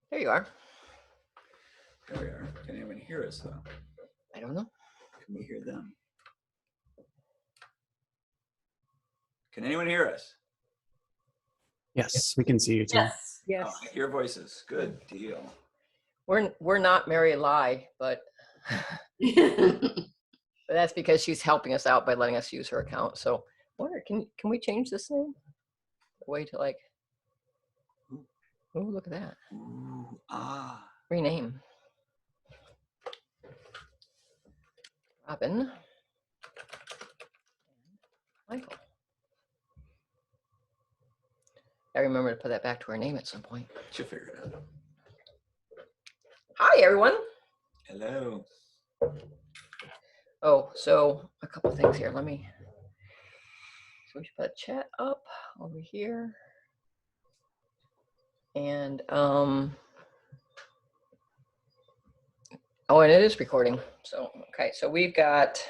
There you are. There we are. Can anyone hear us, though? I don't know. Can we hear them? Can anyone hear us? Yes, we can see you too. Yes. Yes. Oh, I hear voices. Good deal. We're not Mary Lai, but that's because she's helping us out by letting us use her account. So, wonder can we change this name? Way to like. Oh, look at that. Ooh, ah. Rename. Robin. Michael. I remember to put that back to her name at some point. She'll figure it out. Hi, everyone. Hello. Oh, so a couple things here. So we should put chat up over here. And oh, and it is recording. So okay, so we've got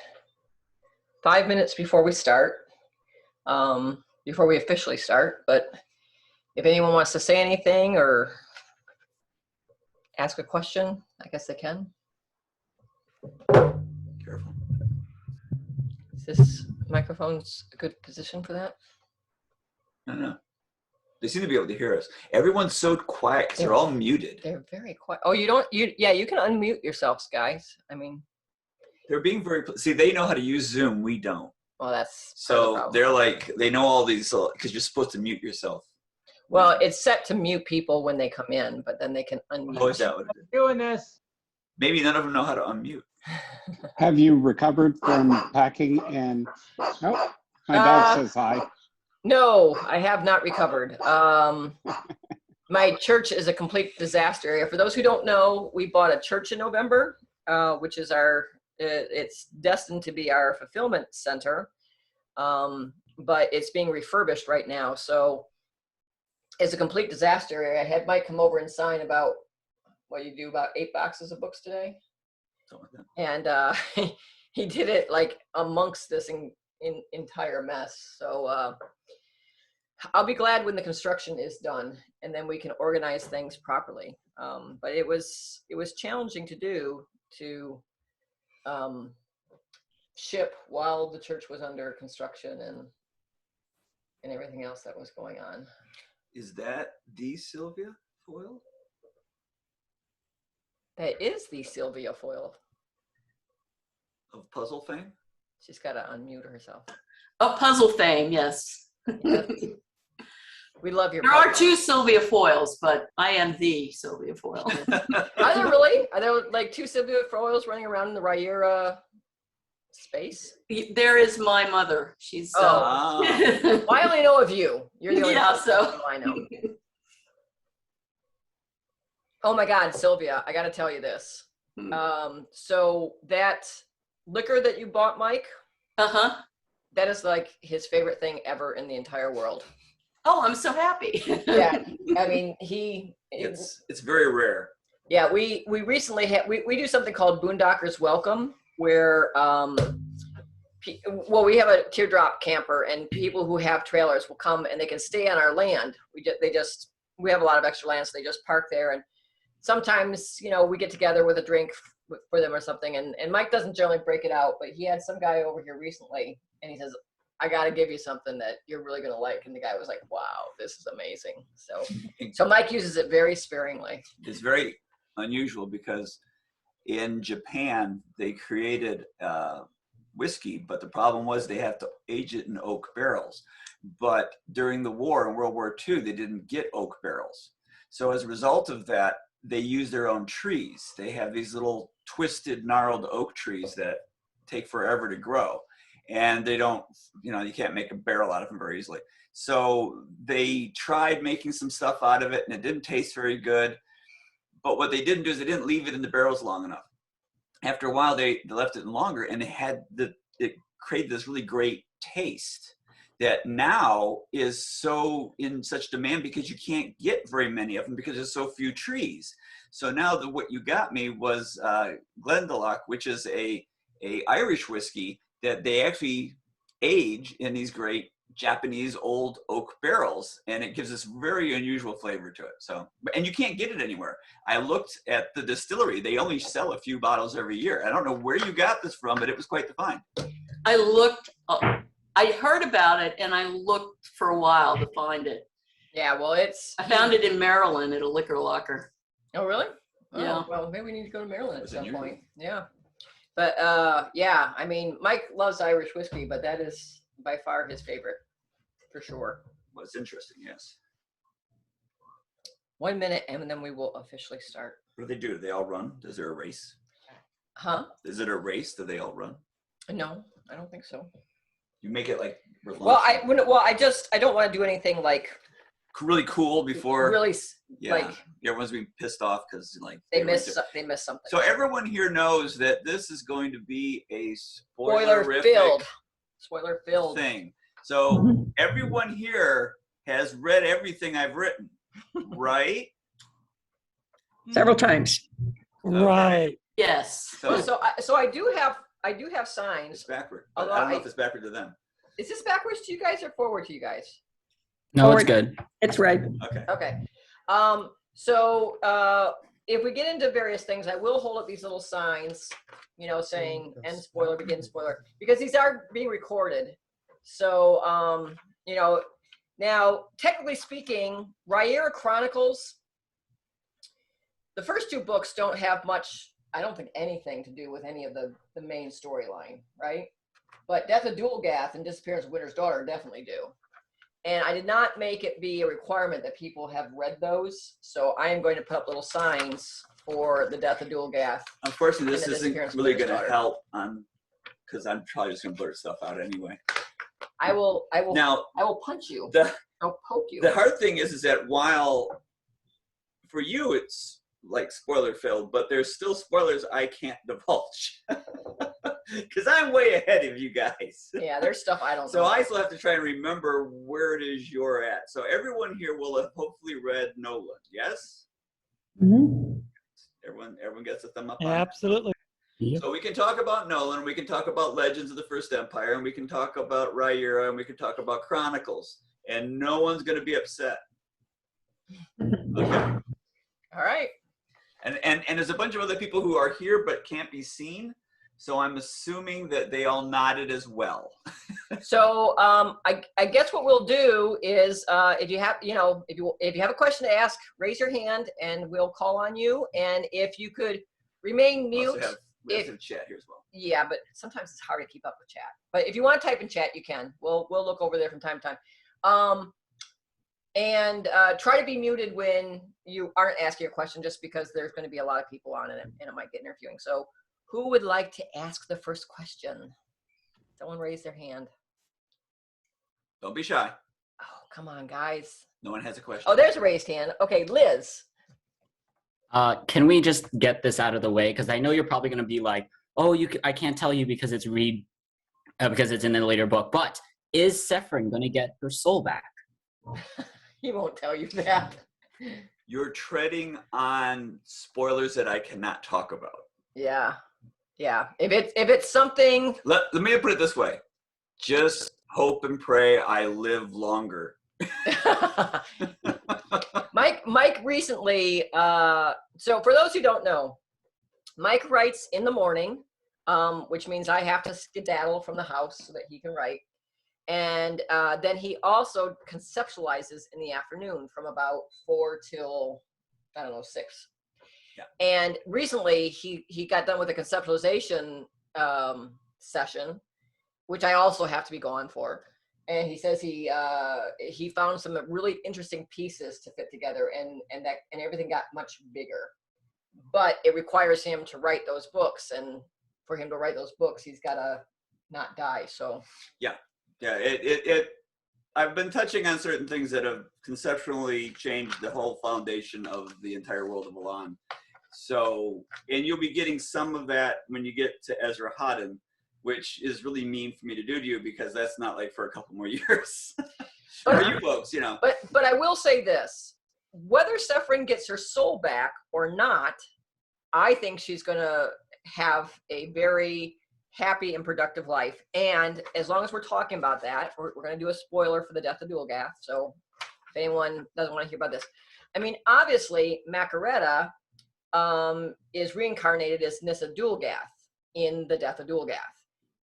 5 minutes before we start, before we officially start. But if anyone wants to say anything or ask a question, I guess they can. Careful. Is this microphone's a good position for that? No. They seem to be able to hear us. Everyone's so quiet because they're all muted. They're very quiet. Oh, yeah, you can unmute yourselves, guys. I mean. They're being very, see, they know how to use Zoom. We don't. Well, that's so they're like, they know all these, because you're supposed to mute yourself. Well, it's set to mute people when they come in, but then they can unmute. Oh, is that what it is? Doing this. Maybe none of them know how to unmute. Have you recovered from packing and, oh, my dog says hi. No, I have not recovered. My church is a complete disaster area. For those who don't know, we bought a church in November, which is it's destined to be our fulfillment center, but it's being refurbished right now. So it's a complete disaster area. I had Mike come over and sign about, what you do, about 8 boxes of books today. Something like that. And he did it like amongst this entire mess. So I'll be glad when the construction is done and then we can organize things properly. But it was challenging to do, to ship while the church was under construction and everything else that was going on. Is that the Sylvia foil? That is the Sylvia foil. Of puzzle fame? She's got to unmute herself. Of puzzle fame, yes. Yes. We love your There are puzzle. 2 Sylvia foils, but I am the Sylvia foil. Are there really? Are there like 2 Sylvia foils running around in the Riyria space? There is my mother. She's Oh. Well, I only know of you. You're the only Yeah, so I know. Oh my God, Sylvia, I got to tell you this. So that liquor that you bought, Mike, that is like his favorite thing ever in the entire world. Oh, I'm so happy. Yeah, I mean, it's very rare. Yeah, we recently had, we do something called Boondockers Welcome, where, well, we have a teardrop camper and people who have trailers will come and they can stay on our land. We have a lot of extra land, so they just park there. And sometimes, you know, we get together with a drink for them or something. And Mike doesn't generally break it out, but he had some guy over here recently and he says, I got to give you something that you're really going to like. And the guy was like, wow, this is amazing. So Mike uses it very sparingly. It's very unusual because in Japan, they created whiskey, but the problem was they have to age it in oak barrels. But during the war in World War II, they didn't get oak barrels. So as a result of that, they use their own trees. They have these little twisted, gnarled oak trees that take forever to grow. And they don't, you know, you can't make a barrel out of them very easily. So they tried making some stuff out of it and it didn't taste very good. But what they didn't do is they didn't leave it in the barrels long enough. After a while, they left it in longer and it created this really great taste that now is so in such demand because you can't get very many of them because there's so few trees. So now what you got me was Glendalough, which is a Irish whiskey that they actually age in these great Japanese old oak barrels, and it gives this very unusual flavor to it. So, and you can't get it anywhere. I looked at the distillery; they only sell a few bottles every year. I don't know where you got this from, but it was quite the find. I looked, I heard about it and I looked for a while to find it. Yeah, well, it's. I found it in Maryland at a liquor locker. Oh, really? Oh, Yeah. well, maybe we need to go to Maryland at That's some unusual. point. Yeah. But yeah, I mean, Mike loves Irish whiskey, but that is by far his favorite, for sure. Well, it's interesting, yes. 1 minute, and then we will officially start. What do they do? Do they all run? Is there a race? Huh? Is it a race? Do they all run? No, I don't think so. You make it like Well, I don't want to do anything like really cool before. really Yeah, like everyone's being pissed off because like they were miss doing- something. So everyone here knows that this is going to be a Spoiler filled thing. So everyone here has read everything I've written, right? Several times. Okay. Right. Yes. So I do have It's signs. backward. But Although I don't know I- if it's backward to them. Is this backwards to you guys or forward to you guys? No, it's Forward. good. It's right. Okay. Okay. So if we get into various things, I will hold up these little signs, saying end spoiler, begin spoiler, because these are being recorded. So, now technically speaking, Riyria Chronicles, the first two books don't have much, I don't think anything to do with any of the main storyline, right? But Death of Dualgath and Disappearance of Winter's Daughter definitely do. And I did not make it be a requirement that people have read those. So I am going to put up little signs for the Death of Dualgath. Unfortunately, this And the isn't Disappearance of really Winter's going to Daughter. help because I'm probably just going to blurt stuff out anyway. I will Now, punch you. the I'll poke you. the hard thing is that while for you it's like spoiler filled, but there's still spoilers I can't divulge because I'm way ahead of you guys. Yeah, there's stuff I don't So know. I still have to try and remember where it is you're at. So everyone here will have hopefully read Nolyn. Yes, Mhm. everyone gets a thumb up. On that. Absolutely. So we can talk about Nolyn, we can talk about Legends of the First Empire, and we can talk about Riyria, and we can talk about Chronicles, and no one's going to be upset. Okay. All right. And there's a bunch of other people who are here but can't be seen, so I'm assuming that they all nodded as well. So I guess what we'll do is if you have if you have a question to ask, raise your hand and we'll call on you. And if you could remain We also mute. have a chat here as well. Yeah, but sometimes it's hard to keep up with chat. But if you want to type in chat, you can. We'll look over there from time to time. And try to be muted when you aren't asking a question, just because there's going to be a lot of people on it and it might get interviewing. So who would like to ask the first question? Someone raise their hand. Don't be shy. Oh, come on, guys. No one has a question. Oh, there's a raised hand. Okay, Liz. Can we just get this out of the way? Because I know you're probably going to be like, oh, I can't tell you because it's because it's in the later book. But is Sephron going to get her soul back? He won't tell you that. You're treading on spoilers that I cannot talk about. Yeah. If it's something. Let me put it this way. Just hope and pray I live longer. Mike recently, so for those who don't know, Mike writes in the morning, which means I have to skedaddle from the house so that he can write. And then he also conceptualizes in the afternoon from about 4 till, 6. Yeah. And recently he got done with a conceptualization session, which I also have to be gone for. And he says he found some really interesting pieces to fit together, and everything got much bigger. But it requires him to write those books, and for him to write those books, he's got to not die. So Yeah. I've been touching on certain things that have conceptually changed the whole foundation of the entire world of Elan. So, and you'll be getting some of that when you get to Ezra Hodden, which is really mean for me to do to you because that's not like for a couple more years. For you folks, But I will say this: whether Sephron gets her soul back or not, I think she's going to have a very happy and productive life. And as long as we're talking about that, we're going to do a spoiler for the death of Dulgath. So if anyone doesn't want to hear about this, I mean, obviously, Macaretta is reincarnated as Nissa Dulgath in the death of Dulgath.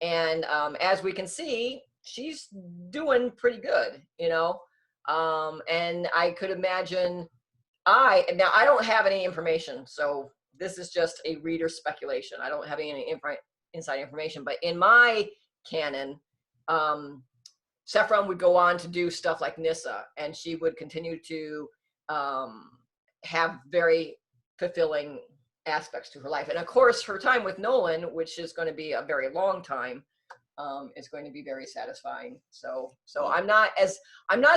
And as we can see, she's doing pretty good, you know. And I could imagine, I don't have any information, so this is just a reader speculation. I don't have any inside information, but in my canon, Saffron would go on to do stuff like Nissa, and she would continue to have very fulfilling aspects to her life. And of course, her time with Nolyn, which is going to be a very long time, is going to be very satisfying. So I'm not as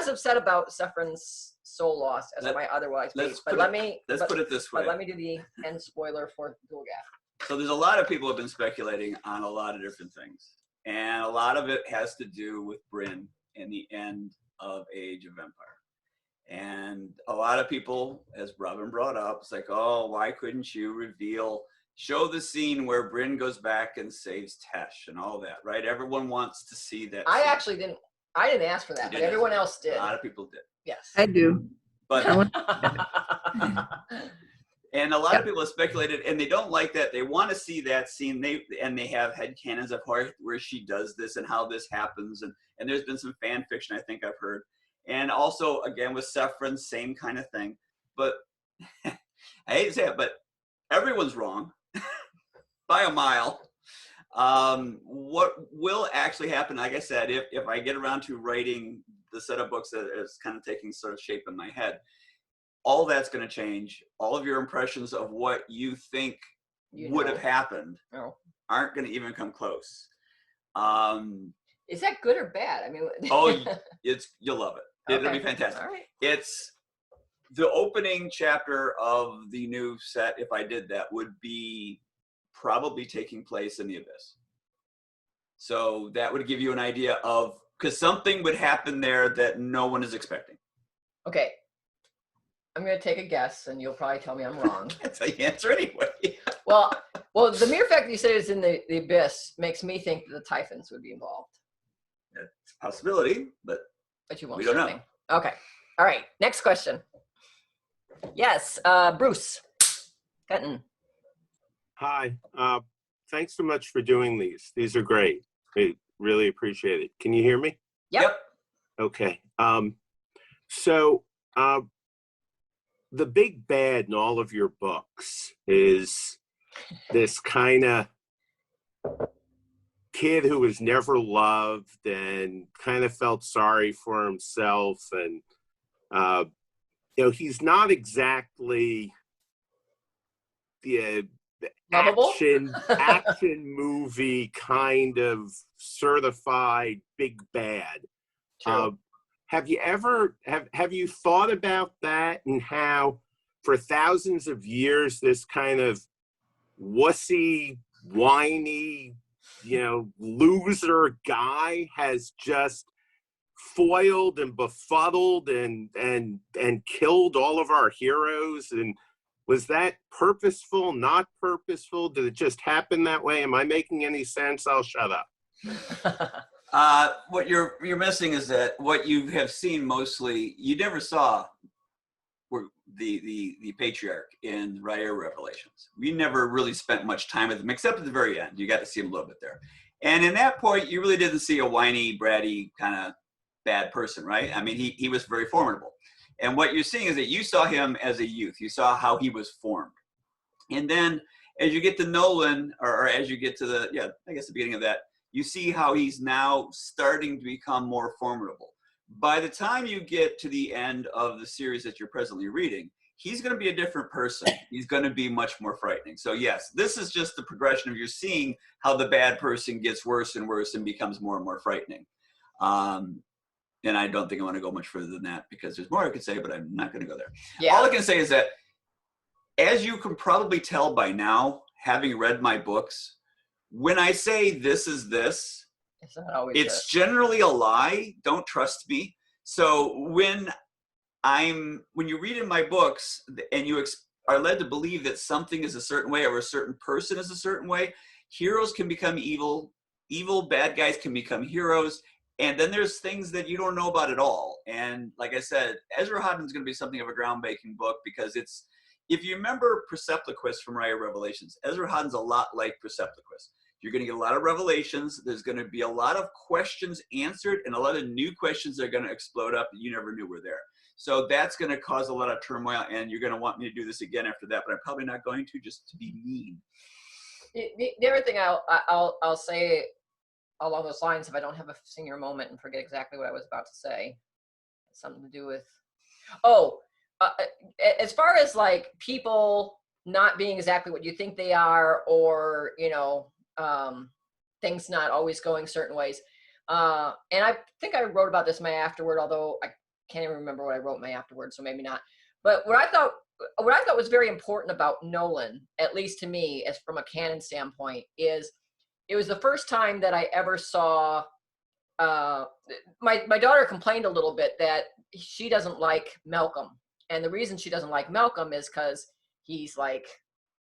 upset about Saffron's soul loss as I might otherwise be. But let me put it this way. Let me do the end spoiler for Dulgath. So there's a lot of people have been speculating on a lot of different things, and a lot of it has to do with Brynn and the end of Age of Empire. And a lot of people, as Robin brought up, it's like, oh, why couldn't you show the scene where Brynn goes back and saves Tesh and all that, right? Everyone wants to see that. I actually didn't ask for that, but everyone else did. A lot of people did. Yes. I do. But and a lot of people have speculated, and they don't like that. They want to see that scene. They have headcanons of where she does this and how this happens. And there's been some fan fiction I think I've heard. And also, again, with Saffron, same kind of thing. But I hate to say it, but everyone's wrong by a mile. What will actually happen, like I said, if I get around to writing the set of books that is kind of taking sort of shape in my head, all that's going to change. All of your impressions of what you think would have happened aren't going to even come close. Is that good or bad? I mean, you'll love it. It'll be fantastic. All right. It's the opening chapter of the new set. If I did that, would be probably taking place in the Abyss. So that would give you an idea of, because something would happen there that no one is expecting. Okay. I'm going to take a guess, and you'll probably tell me I'm wrong. That's the answer anyway. Well, the mere fact that you said it's in the Abyss makes me think that the Typhons would be involved. It's a possibility, but you won't. We don't know. Okay. All right. Next question. Yes, Bruce Fenton. Hi. Thanks so much for doing these. These are great. I really appreciate it. Can you hear me? Yep. Okay. So the big bad in all of your books is this kind of kid who was never loved and kind of felt sorry for himself, and he's not exactly the action movie kind of certified big bad. Have you thought about that, and how for thousands of years this kind of wussy, whiny, loser guy has just foiled and befuddled and killed all of our heroes? And was that purposeful, not purposeful? Did it just happen that way? Am I making any sense? I'll shut up. What you're missing is that what you have seen mostly, you never saw the patriarch in Riyria Revelations. We never really spent much time with him, except at the very end. You got to see him a little bit there. And in that point, you really didn't see a whiny, bratty kind of bad person, right? I mean, he was very formidable. And what you're seeing is that you saw him as a youth. You saw how he was formed. And then as you get to Nolyn, or as you get to the beginning of that, you see how he's now starting to become more formidable. By the time you get to the end of the series that you're presently reading, he's going to be a different person. He's going to be much more frightening. So yes, this is just the progression of you're seeing how the bad person gets worse and worse and becomes more and more frightening. And I don't think I want to go much further than that, because there's more I could say, but I'm not going to go there. Yeah. All I can say is that, as you can probably tell by now, having read my books, when I say this is this, it's generally a lie. Don't trust me. So when you read in my books and you are led to believe that something is a certain way or a certain person is a certain way, heroes can become evil, evil bad guys can become heroes, and then there's things that you don't know about at all. And like I said, Ezra Hodden's going to be something of a groundbreaking book because it's, if you remember Persepolis from Riyria Revelations, Ezra Hodden's a lot like Persepolis. You're going to get a lot of revelations. There's going to be a lot of questions answered and a lot of new questions that are going to explode up that you never knew were there. So that's going to cause a lot of turmoil, and you're going to want me to do this again after that, but I'm probably not going to, just to be mean. The other thing I'll say along those lines, if I don't have a senior moment and forget exactly what I was about to say, it's something to do with, as far as like people not being exactly what you think they are, or, you know, things not always going certain ways. And I think I wrote about this in my afterword, although I can't even remember what I wrote in my afterward, so maybe not. But what I thought was very important about Nolyn, at least to me, as from a canon standpoint, is it was the first time that I ever saw, my daughter complained a little bit that she doesn't like Malcolm. And the reason she doesn't like Malcolm is because he's like,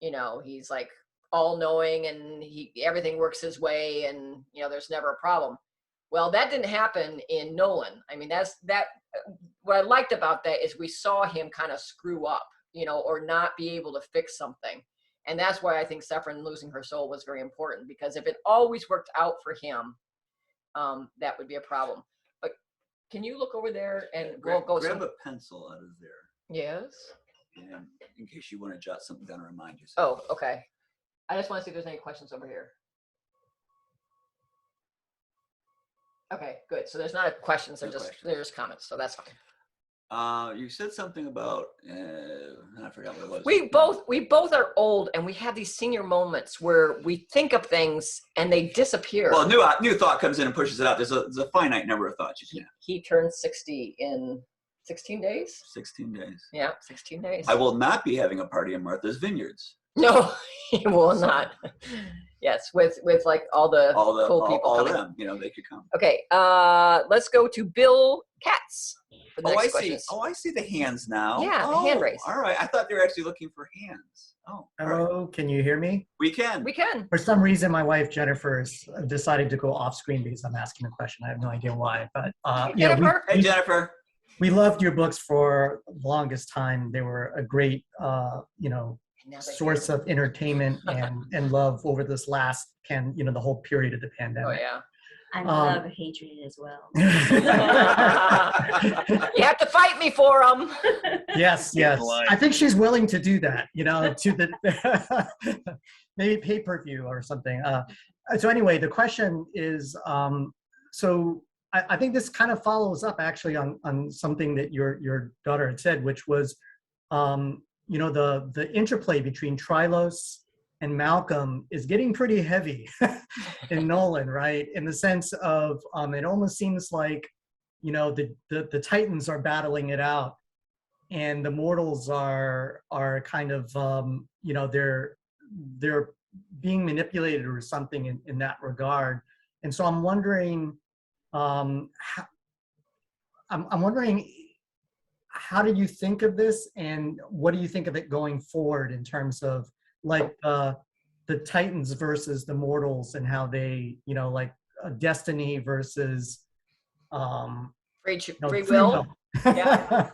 you know, he's like all knowing and everything works his way, and, you know, there's never a problem. Well, that didn't happen in Nolyn. I mean, what I liked about that is we saw him kind of screw up, you know, or not be able to fix something. And that's why I think Saffron losing her soul was very important, because if it always worked out for him, that would be a problem. But can you look over there and grab a pencil out of there. Yes. And in case you want to jot something down or remind yourself. Oh, okay. I just want to see if there's any questions over here. Okay, good. So there's not questions, they're just comments, so that's fine. You said something about, I forgot what it was. We both are old, and we have these senior moments where we think of things and they disappear. Well, new thought comes in and pushes it out. There's a finite number of thoughts you can have. He turns 60 in 16 days. 16 days. Yeah, 16 days. I will not be having a party in Martha's Vineyards. No, he will not. Yes, with like all the cool people all coming. them, you know, they could come. Okay, let's go to Bill Katz for the next questions. I see the hands now. Yeah, the hand raise. All right, I thought they were actually looking for hands. Oh, hello, right. Can you hear me? We can. We can. For some reason, my wife Jennifer is deciding to go off screen because I'm asking a question. I have no idea why, but Jennifer. Hey, Jennifer. We loved your books for the longest time. They were a great, source of entertainment and love over this last the whole period of the pandemic. Oh yeah. I love hatred as well. You have to fight me for them. Yes. I think she's willing to do that, to the maybe pay-per-view or something. So anyway, the question is, so I think this kind of follows up actually on something that your daughter had said, which was, the interplay between Trylos and Malcolm is getting pretty heavy in Nolyn, right? In the sense of, it almost seems like, the Titans are battling it out, and the mortals are kind of, they're being manipulated or something in that regard. And so I'm wondering, I'm wondering, how did you think of this, and what do you think of it going forward in terms of like the Titans versus the mortals, and how they, like destiny versus free will. Yeah.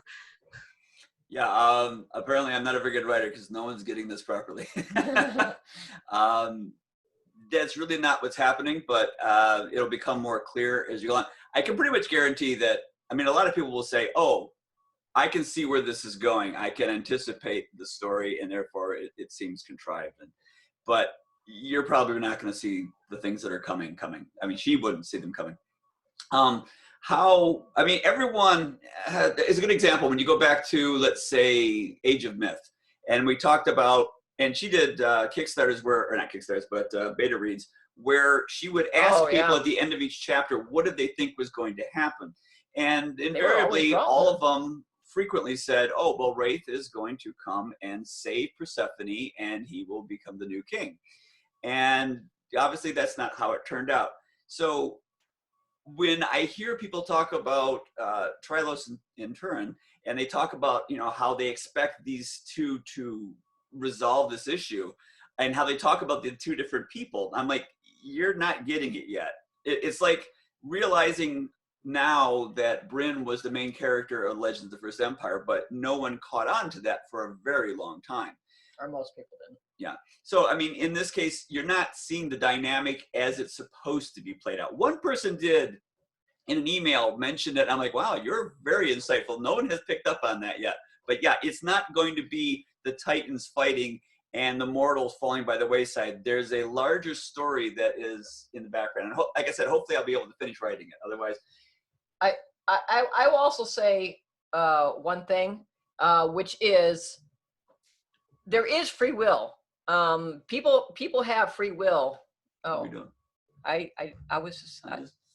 Yeah. Apparently, I'm not a very good writer because no one's getting this properly. That's really not what's happening, but it'll become more clear as you go on. I can pretty much guarantee that. I mean, a lot of people will say, "Oh, I can see where this is going. I can anticipate the story, and therefore it seems contrived." But you're probably not going to see the things that are coming. I mean, she wouldn't see them coming. Everyone is a good example. When you go back to, let's say, Age of Myth, and we talked about, and she did Kickstarters or not Kickstarters, but beta reads, where she would ask people at the end of each chapter, what did they think was going to happen? And invariably, all of them frequently said, oh, well, Wraith is going to come and save Persephone, and he will become the new king. And obviously, that's not how it turned out. So when I hear people talk about Trylos and Turin, and they talk about, how they expect these two to resolve this issue, and how they talk about the two different people. I'm like, you're not getting it yet. It's like realizing now that Bryn was the main character of Legends of the First Empire, but no one caught on to that for a very long time. Or most people didn't. Yeah. So, I mean, in this case, you're not seeing the dynamic as it's supposed to be played out. One person did, in an email, mention it. I'm like, wow, you're very insightful. No one has picked up on that yet. But yeah, it's not going to be the Titans fighting and the mortals falling by the wayside. There's a larger story that is in the background. And like I said, hopefully I'll be able to finish writing it. Otherwise, I will also say one thing, which is there is free will. People have free will. Oh, I was just,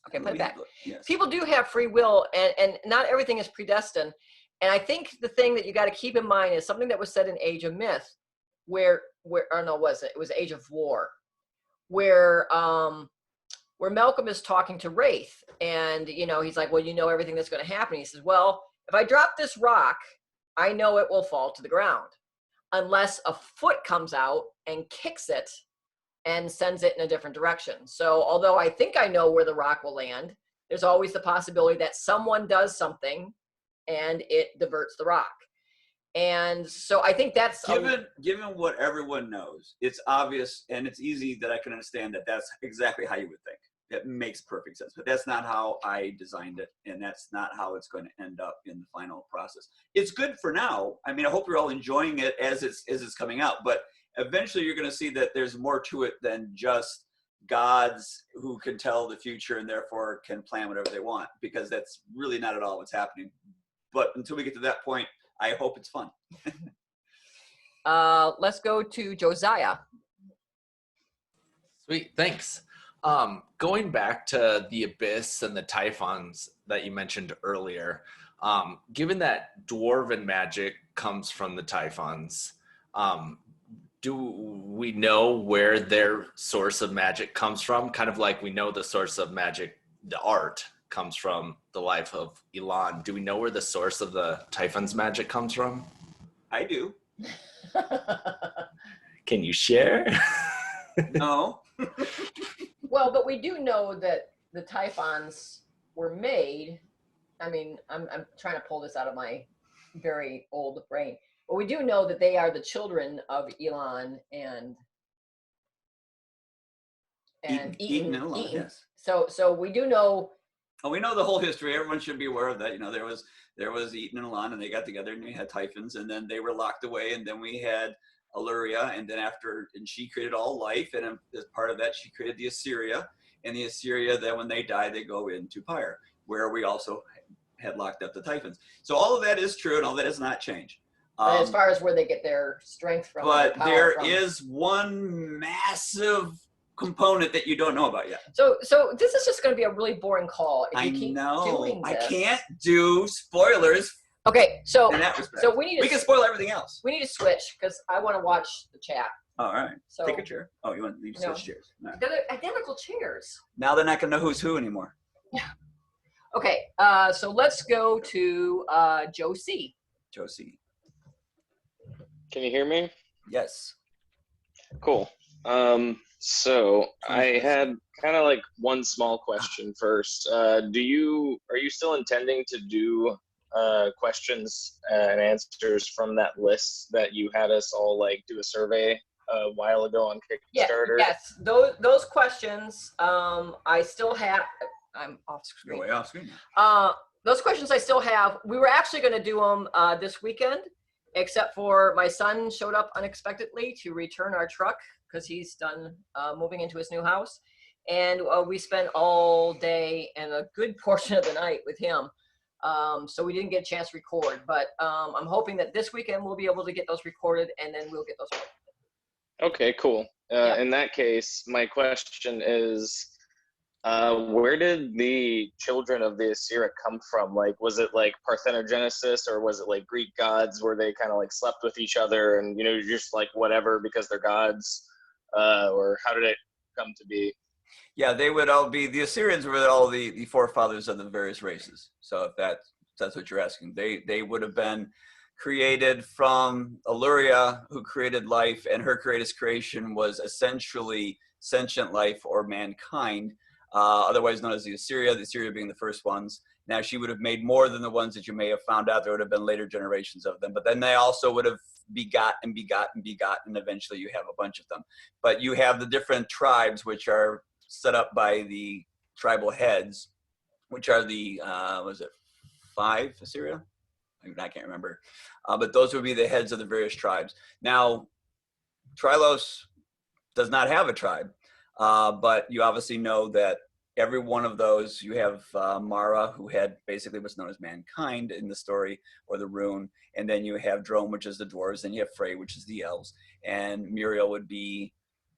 okay, put it back. Yes. People do have free will, and not everything is predestined. And I think the thing that you got to keep in mind is something that was said in Age of Myth, where or no, it was Age of War, where Malcolm is talking to Wraith, and he's like, well, everything that's going to happen. He says, well, if I drop this rock, I know it will fall to the ground, unless a foot comes out and kicks it and sends it in a different direction. So although I think I know where the rock will land, there's always the possibility that someone does something and it diverts the rock. And so I think that's given what everyone knows, it's obvious and it's easy that I can understand that that's exactly how you would think. It makes perfect sense, but that's not how I designed it, and that's not how it's going to end up in the final process. It's good for now. I mean, I hope you're all enjoying it as it's coming out, but eventually you're going to see that there's more to it than just gods who can tell the future and therefore can plan whatever they want, because that's really not at all what's happening. But until we get to that point, I hope it's fun. Let's go to Josiah. Sweet, thanks. Going back to the Abyss and the Typhons that you mentioned earlier, given that dwarven magic comes from the Typhons, do we know where their source of magic comes from? Kind of like we know the source of magic, the art, comes from the life of Elan. Do we know where the source of the Typhon's magic comes from? I do. Can you share? No. Well, but we do know that the Typhons were made. I mean, I'm trying to pull this out of my very old brain. But we do know that they are the children of Elan and Eaton and Elan, yes. So we do know. Oh, we know the whole history. Everyone should be aware of that. There was Eaton and Elan, and they got together, and we had Typhons, and then they were locked away, and then we had Riyria, and then and she created all life, and as part of that, she created the Assyria, and the Assyria, then when they die, they go into Pyre, where we also had locked up the Typhons. So all of that is true, and all that has not changed. But as far as where they get their strength from, but there is one massive component that you don't know about yet. So this is just going to be a really boring call. If you keep doing this. I can't do spoilers. Okay, so in that respect. So we can spoil everything else. We need to switch because I want to watch the chat. All right. So take a chair. Oh, you want to switch chairs? Right. They're identical chairs. Now they're not going to know who's who anymore. Yeah. Okay. So let's go to Josie. Josie. Can you hear me? Yes. Cool. So I had kind of like one small question first. Are you still intending to do questions and answers from that list that you had us all like do a survey a while ago on Kickstarter? Yes. Those questions I still have. I'm off screen. You're way off screen. Those questions I still have. We were actually going to do them this weekend, except for my son showed up unexpectedly to return our truck because he's done moving into his new house. And we spent all day and a good portion of the night with him. So we didn't get a chance to record, but I'm hoping that this weekend we'll be able to get those recorded, and then we'll get those recorded. Okay, cool. In that case, my question is, where did the children of the Assyria come from? Like, was it like parthenogenesis, or was it like Greek gods where they kind of like slept with each other and, just like whatever because they're gods? Or how did it come to be? Yeah, they would all be, the Assyrians were all the forefathers of the various races. So if that's what you're asking, they would have been created from Illyria, who created life, and her greatest creation was essentially sentient life or mankind, otherwise known as the Assyria being the first ones. Now, she would have made more than the ones that you may have found out. There would have been later generations of them, but then they also would have begot and begot and begot, and eventually you have a bunch of them. But you have the different tribes, which are set up by the tribal heads, which are the, was it 5 Assyria? I can't remember. But those would be the heads of the various tribes. Now, Trylos does not have a tribe, but you obviously know that every one of those, you have Mara, who had basically what's known as mankind in the story, or the rune, and then you have Drome, which is the dwarves, and you have Frey, which is the elves, and Muriel would be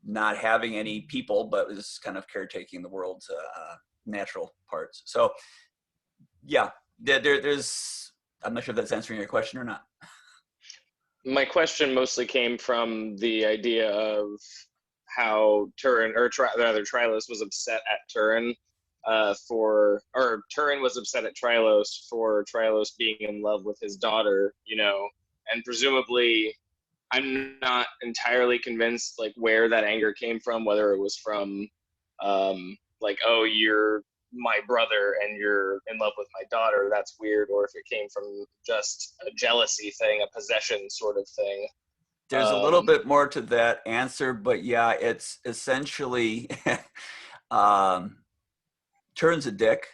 not having any people, but is kind of caretaking the world's natural parts. So, yeah, there's, I'm not sure if that's answering your question or not. My question mostly came from the idea of how Turin, or rather Trylos, was upset at Turin or Turin was upset at Trylos for Trylos being in love with his daughter, you know, and presumably, I'm not entirely convinced like where that anger came from, whether it was from like, oh, you're my brother and you're in love with my daughter, that's weird, or if it came from just a jealousy thing, a possession sort of thing. There's a little bit more to that answer, but yeah, it's essentially Turin's a dick.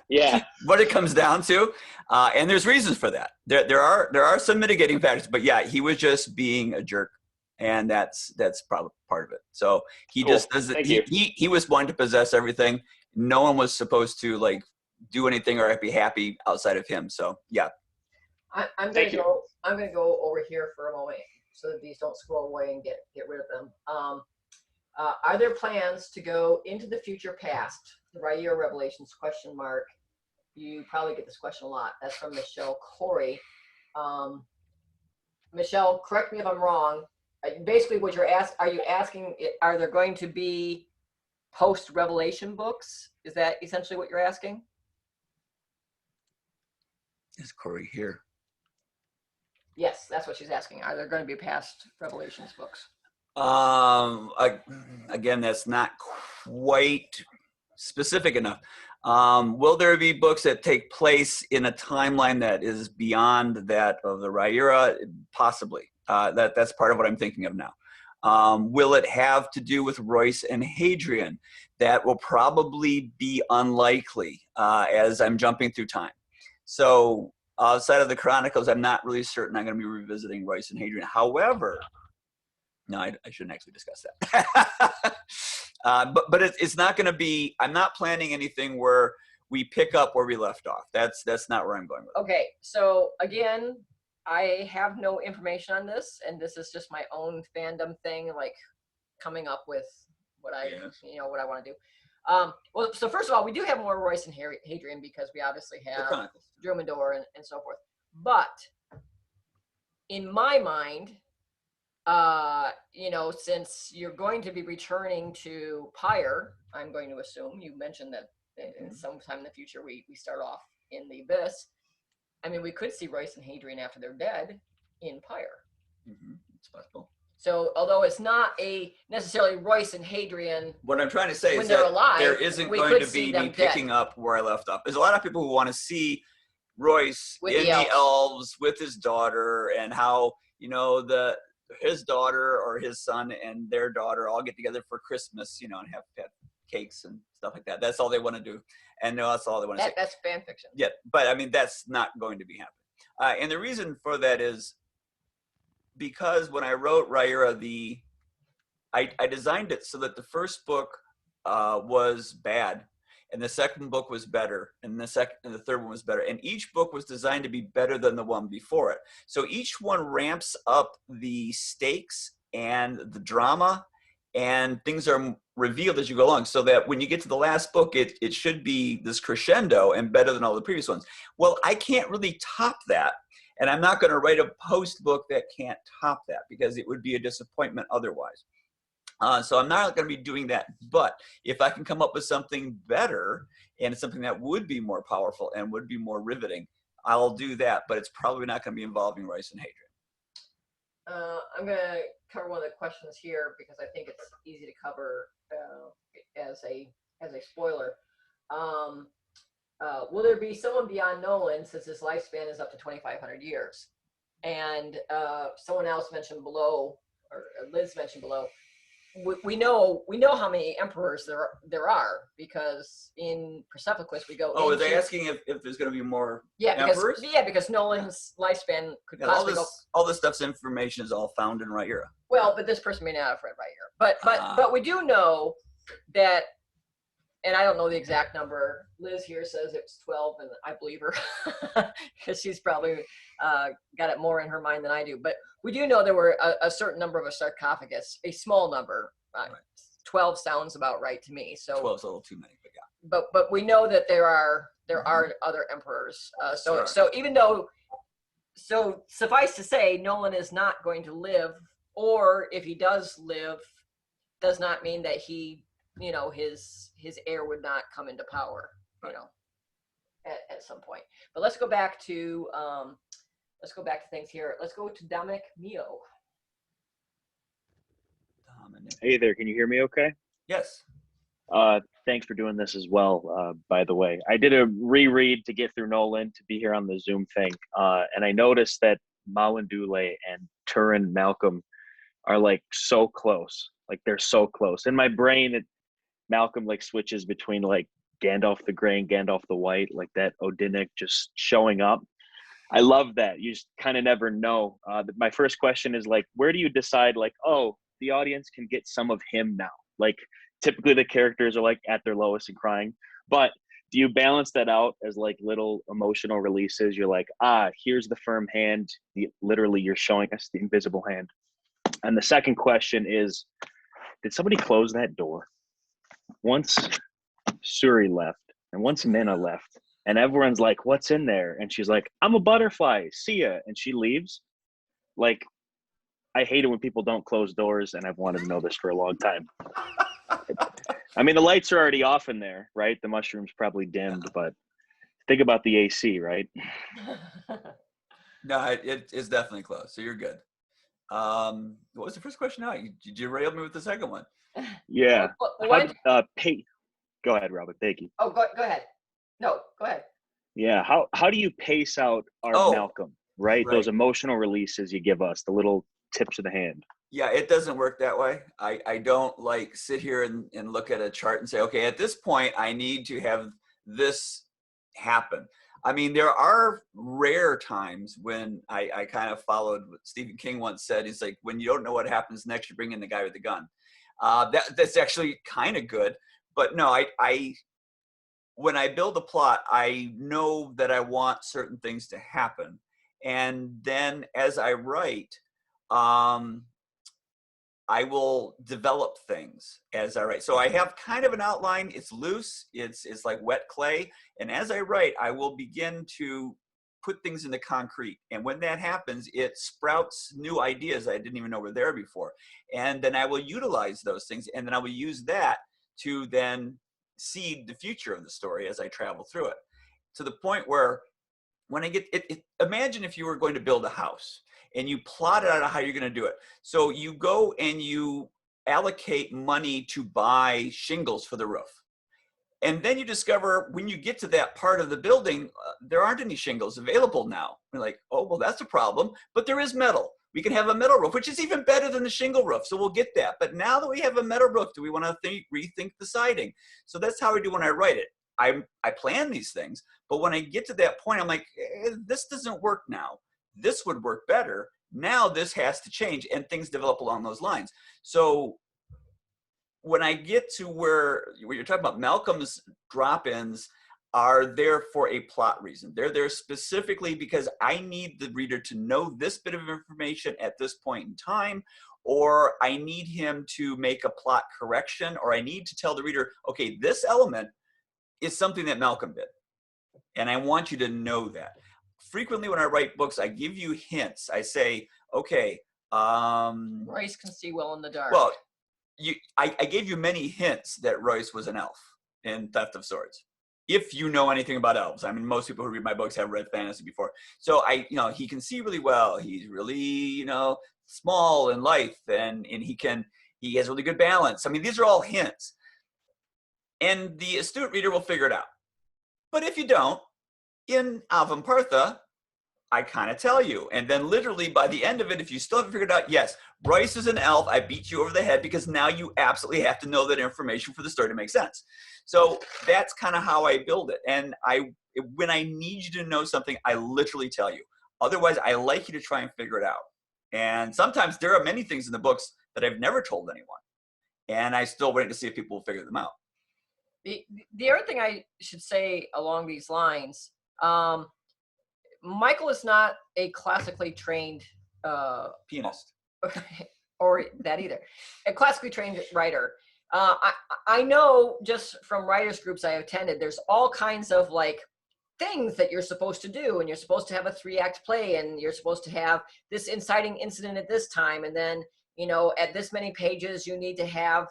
Yeah. What it comes down to, and there's reasons for that. There are some mitigating factors, but yeah, he was just being a jerk, and that's probably part of it. So he just doesn't. He was wanting to possess everything. No one was supposed to like do anything or be happy outside of him. So yeah. I'm gonna go over here for a moment so that these don't scroll away and get rid of them. Are there plans to go into the future past the Riyria Revelations ? You probably get this question a lot. That's from Michelle Corey. Michelle, correct me if I'm wrong. Basically, what you're are you asking? Are there going to be post-Revelation books? Is that essentially what you're asking? Is Corey here? Yes, that's what she's asking. Are there going to be past Revelations books? Again, that's not quite specific enough. Will there be books that take place in a timeline that is beyond that of the Riyria? Possibly. That's part of what I'm thinking of now. Will it have to do with Royce and Hadrian? That will probably be unlikely as I'm jumping through time. So outside of the Chronicles, I'm not really certain I'm going to be revisiting Royce and Hadrian. However, no, I shouldn't actually discuss that. But it's not going to be, I'm not planning anything where we pick up where we left off. That's not where I'm going with it. Okay, so again, I have no information on this, and this is just my own fandom thing, like coming up with what I, what I want to do. Well, so first of all, we do have more Royce and Hadrian because we obviously have Dromedor and so forth. But in my mind, since you're going to be returning to Pyre, I'm going to assume, you mentioned that in sometime in the future we start off in the Abyss. I mean, we could see Royce and Hadrian after they're dead in Pyre. It's possible. So, although it's not necessarily Royce and Hadrian, what I'm trying to say is that alive, there isn't going to be me picking up where I left off. There's a lot of people who want to see Royce in the elves with his daughter, and how his daughter or his son and their daughter all get together for Christmas, and have cakes and stuff like that. That's all they want to do, and that's all they want to say. That's fan fiction. Yeah, but I mean that's not going to be happening. And the reason for that is because when I wrote Riyria, I designed it so that the first book was bad, and the second book was better, and the third one was better, and each book was designed to be better than the one before it. So each one ramps up the stakes and the drama, and things are revealed as you go along, so that when you get to the last book, it should be this crescendo and better than all the previous ones. Well, I can't really top that, and I'm not going to write a post book that can't top that, because it would be a disappointment otherwise. So I'm not going to be doing that. But if I can come up with something better and something that would be more powerful and would be more riveting, I'll do that, but it's probably not going to be involving Royce and Hadrian. I'm going to cover one of the questions here because I think it's easy to cover as a spoiler. Will there be someone beyond Nolyn since his lifespan is up to 2,500 years? And someone else mentioned below, or Liz mentioned below, we know how many emperors there are because in Persepolis we go. Oh, are they asking if there's going to be more emperors? Because Nolyn's lifespan could Yeah, possibly go. all this stuff's information is all found in Riyria. Well, but this person may not have read Riyria. But we do know that, and I don't know the exact number. Liz here says it's 12, and I believe her because she's probably got it more in her mind than I do. But we do know there were a certain number of a sarcophagus, a small number. Right. 12 sounds about right to me. So 12's a little too many, but yeah. But we know that there are other emperors. So even though, so suffice to say, Nolyn is not going to live, or if he does live, does not mean that he, his heir would not come into power, at some point. But let's go back to things here. Let's go to Dominic Mio. Hey there, can you hear me okay? Yes. Thanks for doing this as well, by the way. I did a reread to get through Nolyn to be here on the Zoom thing, and I noticed that Malindule and Turin Malcolm are like so close. Like they're so close. In my brain, Malcolm like switches between like Gandalf the Grey and Gandalf the White, like that Odinic just showing up. I love that. You just kind of never know. My first question is like, where do you decide like, oh, the audience can get some of him now? Like typically the characters are like at their lowest and crying, but do you balance that out as like little emotional releases? You're like, here's the firm hand. Literally you're showing us the invisible hand. And the second question is, did somebody close that door? Once Suri left and once Meena left and everyone's like, what's in there? And she's like, I'm a butterfly, see ya. And she leaves. Like, I hate it when people don't close doors, and I've wanted to know this for a long time. I mean, the lights are already off in there, right? The mushroom's probably dimmed, but think about the AC, right? No, it is definitely close, so you're good. What was the first question now? You railed me with the second one. Yeah. Go ahead, Robert. Thank you. Oh, go ahead. No, go ahead. Yeah. How do you pace out our Malcolm, right? Those emotional releases you give us, the little tips of the hand. Yeah, it doesn't work that way. I don't like sit here and look at a chart and say, okay, at this point, I need to have this happen. I mean, there are rare times when I kind of followed what Stephen King once said. He's like, when you don't know what happens next, you bring in the guy with the gun. That's actually kind of good. But no, when I build a plot, I know that I want certain things to happen. And then as I write, I will develop things as I write. So I have kind of an outline. It's loose. It's like wet clay. And as I write, I will begin to put things into concrete. And when that happens, it sprouts new ideas I didn't even know were there before. And then I will utilize those things. And then I will use that to then seed the future of the story as I travel through it. To the point where when I get it, imagine if you were going to build a house and you plot it out how you're going to do it. So you go and you allocate money to buy shingles for the roof. And then you discover when you get to that part of the building, there aren't any shingles available now. You're like, oh, well, that's a problem. But there is metal. We can have a metal roof, which is even better than the shingle roof. So we'll get that. But now that we have a metal roof, do we want to rethink the siding? So that's how I do when I write it. I plan these things. But when I get to that point, I'm like, this doesn't work now. This would work better. Now this has to change. And things develop along those lines. So when I get to where you're talking about, Malcolm's drop-ins are there for a plot reason. They're there specifically because I need the reader to know this bit of information at this point in time, or I need him to make a plot correction, or I need to tell the reader, okay, this element is something that Malcolm did. And I want you to know that. Frequently when I write books, I give you hints. I say, okay. Royce can see well in the dark. Well, I gave you many hints that Royce was an elf in Theft of Swords. if you know anything about elves. I mean, most people who read my books have read fantasy before. So he can see really well. He's really, small and lithe, and he has really good balance. I mean, these are all hints. And the astute reader will figure it out. But if you don't, in Avampartha, I kind of tell you. And then literally by the end of it, if you still haven't figured out, yes, Bryce is an elf. I beat you over the head because now you absolutely have to know that information for the story to make sense. So that's kind of how I build it. And when I need you to know something, I literally tell you. Otherwise, I like you to try and figure it out. And sometimes there are many things in the books that I've never told anyone. And I still wait to see if people will figure them out. The other thing I should say along these lines, Michael is not a classically trained pianist, or that either. A classically trained writer. I know just from writers groups I attended, there's all kinds of like things that you're supposed to do, and you're supposed to have a 3-act play, and you're supposed to have this inciting incident at this time, and then at this many pages you need to have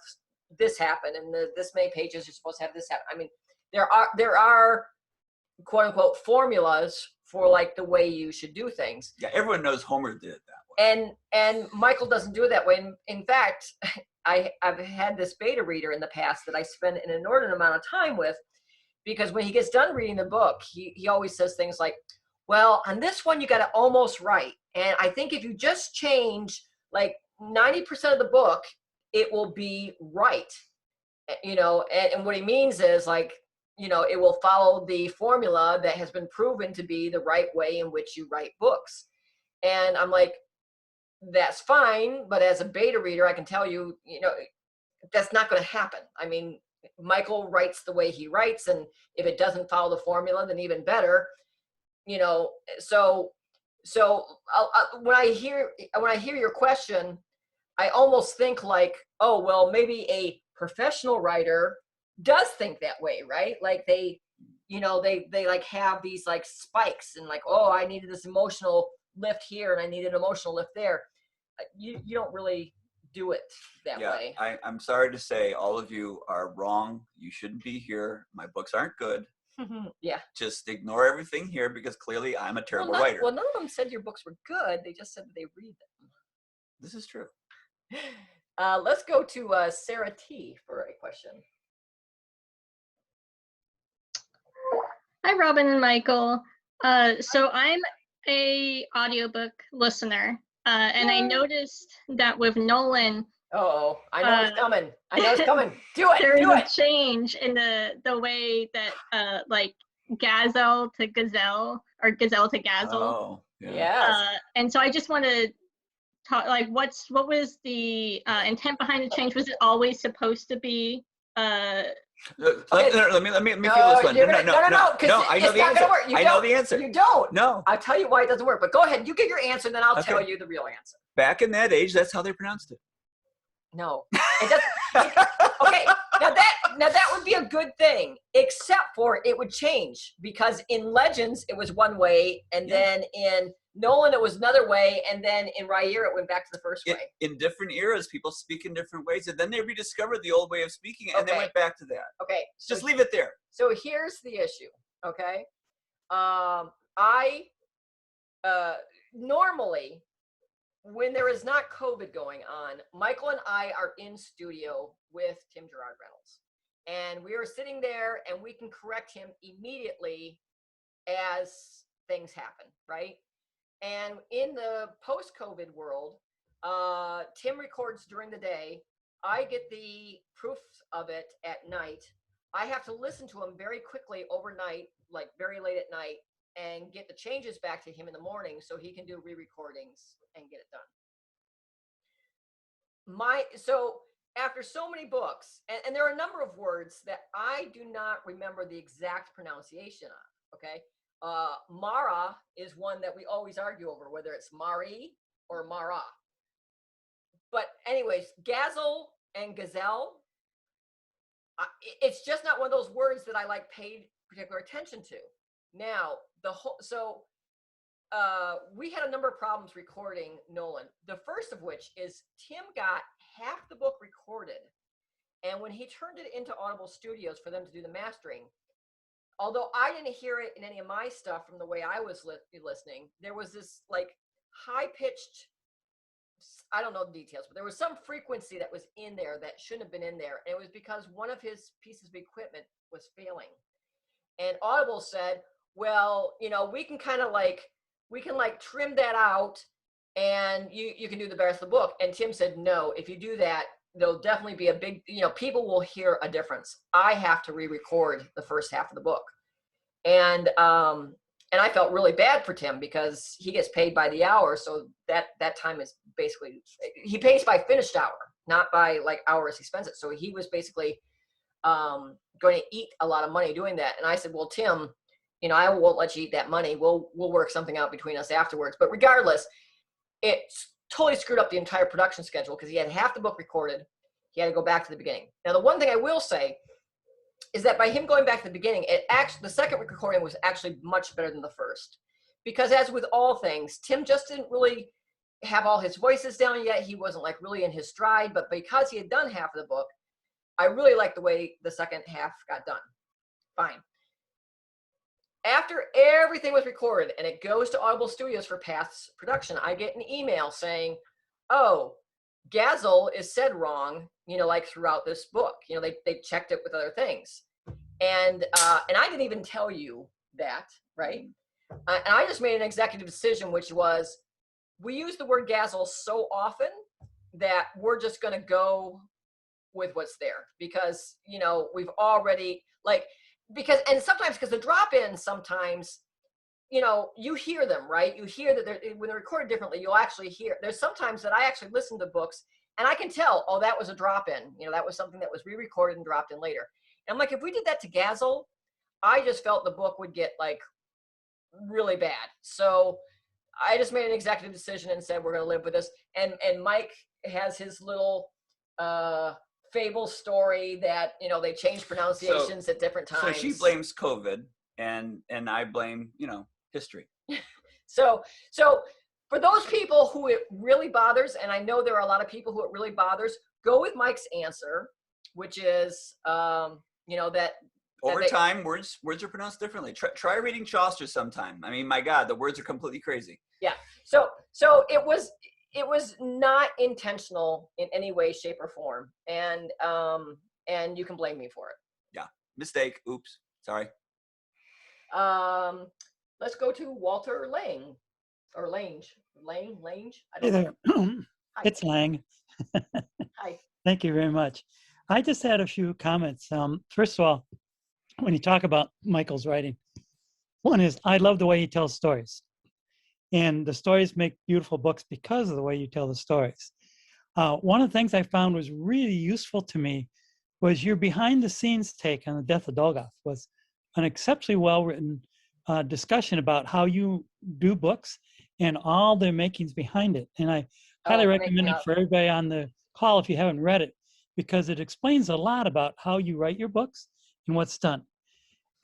this happen, and this many pages you're supposed to have this happen. I mean, there are quote unquote formulas for like the way you should do things. Yeah, everyone knows Homer did it that way. And Michael doesn't do it that way. In fact, I've had this beta reader in the past that I spend an inordinate amount of time with, because when he gets done reading the book, he always says things like, well, on this one you got it almost right, and I think if you just change like 90% of the book, it will be right. And what he means is like, it will follow the formula that has been proven to be the right way in which you write books. And I'm like, that's fine, but as a beta reader, I can tell you, that's not going to happen. I mean, Michael writes the way he writes, and if it doesn't follow the formula, then even better. So when I hear your question, I almost think like, oh, well, maybe a professional writer does think that way, right? Like they like have these like spikes and like, oh, I needed this emotional lift here and I needed an emotional lift there. You don't really do it that way. I'm sorry to say, all of you are wrong. You shouldn't be here. My books aren't good. Yeah. Just ignore everything here because clearly I'm a terrible writer. Well, none of them said your books were good. They just said that they read them. This is true. Let's go to Sarah T for a question. Hi, Robin and Michael. So I'm a audiobook listener, and I noticed that with Nolyn. Oh, I know it's coming. I know it's coming. Do it. There is do it. a change in the way that like gazelle to gazelle or gazelle to gazelle. Oh, yeah. And so I just want to talk like what was the intent behind the change? Was it always supposed to be? Let me feel this one. No, I know the answer. I know the answer. You don't. No. I'll tell you why it doesn't work. But go ahead. You get your answer, then I'll tell you the real answer. Back in that age, that's how they pronounced it. No. It doesn't. Okay. Now that would be a good thing, except for it would change, because in Legends it was one way, and then in Nolyn it was another way, and then in Riyria it went back to the first way. In different eras, people speak in different ways, and then they rediscovered the old way of speaking, and they went back to that. Okay. Just leave it there. So here's the issue, okay? Normally, when there is not COVID going on, Michael and I are in studio with Tim Gerard Reynolds. And we are sitting there and we can correct him immediately as things happen, right? And in the post-COVID world, Tim records during the day. I get the proof of it at night. I have to listen to him very quickly overnight, like very late at night, and get the changes back to him in the morning so he can do re-recordings and get it done. So after so many books, and there are a number of words that I do not remember the exact pronunciation of, okay? Mara is one that we always argue over, whether it's Mari or Mara. But anyways, gazelle and gazelle, it's just not one of those words that I like paid particular attention to. Now, we had a number of problems recording Nolyn. The first of which is Tim got half the book recorded, and when he turned it into Audible Studios for them to do the mastering, although I didn't hear it in any of my stuff from the way I was listening, there was this like high pitched, I don't know the details, but there was some frequency that was in there that shouldn't have been in there. And it was because one of his pieces of equipment was failing. And Audible said, well, you know, we can trim that out and you can do the rest of the book. And Tim said, no, if you do that, there'll definitely be a big, you know, people will hear a difference. I have to re-record the first half of the book. And I felt really bad for Tim because he gets paid by the hour. So that time is basically, he pays by finished hour, not by like hours he spends it. So he was basically going to eat a lot of money doing that. And I said, well, Tim, you know, I won't let you eat that money. We'll work something out between us afterwards. But regardless, it totally screwed up the entire production schedule because he had half the book recorded. He had to go back to the beginning. Now, the one thing I will say is that by him going back to the beginning, the second recording was actually much better than the first. Because as with all things, Tim just didn't really have all his voices down yet. He wasn't like really in his stride, but because he had done half of the book, I really liked the way the second half got done. Fine. After everything was recorded and it goes to Audible Studios for past production, I get an email saying, oh, Gazel is said wrong, you know, like throughout this book. You know, they checked it with other things. And I didn't even tell you that, right? And I just made an executive decision, which was, we use the word Gazel so often that we're just going to go with what's there because, you know, we've already and sometimes because the drop-ins sometimes, you know, you hear them, right? You hear that when they're recorded differently, you'll actually hear. There's sometimes that I actually listen to books and I can tell, oh, that was a drop-in. You know, that was something that was re-recorded and dropped in later. And I'm like, if we did that to Gazel, I just felt the book would get like really bad. So I just made an executive decision and said, we're going to live with this. And Mike has his little fable story that, you know, they change pronunciations at different times. So she blames COVID and I blame, you know, history. So for those people who it really bothers, and I know there are a lot of people who it really bothers, go with Mike's answer, which is, you know, that over time, words are pronounced differently. Try reading Chaucer sometime. I mean, my God, the words are completely crazy. Yeah. So it was not intentional in any way, shape, or form, and you can blame me for it. Yeah, mistake. Oops, sorry. Let's go to Walter Lang, or Lange. Lange. Hey there. It's Lang. Hi. Thank you very much. I just had a few comments. First of all, when you talk about Michael's writing, one is I love the way he tells stories. And the stories make beautiful books because of the way you tell the stories. One of the things I found was really useful to me was your behind the scenes take on the death of Dolgoth was an exceptionally well-written discussion about how you do books and all the makings behind it. And I highly recommend it for everybody on the call if you haven't read it, because it explains a lot about how you write your books and what's done.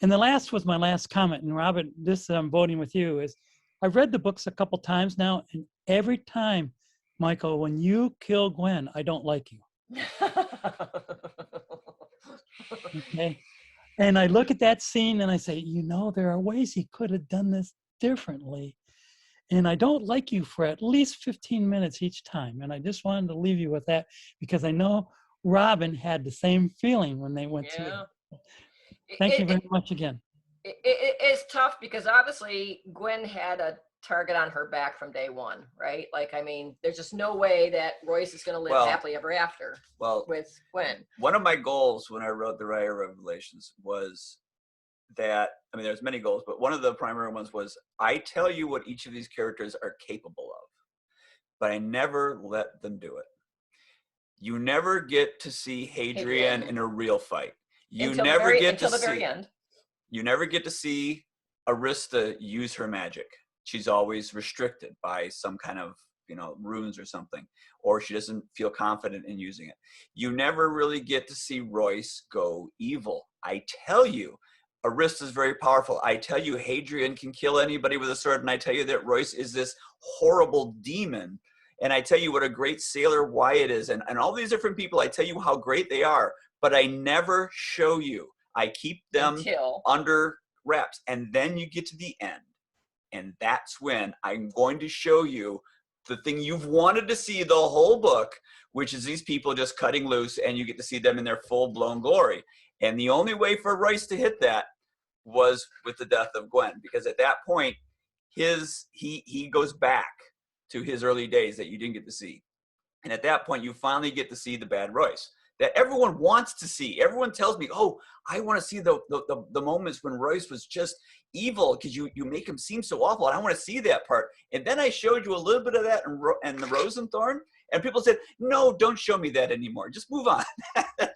And the last was my last comment. And Robin, this I'm voting with you, is I've read the books a couple times now, and every time, Michael, when you kill Gwen, I don't like you. Okay? And I look at that scene and I say, you know, there are ways he could have done this differently. And I don't like you for at least 15 minutes each time. And I just wanted to leave you with that because I know Robin had the same feeling when they went through it. Thank you very much again. It's tough because obviously Gwen had a target on her back from day one, right? Like, I mean, there's just no way that Royce is going to live happily ever after with Gwen. One of my goals when I wrote the Riyria Revelations was that, I mean, there's many goals, but one of the primary ones was I tell you what each of these characters are capable of, but I never let them do it. You never get to see Hadrian in a real fight. You never get to see, you never get to see Arista use her magic. She's always restricted by some kind of, you know, runes or something, or she doesn't feel confident in using it. You never really get to see Royce go evil. I tell you, Arista is very powerful. I tell you, Hadrian can kill anybody with a sword, and I tell you that Royce is this horrible demon. And I tell you what a great sailor Wyatt is, and all these different people, I tell you how great they are, but I never show you. I keep them under wraps. And then you get to the end. And that's when I'm going to show you the thing you've wanted to see the whole book, which is these people just cutting loose, and you get to see them in their full-blown glory. And the only way for Royce to hit that was with the death of Gwen, because at that point, he goes back to his early days that you didn't get to see. And at that point, you finally get to see the bad Royce that everyone wants to see. Everyone tells me, oh, I want to see the moments when Royce was just evil, because you make him seem so awful, and I want to see that part. And then I showed you a little bit of that in the Rosenthorn, and people said, no, don't show me that anymore. Just move on.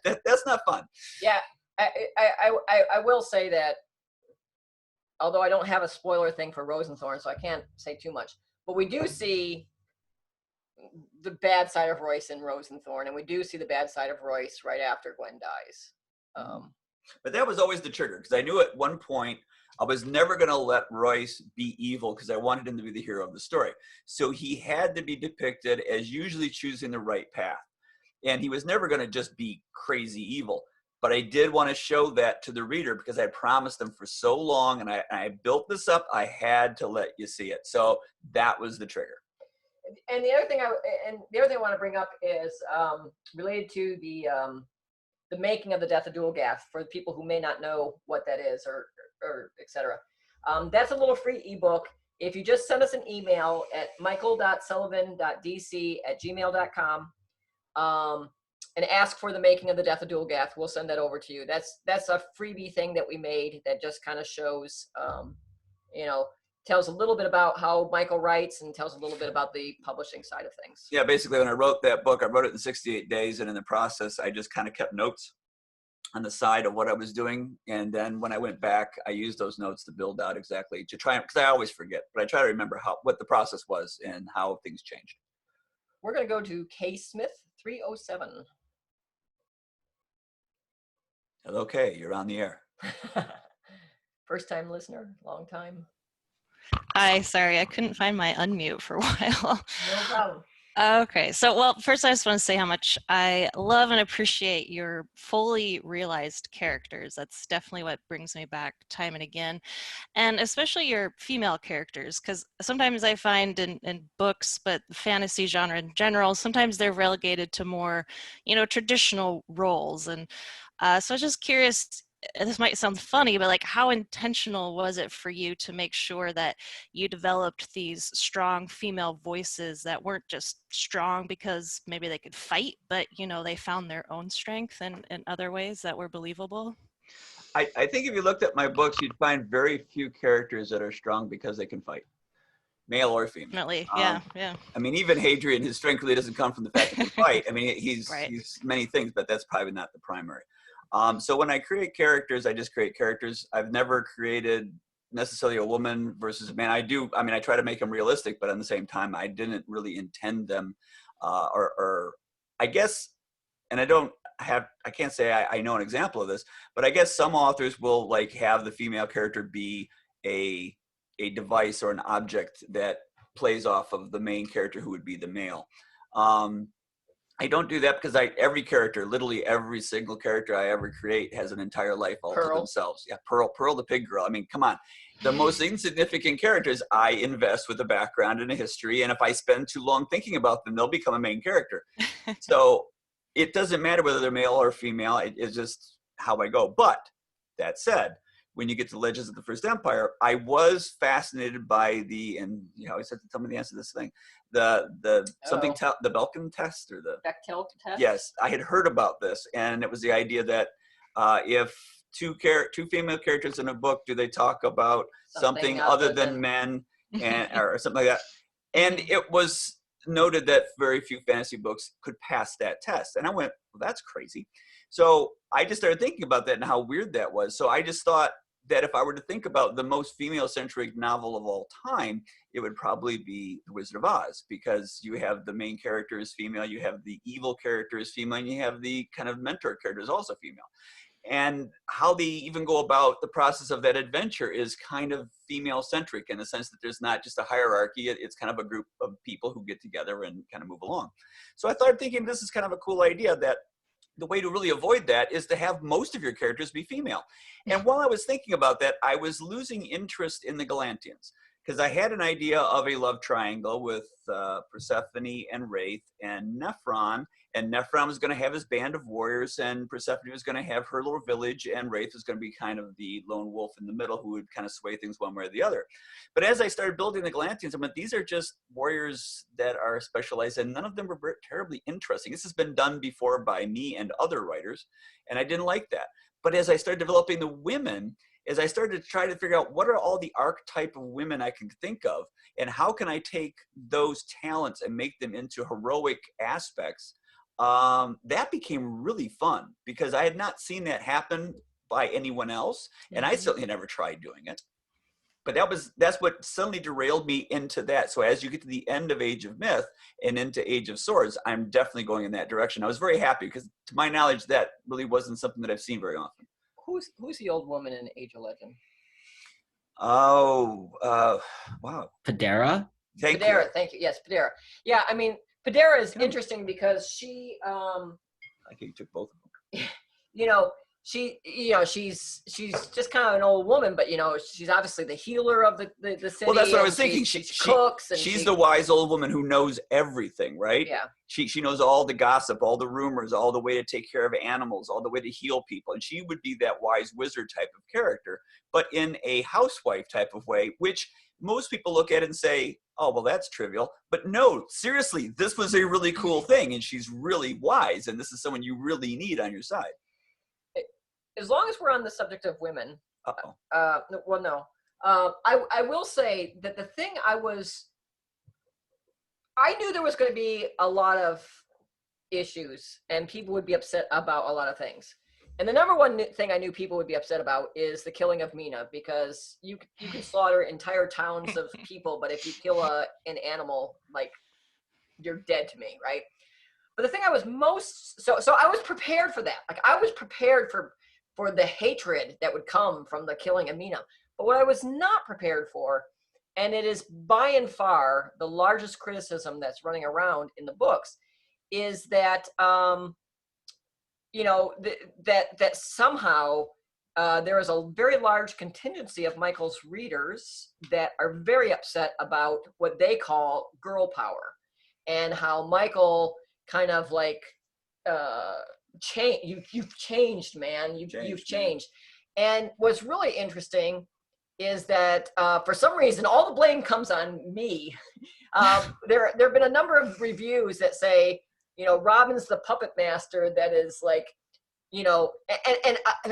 That's not fun. Yeah, I will say that, although I don't have a spoiler thing for Rosenthorn, so I can't say too much, but we do see the bad side of Royce in Rosenthorn, and we do see the bad side of Royce right after Gwen dies. But that was always the trigger, because I knew at one point I was never going to let Royce be evil, because I wanted him to be the hero of the story. So he had to be depicted as usually choosing the right path. And he was never going to just be crazy evil. But I did want to show that to the reader, because I promised them for so long, and I built this up, I had to let you see it. So that was the trigger. And the other thing I want to bring up is related to the making of the Death of Dualgath, for the people who may not know what that is, or etc. That's a little free ebook. If you just send us an email at michael.sullivan.dc@gmail.com and ask for the making of the Death of Dualgath, we'll send that over to you. That's a freebie thing that we made that just kind of shows, tells a little bit about how Michael writes, and tells a little bit about the publishing side of things. Yeah, basically when I wrote that book, I wrote it in 68 days, and in the process, I just kind of kept notes on the side of what I was doing. And then when I went back, I used those notes to build out exactly, to try, because I always forget, but I try to remember what the process was and how things changed. We're going to go to K Smith 307. Hello, Kay, you're on the air. First time listener, long time. Hi, sorry, I couldn't find my unmute for a while. No problem. Okay, so well, first I just want to say how much I love and appreciate your fully realized characters. That's definitely what brings me back time and again, and especially your female characters, because sometimes I find in books, but fantasy genre in general, sometimes they're relegated to more, traditional roles. And so I was just curious, this might sound funny, but like, how intentional was it for you to make sure that you developed these strong female voices that weren't just strong because maybe they could fight, but they found their own strength in other ways that were believable? I think if you looked at my books, you'd find very few characters that are strong because they can fight, male or female. Definitely, yeah. I mean, even Hadrian, his strength really doesn't come from the fact that he can fight. I mean, he's many things, but that's probably not the primary. So when I create characters, I just create characters. I've never created necessarily a woman versus a man. I try to make them realistic, but at the same time, I didn't really intend them, or I guess, and I can't say I know an example of this, but I guess some authors will like have the female character be a device or an object that plays off of the main character, who would be the male. I don't do that, because every character, literally every single character I ever create, has an entire life all to themselves. Yeah, Pearl the pig girl. I mean, come on. The most insignificant characters I invest with a background and a history, and if I spend too long thinking about them, they'll become a main character. So it doesn't matter whether they're male or female. It's just how I go. But that said, when you get to Legends of the First Empire, I was fascinated by and you always have to tell me the answer to this thing, the Belkin Test, or the Bechdel test. Yes, I had heard about this, and it was the idea that if two female characters in a book, do they talk about something other than men, or something like that? And it was noted that very few fantasy books could pass that test, and I went, well, that's crazy. So I just started thinking about that and how weird that was. So I just thought that if I were to think about the most female-centric novel of all time, it would probably be The Wizard of Oz, because you have the main character is female, you have the evil character is female, and you have the kind of mentor character is also female. And how they even go about the process of that adventure is kind of female-centric, in the sense that there's not just a hierarchy, it's kind of a group of people who get together and kind of move along. So I started thinking this is kind of a cool idea, that the way to really avoid that is to have most of your characters be female. And while I was thinking about that, I was losing interest in the Galantians, because I had an idea of a love triangle with Persephone and Wraith and Nephron. And Nephron was going to have his band of warriors, and Persephone was going to have her little village, and Wraith was going to be kind of the lone wolf in the middle who would kind of sway things one way or the other. But as I started building the Galantians, I went, these are just warriors that are specialized, and none of them were terribly interesting. This has been done before by me and other writers, and I didn't like that. But as I started developing the women, as I started to try to figure out what are all the archetype of women I can think of, and how can I take those talents and make them into heroic aspects, that became really fun, because I had not seen that happen by anyone else, and I certainly had never tried doing it. But that's what suddenly derailed me into that. So as you get to the end of Age of Myth and into Age of Swords, I'm definitely going in that direction. I was very happy, because to my knowledge, that really wasn't something that I've seen very often. Who's the old woman in Age of Legend? Oh, wow. Padera? Thank Padera, you. thank you. Yes, Padera. Yeah, I mean, Padera is interesting because she, I think you took both of them. you know, she's just kind of an old woman, but she's obviously the healer of the city. Well, that's what I was thinking. She cooks, and she's the wise old woman who knows everything, right? Yeah. She knows all the gossip, all the rumors, all the way to take care of animals, all the way to heal people, and she would be that wise wizard type of character, but in a housewife type of way, which most people look at and say, oh, well, that's trivial. But no, seriously, this was a really cool thing, and she's really wise, and this is someone you really need on your side. As long as we're on the subject of women, I will say that the thing I knew there was going to be a lot of issues, and people would be upset about a lot of things. And the number one thing I knew people would be upset about is the killing of Meena, because you can slaughter entire towns of people, but if you kill an animal, like, you're dead to me, right? But the thing I was so I was prepared for that. Like, I was prepared for the hatred that would come from the killing of Meena. But what I was not prepared for, and it is by and far the largest criticism that's running around in the books, is that that somehow there is a very large contingency of Michael's readers that are very upset about what they call girl power, and how Michael kind of like you've changed, man. You've changed. And what's really interesting is that for some reason all the blame comes on me. There have been a number of reviews that say, Robin's the puppet master that is like, and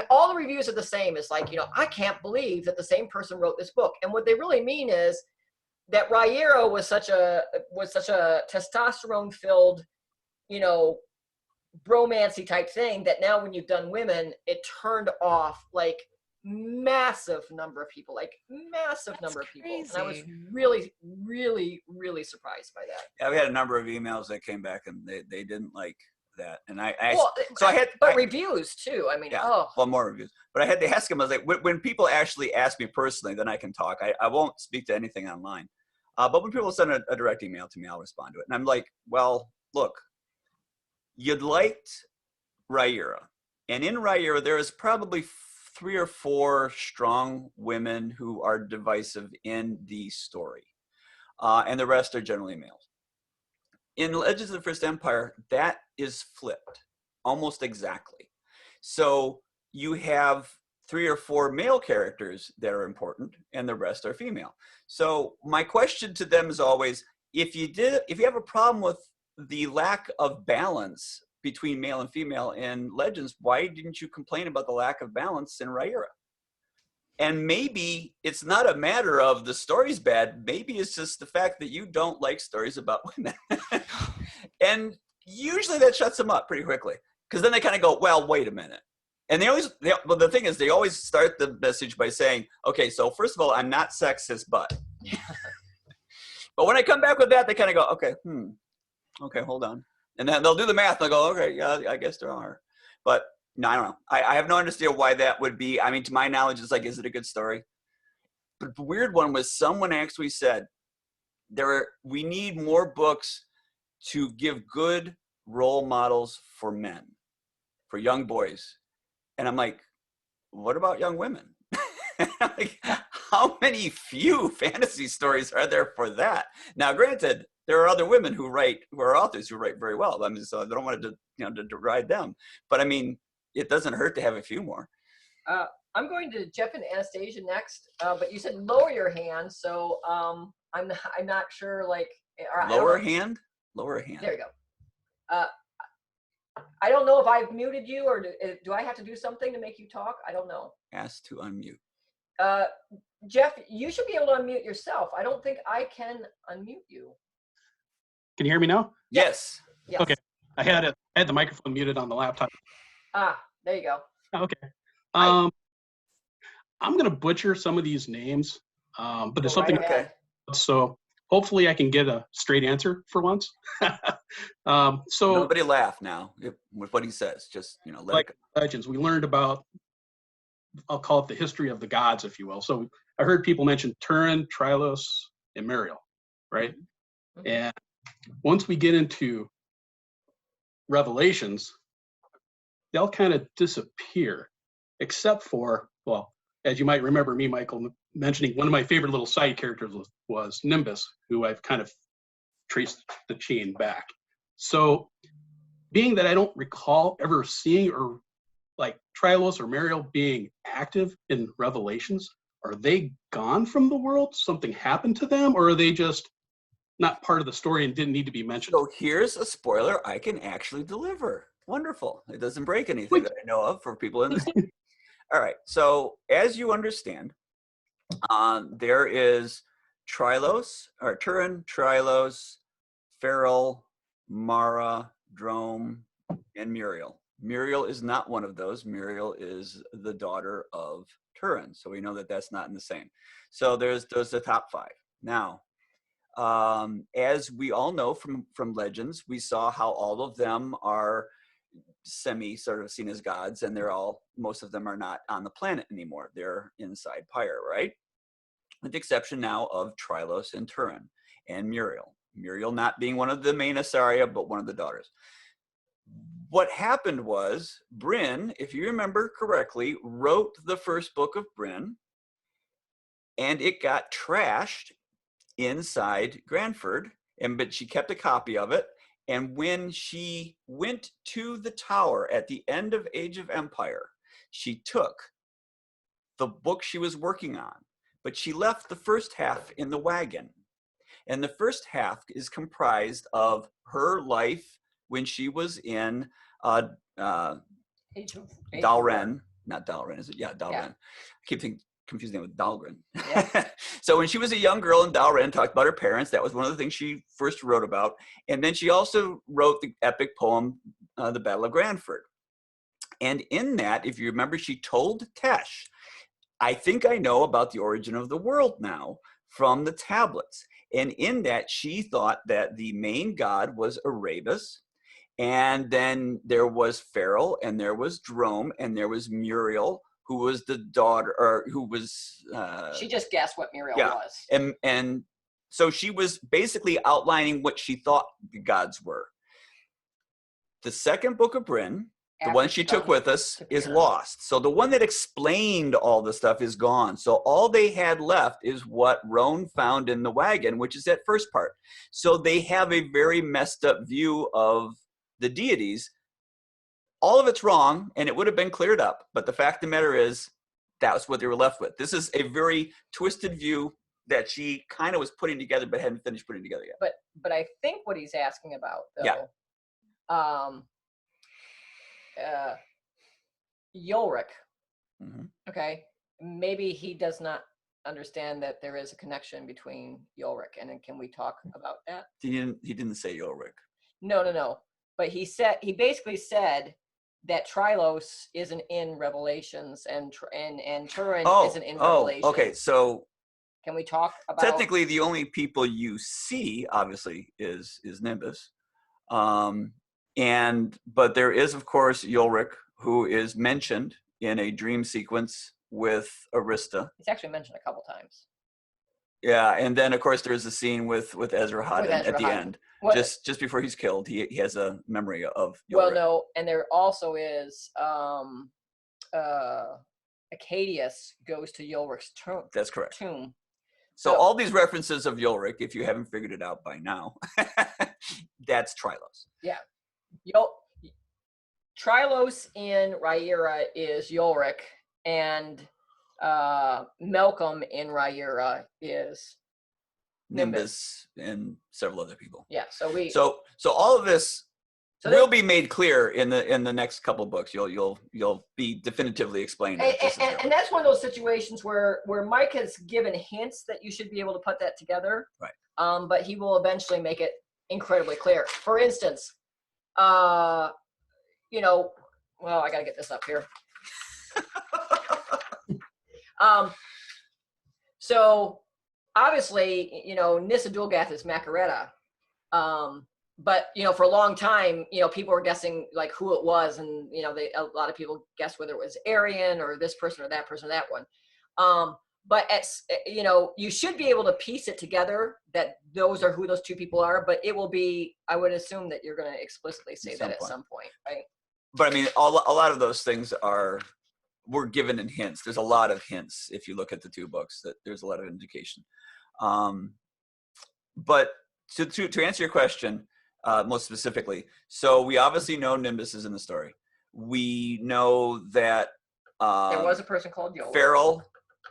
all the reviews are the same. It's like, I can't believe that the same person wrote this book. And what they really mean is that Riyria was such a testosterone filled, bromancy type thing, that now when you've done women, it turned off like massive number of people. And I was really, really, really surprised by that. Yeah, we had a number of emails that came back, and they didn't like that. And reviews too. I mean, well, more reviews. But I had to ask him. I was like, when people actually ask me personally, then I can talk. I won't speak to anything online. But when people send a direct email to me, I'll respond to it. And I'm like, well, look, you'd liked Riyria, and in Riyria there is probably 3 or 4 strong women who are divisive in the story, and the rest are generally males. In Legends of the First Empire, that is flipped almost exactly. So you have 3 or 4 male characters that are important, and the rest are female. So my question to them is always, if you have a problem with the lack of balance between male and female in Legends, why didn't you complain about the lack of balance in Riyria? And maybe it's not a matter of the story's bad. Maybe it's just the fact that you don't like stories about women. And usually that shuts them up pretty quickly, because then they kind of go, well, wait a minute. And well, the thing is, they always start the message by saying, okay, so first of all, I'm not sexist, but. But when I come back with that, they kind of go, okay, hold on. And then they'll do the math, and they'll go, okay, yeah, I guess there are. But no, I don't know. I have no understanding why that would be. I mean, to my knowledge, it's like, is it a good story? But the weird one was someone actually said, we need more books to give good role models for men. for young boys. And I'm like, what about young women? Like, how many few fantasy stories are there for that? Now, granted, there are other women who are authors who write very well. I mean, so I don't want to deride them, but I mean, it doesn't hurt to have a few more. I'm going to Jeff and Anastasia next, but you said lower your hand, so I'm not sure. Like Lower hand. There you go. I don't know if I've muted you or do I have to do something to make you talk? I don't know. Ask to unmute. Jeff, you should be able to unmute yourself. I don't think I can unmute you. Can you hear me now? Yes. Yes. Okay. I had the microphone muted on the laptop. There you go. Okay. I'm gonna butcher some of these names, but there's something. Okay. So hopefully I can get a straight answer for once. So nobody laugh now with what he says. Just like legends, we learned about. I'll call it the history of the gods, if you will. So I heard people mention Turin, Trylos, and Muriel, right? Mm-hmm. And once we get into Revelations, they'll kind of disappear, except for, well, as you might remember me, Michael, mentioning one of my favorite little side characters was Nimbus, who I've kind of traced the chain back. So being that I don't recall ever seeing or like Trylos or Muriel being active in Revelations, are they gone from the world? Something happened to them? Or are they just not part of the story and didn't need to be mentioned? So here's a spoiler I can actually deliver. Wonderful. It doesn't break anything that I know of for people in this. All right. So as you understand, there is Trylos, or Turin, Trylos, Farrell, Mara, Drome, and Muriel. Muriel is not one of those. Muriel is the daughter of Turin. So we know that that's not in the same. So there's the top 5. Now, as we all know from legends, we saw how all of them are sort of seen as gods, and most of them are not on the planet anymore. They're inside Pyre, right? With the exception now of Trylos and Turin and Muriel. Muriel not being one of the main Asaria, but one of the daughters. What happened was Bryn, if you remember correctly, wrote the first book of Bryn, and it got trashed inside Granford, but she kept a copy of it. And when she went to the tower at the end of Age of Empire, she took the book she was working on, but she left the first half in the wagon. And the first half is comprised of her life when she was in Dalren, not Dalren, is it? Yeah, Dalren. Yeah. I keep confusing it with Dahlgren. Yeah. So when she was a young girl in Dalren, talked about her parents. That was one of the things she first wrote about. And then she also wrote the epic poem, The Battle of Granford. And in that, if you remember, she told Tesh, I think I know about the origin of the world now from the tablets. And in that, she thought that the main god was Erebus. And then there was Farrell, and there was Drome, and there was Muriel, who was the daughter, or who was... she just guessed what Muriel was. And so she was basically outlining what she thought the gods were. The second book of Bryn, the one she took with us, is lost. So the one that explained all the stuff is gone. So all they had left is what Roan found in the wagon, which is that first part. So they have a very messed up view of the deities. All of it's wrong, and it would have been cleared up. But the fact of the matter is, that's what they were left with. This is a very twisted view that she kind of was putting together, but hadn't finished putting together yet. But I think what he's asking about, though, Ulrich. Mm-hmm. Okay, maybe he does not understand that there is a connection between Ulrich, and then can we talk about that? He didn't say Ulrich. No. But he basically said that Trylos isn't in Revelations, and Turin isn't in Revelations. Okay, so can we talk about... Technically, the only people you see, obviously, is Nimbus. But there is, of course, Ulrich, who is mentioned in a dream sequence with Arista. It's actually mentioned a couple times. Yeah, and then of course there's a scene with Ezra Hodden at the Ezra Hodden. end. What- Just before he's killed, he has a memory of Well, Yulrik. no, and there also is Acadius goes to Yulrik's tomb. That's correct. Tomb. So all these references of Yulrik, if you haven't figured it out by now, that's Trylos. Yeah. Trylos in Riyria is Yulrik, and Malcolm in Riyria is Nimbus and several other people. Yeah. So so all of this So will be made clear in the next couple books. You'll be definitively explained. and that's one of those situations where Mike has given hints that you should be able to put that together. Right. But he will eventually make it incredibly clear. For instance, well, I gotta get this up here. So obviously, Nissa Dulgath is Macaretta. But for a long time, people were guessing like who it was, and a lot of people guessed whether it was Aryan or this person or that person or that one. But you should be able to piece it together that those are who those two people are. But it will be, I would assume that you're going to explicitly say that at some point, right? But I mean, a lot of those things were given in hints. There's a lot of hints if you look at the two books. That there's a lot of indication. But to answer your question. Most specifically, so we obviously know Nimbus is in the story. We know that there was a person called Yulrik. Farrell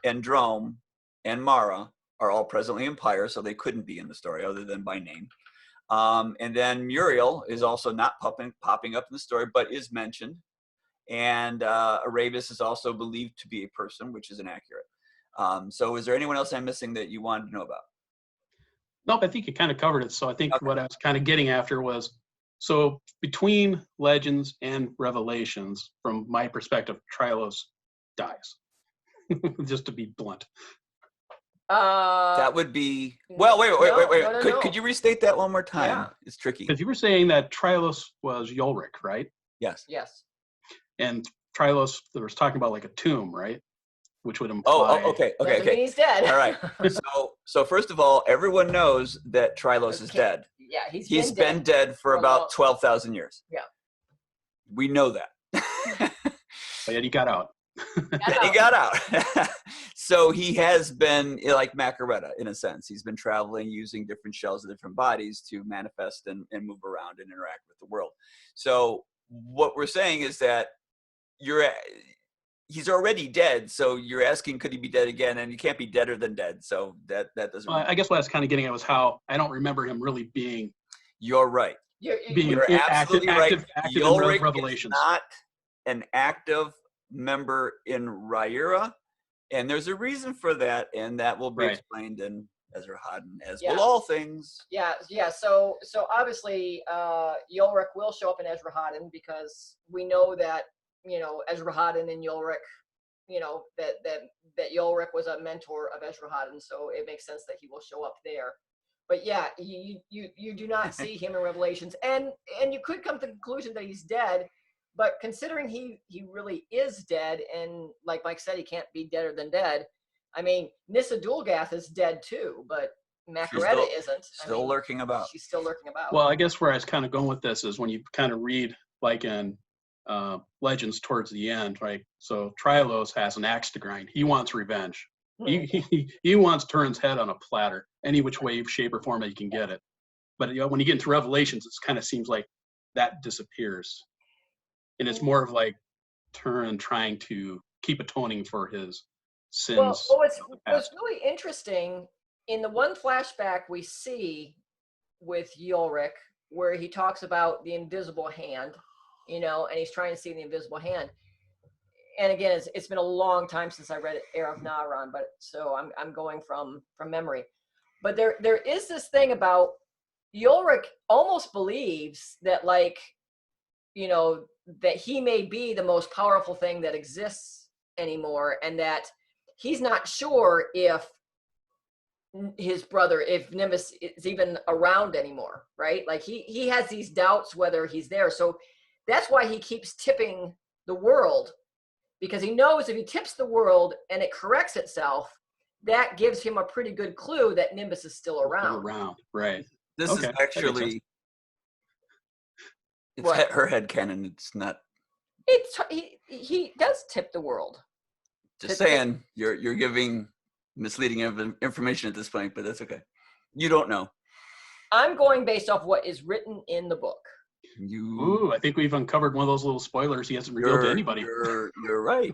and Drome and Mara are all presently in Pyre, so they couldn't be in the story other than by name. And then Muriel is also not popping up in the story, but is mentioned. And Aravis is also believed to be a person, which is inaccurate. So is there anyone else I'm missing that you wanted to know about? Nope, I think you kind of covered it. So I think what I was kind of getting after was, so between Legends and Revelations, from my perspective, Trylos dies. Just to be blunt. That would be, well, wait. No. Could you restate that one more time? Yeah. It's tricky. Because you were saying that Trylos was Yulrik, right? Yes. Yes. And Trylos, there was talking about like a tomb, right? Which would imply. Okay. Doesn't mean he's dead. All right. So first of all, everyone knows that Trylos is dead. Yeah, he's been dead for about 12,000 years. Yeah. We know that. But yet he got out. He got out. So he has been like Macaretta in a sense. He's been traveling using different shells of different bodies to manifest and move around and interact with the world. So what we're saying is that he's already dead, so you're asking, could he be dead again? And he can't be deader than dead. So that doesn't. Well, I guess what I was kind of getting at was how I don't remember him really being. You're right. You're absolutely right. Active Yulrik in Revelations. is not an active member in Riyria, and there's a reason for that, and that will be explained in Ezra Hodden, as will all things. Yeah. So obviously, Yulrik will show up in Ezra Hodden because we know that Ezra Hodden and Yulrik, that Yulrik was a mentor of Ezra Hodden, so it makes sense that he will show up there. But yeah, you do not see him in Revelations, and you could come to the conclusion that he's dead, but considering he really is dead, and like Mike said, he can't be deader than dead. I mean, Nissa Dulgath is dead too, but Macaretta isn't. Still lurking about. She's still lurking about. Well, I guess where I was kind of going with this is when you kind of read like in Legends towards the end, right? So Trylos has an axe to grind. He wants revenge. He wants Turin's head on a platter, any which way, shape, or form that you can get it. But when you get into Revelations, it kind of seems like that disappears, and it's more of like Turin trying to keep atoning for his sins. Well, what's really interesting in the one flashback we see with Yulrik, where he talks about the invisible hand, and he's trying to see the invisible hand. And again, it's been a long time since I read Heir of Nahron, but so I'm going from memory. But there is this thing about Yulrik almost believes that that he may be the most powerful thing that exists anymore, and that he's not sure if his brother, if Nimbus is even around anymore, right? Like he has these doubts whether he's there. So that's why he keeps tipping the world, because he knows if he tips the world and it corrects itself, that gives him a pretty good clue that Nimbus is still around. Around, right. This Okay, is that makes sense. actually, it's What? her head canon. It's not. It's he does tip the world. Just saying, you're giving misleading information at this point, but that's okay. You don't know. I'm going based off what is written in the book. Ooh, I think we've uncovered one of those little spoilers he hasn't revealed to anybody. You're right.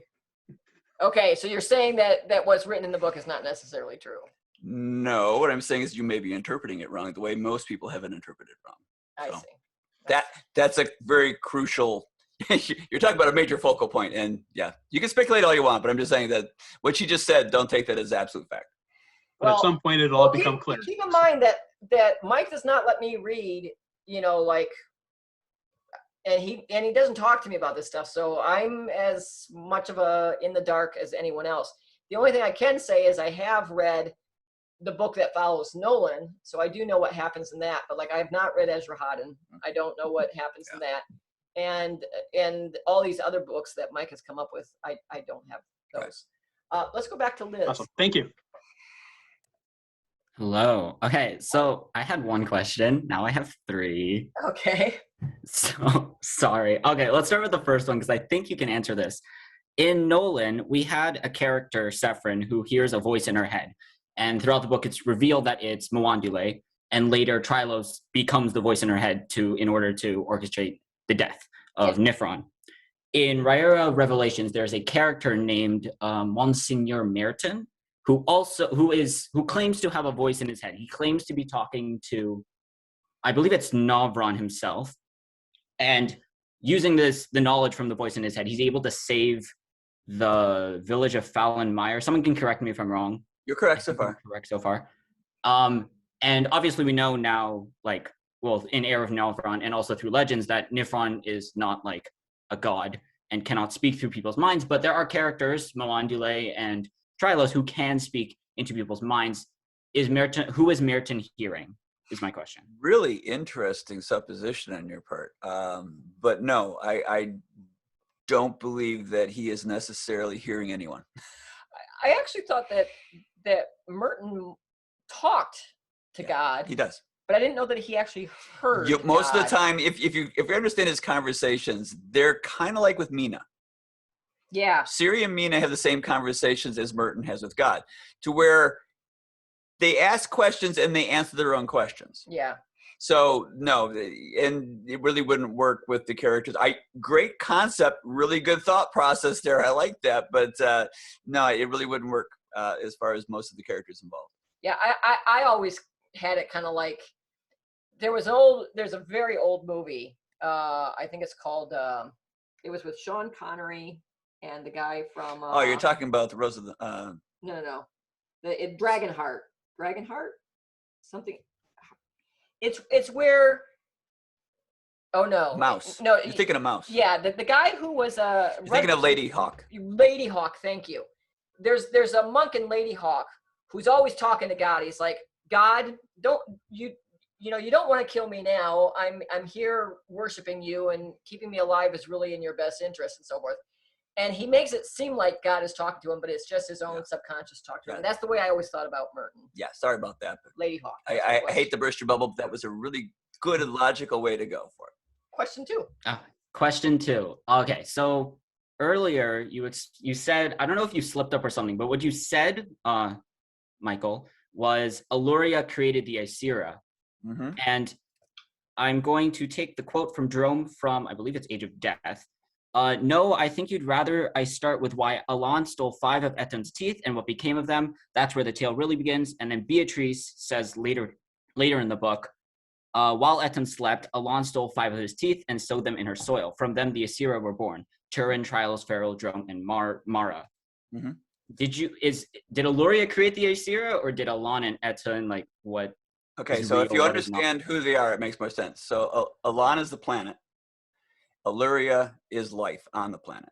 Okay, so you're saying that what's written in the book is not necessarily true. No, what I'm saying is you may be interpreting it wrong, the way most people have it interpreted wrong. I So see. that's a very crucial. You're talking about a major focal point, and yeah, you can speculate all you want, but I'm just saying that what she just said, don't take that as absolute fact. But at some point, it'll all become clear. Keep in mind that Mike does not let me read, and he doesn't talk to me about this stuff. So I'm as much of a in the dark as anyone else. The only thing I can say is I have read the book that follows Nolyn, so I do know what happens in that. But like I have not read Ezra Hodden. I don't know what happens in that. And all these other books that Mike has come up with, I don't have those. Let's go back to Liz. Awesome. Thank you. Hello. Okay, so I had one question. Now I have three. Okay. So sorry. Okay, let's start with the first one because I think you can answer this. In Nolyn, we had a character, Saffron, who hears a voice in her head. And throughout the book, it's revealed that it's Mawandule. And later, Trylos becomes the voice in her head in order to orchestrate the death of Nifron. In Riyria Revelations, there's a character named Monsignor Merton, who claims to have a voice in his head. He claims to be talking to, I believe it's Navron himself, and using the knowledge from the voice in his head, he's able to save the village of Fallon Mire. Someone can correct me if I'm wrong. You're correct so far. Correct so far. And obviously we know now, in Heir of Navron and also through legends, that Nifron is not like a god and cannot speak through people's minds, but there are characters, Mawandule and Trylos, who can speak into people's minds. Who is Merton hearing, is my question. Really interesting supposition on your part. But no, I don't believe that he is necessarily hearing anyone. I actually thought that Merton talked to God. He does. But I didn't know that he actually heard most God. of the time, if you understand his conversations, they're kind of like with Meena. Yeah. Ciri and Meena have the same conversations as Merton has with God, to where they ask questions and they answer their own questions. Yeah. So no, and it really wouldn't work with the characters. Great concept, really good thought process there. I like that, but no, it really wouldn't work as far as most of the characters involved. Yeah, I always had it kind of like there's a very old movie. I think it's called. It was with Sean Connery and the guy from. Oh, you're talking about the Rose of the. No. Dragonheart. Dragonheart? Something. It's where. Oh no. Mouse. No, you're thinking of Mouse. Yeah, the guy who was a. You're thinking of Lady Hawk. Lady Hawk, thank you. There's a monk in Lady Hawk who's always talking to God. He's like, God, you don't want to kill me now. I'm here worshiping you, and keeping me alive is really in your best interest, and so forth. And he makes it seem like God is talking to him, but it's just his own subconscious talk to him. And that's the way I always thought about Merton. Yeah, sorry about that. Lady Hawk. I hate to burst your bubble, but that was a really good and logical way to go for it. Question 2. Question 2. Okay, so earlier you said, I don't know if you slipped up or something, but what you said, Michael, was Eluria created the Ysera. Mm-hmm. And I'm going to take the quote from Jerome from, I believe it's Age of Death. No, I think you'd rather I start with why Alon stole 5 of Etem's teeth and what became of them. That's where the tale really begins. And then Beatrice says later in the book, while Etem slept, Alon stole 5 of his teeth and sowed them in her soil. From them, the Ysera were born. Turin, Trylos, Feral, Drome, and Mara. Mm-hmm. Did Eluria create the Ysera, or did Alon and Etem, what? Okay, so if you understand who they are, it makes more sense. So Alon is the planet. Eluria is life on the planet.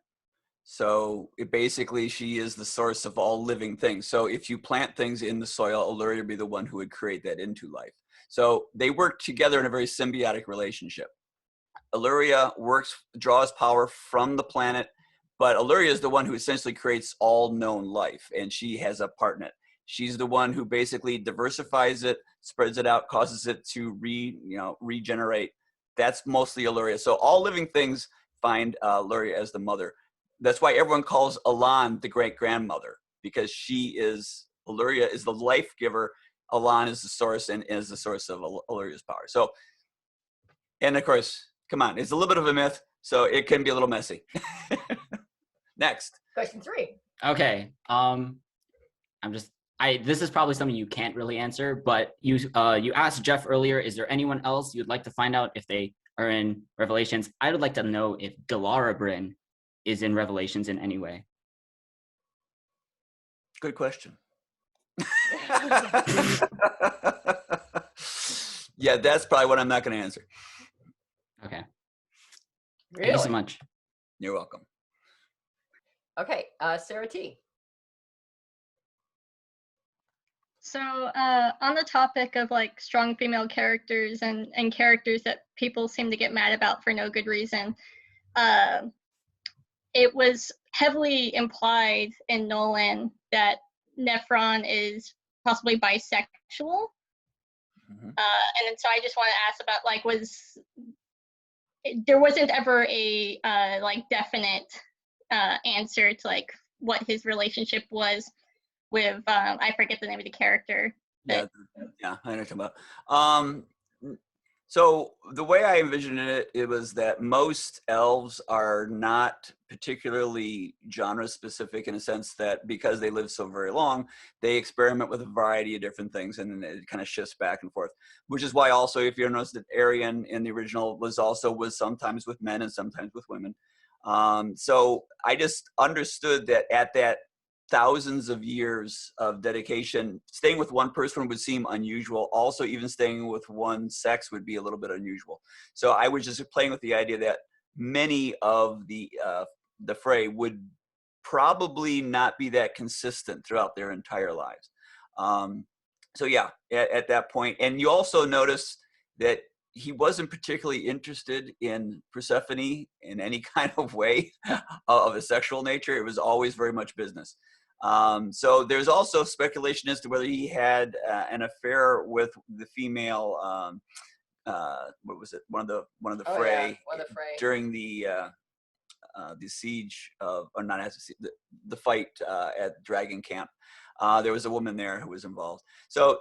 So she is the source of all living things. So if you plant things in the soil, Eluria would be the one who would create that into life. So they work together in a very symbiotic relationship. Eluria draws power from the planet, but Eluria is the one who essentially creates all known life, and she has a part in it. She's the one who basically diversifies it, spreads it out, causes it to regenerate. That's mostly Illyria. So all living things find Illyria as the mother. That's why everyone calls Elan the great grandmother, because Illyria is the life giver. Elan is the source and is the source of Illyria's power. So, and of course, come on, it's a little bit of a myth, so it can be a little messy. Next. Question 3. Okay. This is probably something you can't really answer, but you asked Jeff earlier, is there anyone else you'd like to find out if they are in Revelations? I would like to know if Galarabrin is in Revelations in any way. Good question. Yeah, that's probably what I'm not going to answer. Okay. Really? Thank you so much. You're welcome. Okay, Sarah T. So on the topic of like strong female characters and characters that people seem to get mad about for no good reason, it was heavily implied in Nolyn that Nephron is possibly bisexual. And then so I just want to ask about like, there wasn't ever a like definite answer to like what his relationship was with I forget the name of the character. Yeah, I know what you're talking about. So the way I envisioned it, it was that most elves are not particularly genre specific in a sense that because they live so very long, they experiment with a variety of different things and it kind of shifts back and forth, which is why also, if you notice that Arian in the original was sometimes with men and sometimes with women. So I just understood that at that thousands of years of dedication, staying with one person would seem unusual. Also, even staying with one sex would be a little bit unusual. So I was just playing with the idea that many of the fray would probably not be that consistent throughout their entire lives. So yeah, at that point, and you also notice that he wasn't particularly interested in Persephone in any kind of way of a sexual nature. It was always very much business. So there's also speculation as to whether he had an affair with the female, what was it? One of the fray, one of the fray during the siege of, or not as the fight at Dragon Camp. There was a woman there who was involved. So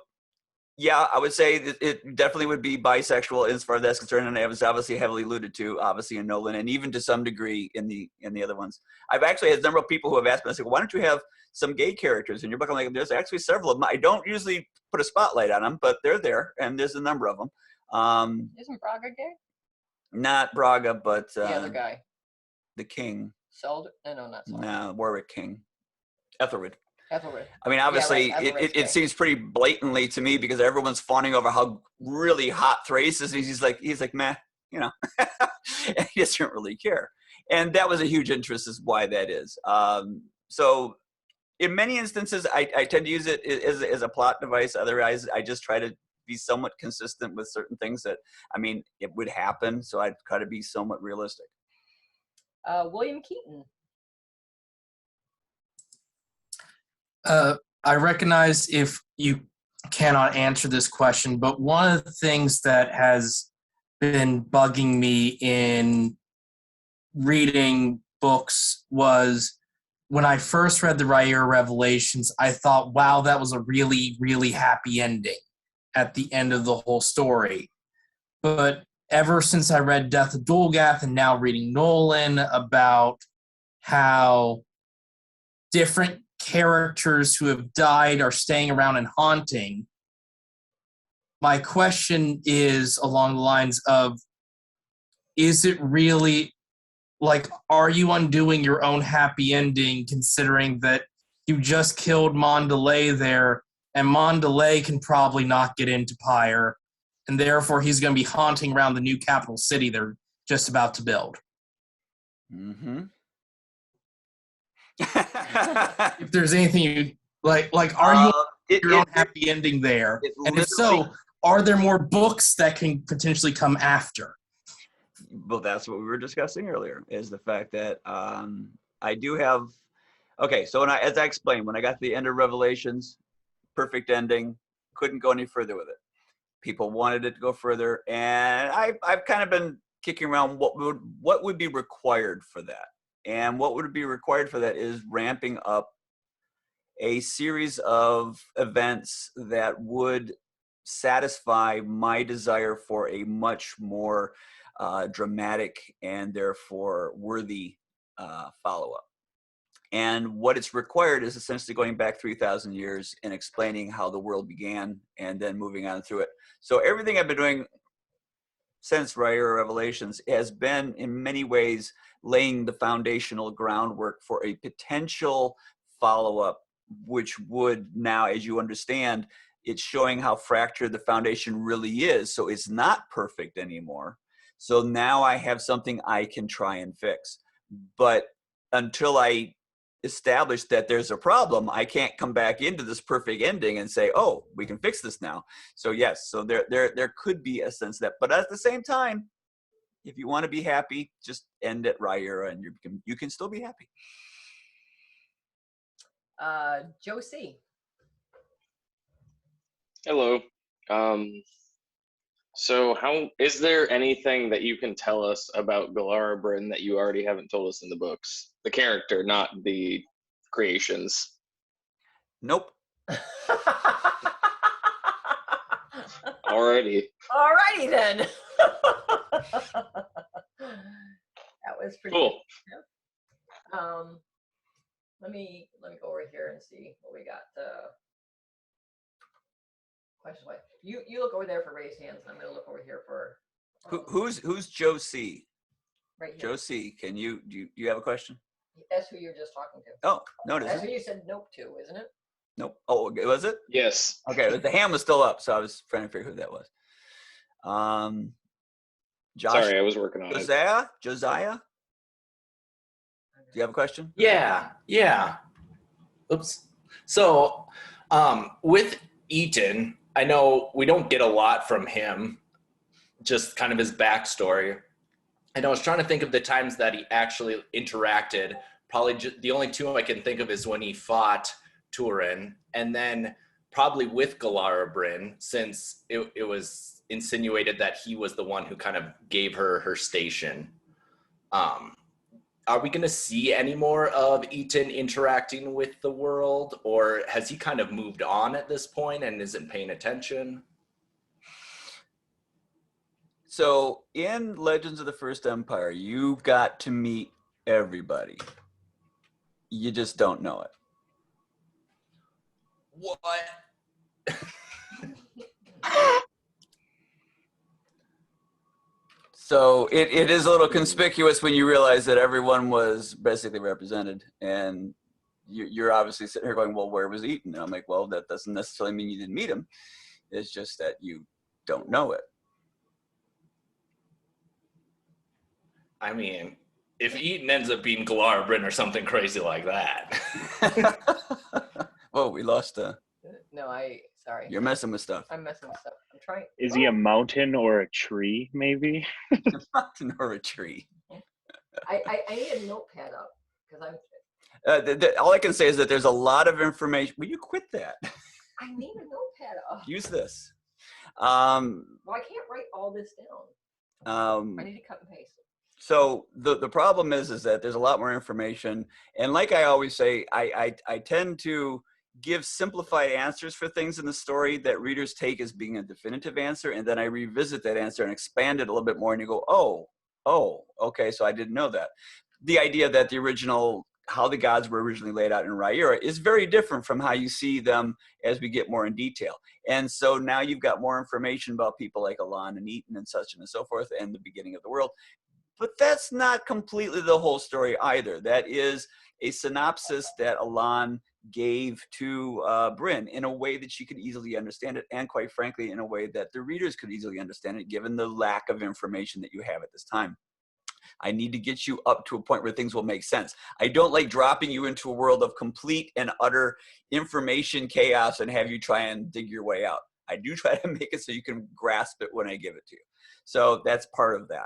yeah, I would say that it definitely would be bisexual as far as that's concerned, and it was obviously heavily alluded to, obviously in Nolyn, and even to some degree in the other ones. I've actually had a number of people who have asked me, I said, why don't you have some gay characters in your book? I'm like, there's actually several of them. I don't usually put a spotlight on them, but they're there, and there's a number of them. Isn't Braga gay? Not Braga, but The other guy. The king. Solder? No, not Solder. No, Warwick King. Ethelred. Ethelred. I mean, obviously, Yeah, right. it seems pretty blatantly to me because everyone's fawning over how really hot Thrace is. He's like, meh, you know, and he doesn't really care. And that was a huge interest is why that is. So in many instances, I tend to use it as a plot device. Otherwise, I just try to be somewhat consistent with certain things that, I mean, it would happen. So I try to be somewhat realistic. William Keaton. I recognize if you cannot answer this question, but one of the things that has been bugging me in reading books was when I first read the Riyria Revelations, I thought, wow, that was a really, really happy ending at the end of the whole story. But ever since I read Death of Dulgath and now reading Nolyn about how different characters who have died are staying around and haunting, my question is along the lines of, is it really, like, are you undoing your own happy ending considering that you just killed Mondelay there, and Mondelay can probably not get into Pyre, and therefore he's going to be haunting around the new capital city they're just about to build? Mm-hmm. If there's anything you like are you your own happy ending there? And if so, are there more books that can potentially come after? Well, that's what we were discussing earlier, is the fact that I do have, okay, so as I explained, when I got to the end of Revelations, perfect ending, couldn't go any further with it. People wanted it to go further, and I've kind of been kicking around what would be required for that. And what would be required for that is ramping up a series of events that would satisfy my desire for a much more dramatic and therefore worthy follow-up. And what it's required is essentially going back 3,000 years and explaining how the world began and then moving on through it. So everything I've been doing since Riyria Revelations has been in many ways laying the foundational groundwork for a potential follow-up, which would now, as you understand, it's showing how fractured the foundation really is. So it's not perfect anymore. So now I have something I can try and fix. But until I establish that there's a problem, I can't come back into this perfect ending and say, oh, we can fix this now. So yes, so there could be a sense of that. But at the same time, if you want to be happy, just end at Riyria and you can still be happy. Joe C. Hello. So how is there anything that you can tell us about Galara Bryn that you already haven't told us in the books? The character, not the creations. Nope. Alrighty. Alrighty then. That was pretty Cool. Good. Let me go over here and see what we got. Question. You look over there for raised hands, and I'm going to look over here for. Who's Joe C? Right here. Joe C. Can do you have a question? That's who you're just talking to. Oh, no, it That's isn't. who you said nope to, isn't it? Nope. Oh, was it? Yes. Okay, the hand was still up, so I was trying to figure who that was. Josh. Sorry, I was working on it. Josiah? Do you have a question? Yeah. Oops. So, with Eaton, I know we don't get a lot from him, just kind of his backstory. And I was trying to think of the times that he actually interacted. Probably the only two I can think of is when he fought Turin, and then probably with Galara Bryn, since it was insinuated that he was the one who kind of gave her station. Are we going to see any more of Eaton interacting with the world, or has he kind of moved on at this point and isn't paying attention? So in Legends of the First Empire, you've got to meet everybody. You just don't know it. What? So it is a little conspicuous when you realize that everyone was basically represented, and you're obviously sitting here going, well, where was Eaton? And I'm like, well, that doesn't necessarily mean you didn't meet him. It's just that you don't know it. I mean, if Eaton ends up being Galara Bryn or something crazy like that. Whoa, we lost No, sorry. You're messing with stuff. I'm messing with stuff. I'm trying. Is he a mountain or a tree, maybe? A mountain or a tree. I need a notepad up because I'm. All I can say is that there's a lot of information. Will you quit that? I need a notepad up. Use this. Well, I can't write all this down. I need to cut and paste. So the problem is that there's a lot more information, and like I always say, I tend to give simplified answers for things in the story that readers take as being a definitive answer, and then I revisit that answer and expand it a little bit more, and you go, oh, okay, so I didn't know that. The idea that the original, how the gods were originally laid out in Riyria is very different from how you see them as we get more in detail. And so now you've got more information about people like Elan and Eaton and such and so forth, and the beginning of the world. But that's not completely the whole story either. That is a synopsis that Elan gave to Bryn in a way that she could easily understand it, and quite frankly, in a way that the readers could easily understand it, given the lack of information that you have at this time. I need to get you up to a point where things will make sense. I don't like dropping you into a world of complete and utter information chaos and have you try and dig your way out. I do try to make it so you can grasp it when I give it to you. So that's part of that.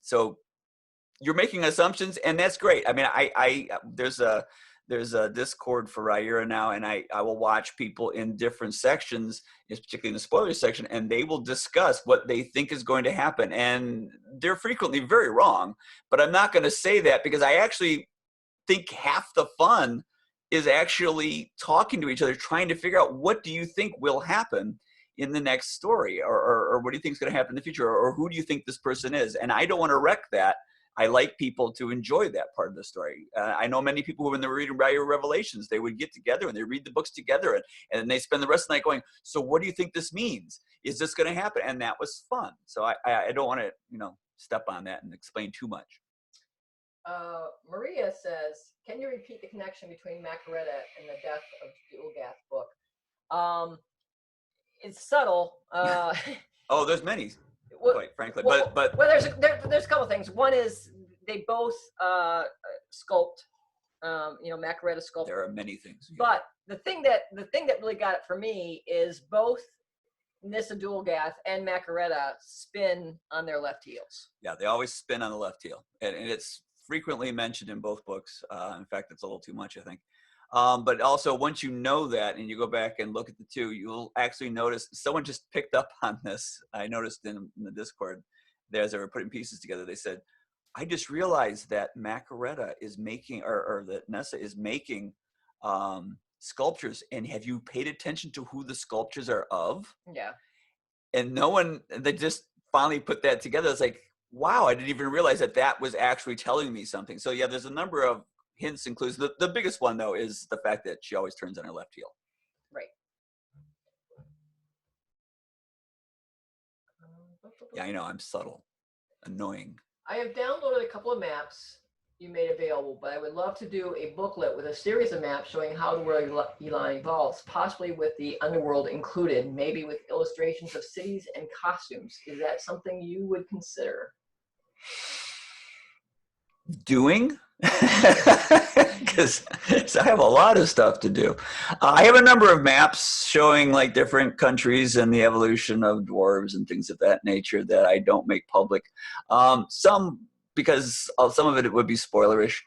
So you're making assumptions, and that's great. I mean, there's a there's a Discord for Riyria now, and I will watch people in different sections, particularly in the spoiler section, and they will discuss what they think is going to happen. And they're frequently very wrong, but I'm not going to say that because I actually think half the fun is actually talking to each other, trying to figure out what do you think will happen in the next story, or what do you think is going to happen in the future, or who do you think this person is? And I don't want to wreck that. I like people to enjoy that part of the story. I know many people who, when they were reading Riyria Revelations, they would get together and they read the books together, and they spend the rest of the night going, so what do you think this means? Is this going to happen? And that was fun. So I don't want to, step on that and explain too much. Maria says, can you repeat the connection between Macaretta and the death of Dulgath book? It's subtle. Oh, there's many, quite frankly. But there's a couple things. One is they both sculpt. Macaretta sculpt. There are many things. But the thing that really got it for me is both Nissa Dulgath and Macaretta spin on their left heels. Yeah, they always spin on the left heel, and it's frequently mentioned in both books. In fact, it's a little too much, I think. But also, once you know that and you go back and look at the two, you'll actually notice someone just picked up on this. I noticed in the Discord, as they were putting pieces together, they said, I just realized that Macaretta is making, or that Nissa is making sculptures. And have you paid attention to who the sculptures are of? Yeah. And they just finally put that together. It's like, wow, I didn't even realize that was actually telling me something. So yeah, there's a number of hints and clues. The biggest one, though, is the fact that she always turns on her left heel. Right. Yeah, I know, I'm subtle, annoying. I have downloaded a couple of maps you made available, but I would love to do a booklet with a series of maps showing how the world Elon evolves, possibly with the underworld included, maybe with illustrations of cities and costumes. Is that something you would consider? Doing? Because I have a lot of stuff to do. I have a number of maps showing like different countries and the evolution of dwarves and things of that nature that I don't make public. Some, because some of it would be spoilerish.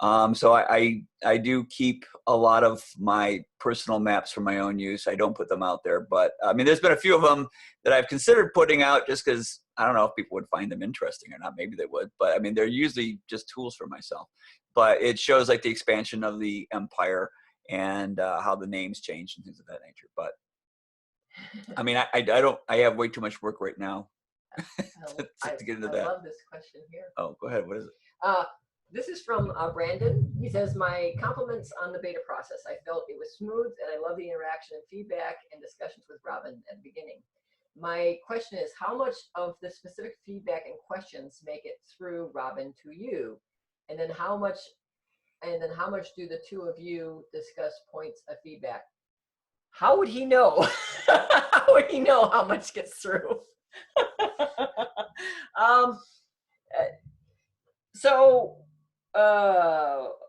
So I do keep a lot of my personal maps for my own use. I don't put them out there, but I mean, there's been a few of them that I've considered putting out just because I don't know if people would find them interesting or not. Maybe they would, but I mean, they're usually just tools for myself. But it shows like the expansion of the empire and how the names changed and things of that nature. But I mean, I have way too much work right now to get into that. I love this question here. Oh, go ahead. What is it? This is from Brandon. He says, my compliments on the beta process. I felt it was smooth and I love the interaction and feedback and discussions with Robin at the beginning. My question is, how much of the specific feedback and questions make it through Robin to you? And then how much do the two of you discuss points of feedback? How would he know? How would he know how much gets through? I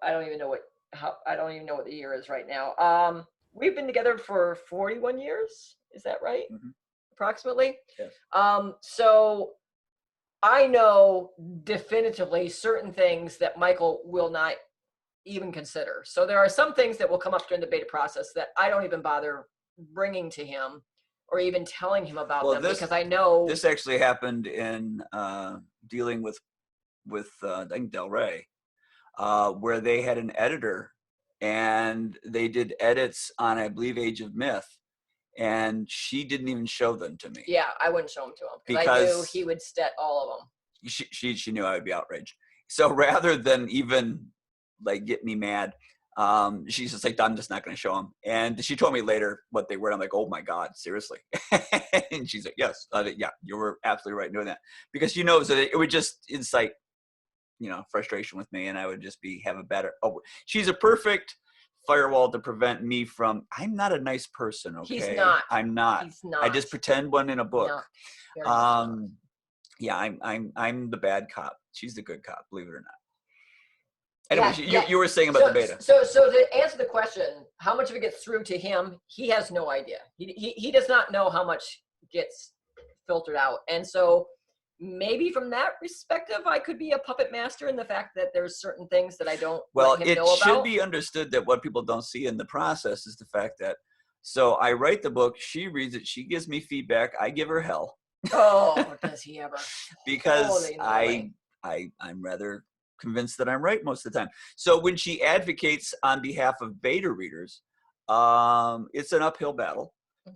don't even know what the year is right now. We've been together for 41 years. Is that right? Mm-hmm. Approximately. Yes. So I know definitively certain things that Michael will not even consider. So there are some things that will come up during the beta process that I don't even bother bringing to him or even telling him about them because I know. This actually happened in dealing with I think Del Rey, where they had an editor and they did edits on, I believe, Age of Myth. And she didn't even show them to me. Yeah, I wouldn't show them to him because I knew he would stet all of them. She knew I would be outraged. So rather than even like get me mad, she's just like, I'm just not going to show them. And she told me later what they were. I'm like, oh my God, seriously? And she's like, yes, yeah, you were absolutely right in doing that because she knows that it would just incite, frustration with me, and I would just have a better. Oh, she's a perfect firewall to prevent me from. I'm not a nice person. Okay, he's not. I'm not. He's not. I just pretend one in a book. No, yeah, I'm the bad cop. She's the good cop. Believe it or not. Anyway, you were saying about the beta. So to answer the question, how much of it gets through to him? He has no idea. He does not know how much gets filtered out, and so maybe from that perspective, I could be a puppet master in the fact that there's certain things that I don't Well, let him it know should about. be understood that what people don't see in the process is the fact that, so I write the book, she reads it, she gives me feedback, I give her hell. Oh, does he ever? Because Holy I'm rather convinced that I'm right most of the time. So when she advocates on behalf of beta readers, it's an uphill battle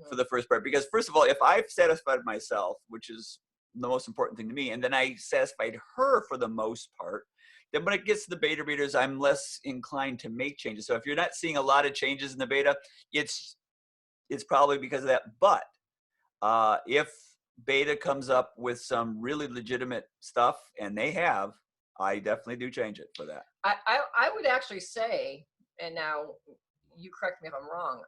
for the first part. Because first of all, if I've satisfied myself, which is the most important thing to me, and then I satisfied her for the most part, then when it gets to the beta readers, I'm less inclined to make changes. So if you're not seeing a lot of changes in the beta, it's probably because of that. But if beta comes up with some really legitimate stuff, and they have, I definitely do change it for that. I would actually say, and now you correct me if I'm wrong,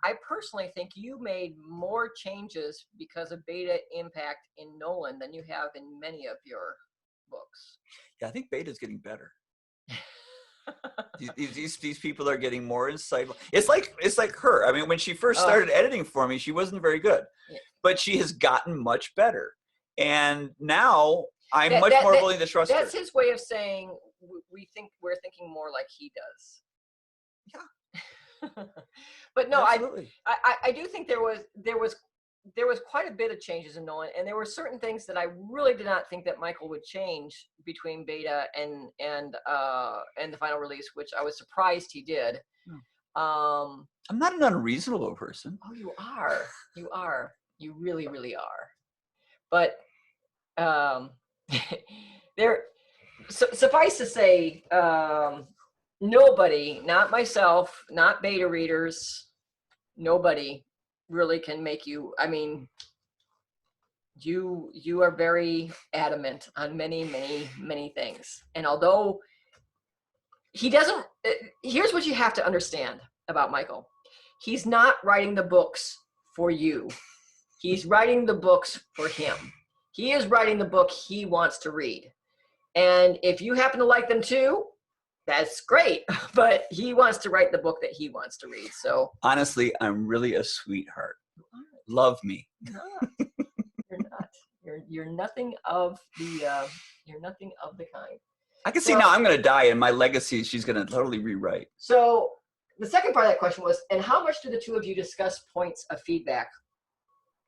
I personally think you made more changes because of beta impact in Nolyn than you have in many of your books. Yeah, I think beta's getting better. these people are getting more insightful. It's like her. I mean, when she first started editing for me, she wasn't very good, but she has gotten much better, and now I'm much more willing to trust her. That's his way of saying we're thinking more like he does. Yeah. But no, absolutely. I do think there was quite a bit of changes in Nolyn, and there were certain things that I really did not think that Michael would change between beta and the final release, which I was surprised he did. I'm not an unreasonable person. Oh, you are. You are. You really, really are. But suffice to say, nobody, not myself, not beta readers, nobody really can make you. I mean, you are very adamant on many things, and although he doesn't, here's what you have to understand about Michael: he's not writing the books for you. He's writing the books for him. He is writing the book he wants to read, and if you happen to like them too, that's great. But he wants to write the book that he wants to read. So honestly, I'm really a sweetheart. Love me. You're not. You're nothing of the. You're nothing of the kind. I can see now I'm going to die, and my legacy she's going to totally rewrite. So the second part of that question was, and how much do the two of you discuss points of feedback?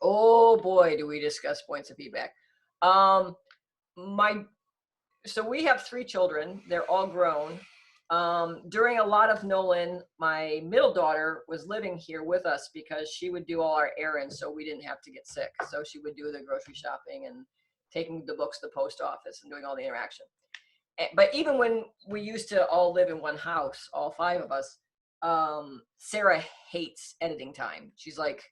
Oh boy, do we discuss points of feedback. So we have 3 children. They're all grown. During a lot of Nolyn, my middle daughter was living here with us because she would do all our errands, so we didn't have to get sick. So she would do the grocery shopping and taking the books to the post office and doing all the interaction. But even when we used to all live in one house, all 5 of us, Sarah hates editing time. She's like,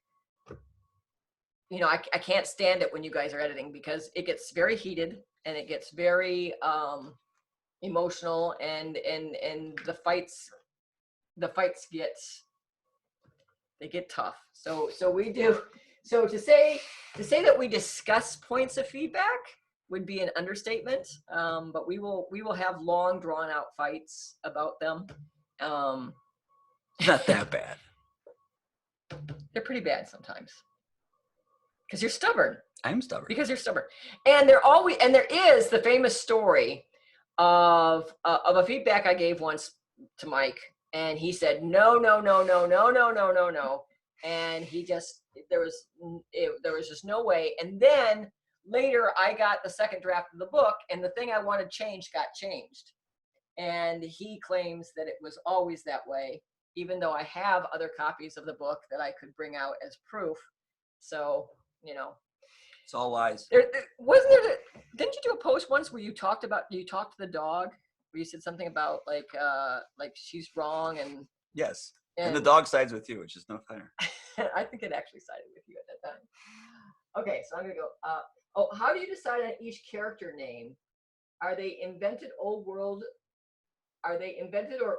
you know, I can't stand it when you guys are editing because it gets very heated and it gets very emotional, and the fights get tough. So we do. So to say that we discuss points of feedback would be an understatement. But we will have long drawn out fights about them. Not that bad. They're pretty bad sometimes. Because you're stubborn. I'm stubborn. Because you're stubborn. And there is the famous story of a feedback I gave once to Mike, and he said no, and he just there was just no way. And then later I got the second draft of the book, and the thing I wanted changed got changed, and he claims that it was always that way, even though I have other copies of the book that I could bring out as proof. So, you know, it's all lies. Didn't you do a post once where you talked to the dog, where you said something about like she's wrong and yes, and the dog sides with you, which is no fair. I think it actually sided with you at that time. Okay, so I'm gonna go. How do you decide on each character name? Are they invented or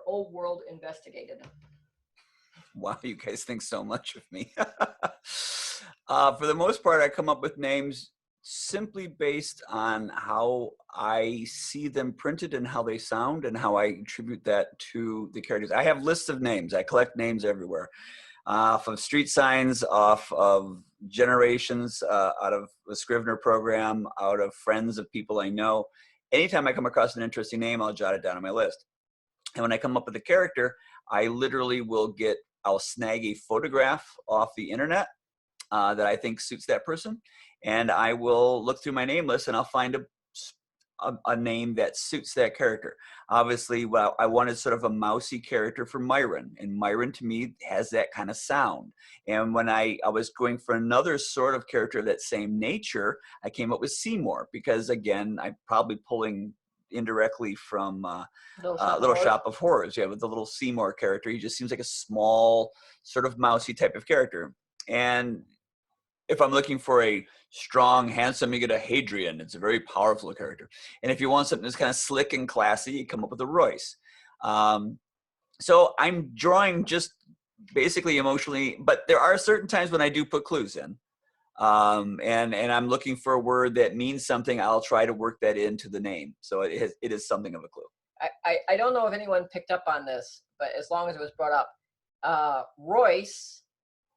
old world investigated? Wow, you guys think so much of me. For the most part, I come up with names simply based on how I see them printed and how they sound and how I attribute that to the characters. I have lists of names. I collect names everywhere. from street signs, off of generations, out of the Scrivener program, out of friends of people I know. Anytime I come across an interesting name, I'll jot it down on my list. And when I come up with a character, I literally I'll snag a photograph off the internet that I think suits that person. And I will look through my name list and I'll find a name that suits that character. Obviously, well, I wanted sort of a mousy character for Myron, and Myron to me has that kind of sound. And when I was going for another sort of character of that same nature, I came up with Seymour, because again, I'm probably pulling indirectly from Little Shop of Horrors. Yeah, with the little Seymour character, he just seems like a small, sort of mousy type of character. And if I'm looking for a strong, handsome, you get a Hadrian. It's a very powerful character. And if you want something that's kind of slick and classy, you come up with a Royce. So I'm drawing just basically emotionally, but there are certain times when I do put clues in. And I'm looking for a word that means something. I'll try to work that into the name. So it is something of a clue. I don't know if anyone picked up on this, but as long as it was brought up, Royce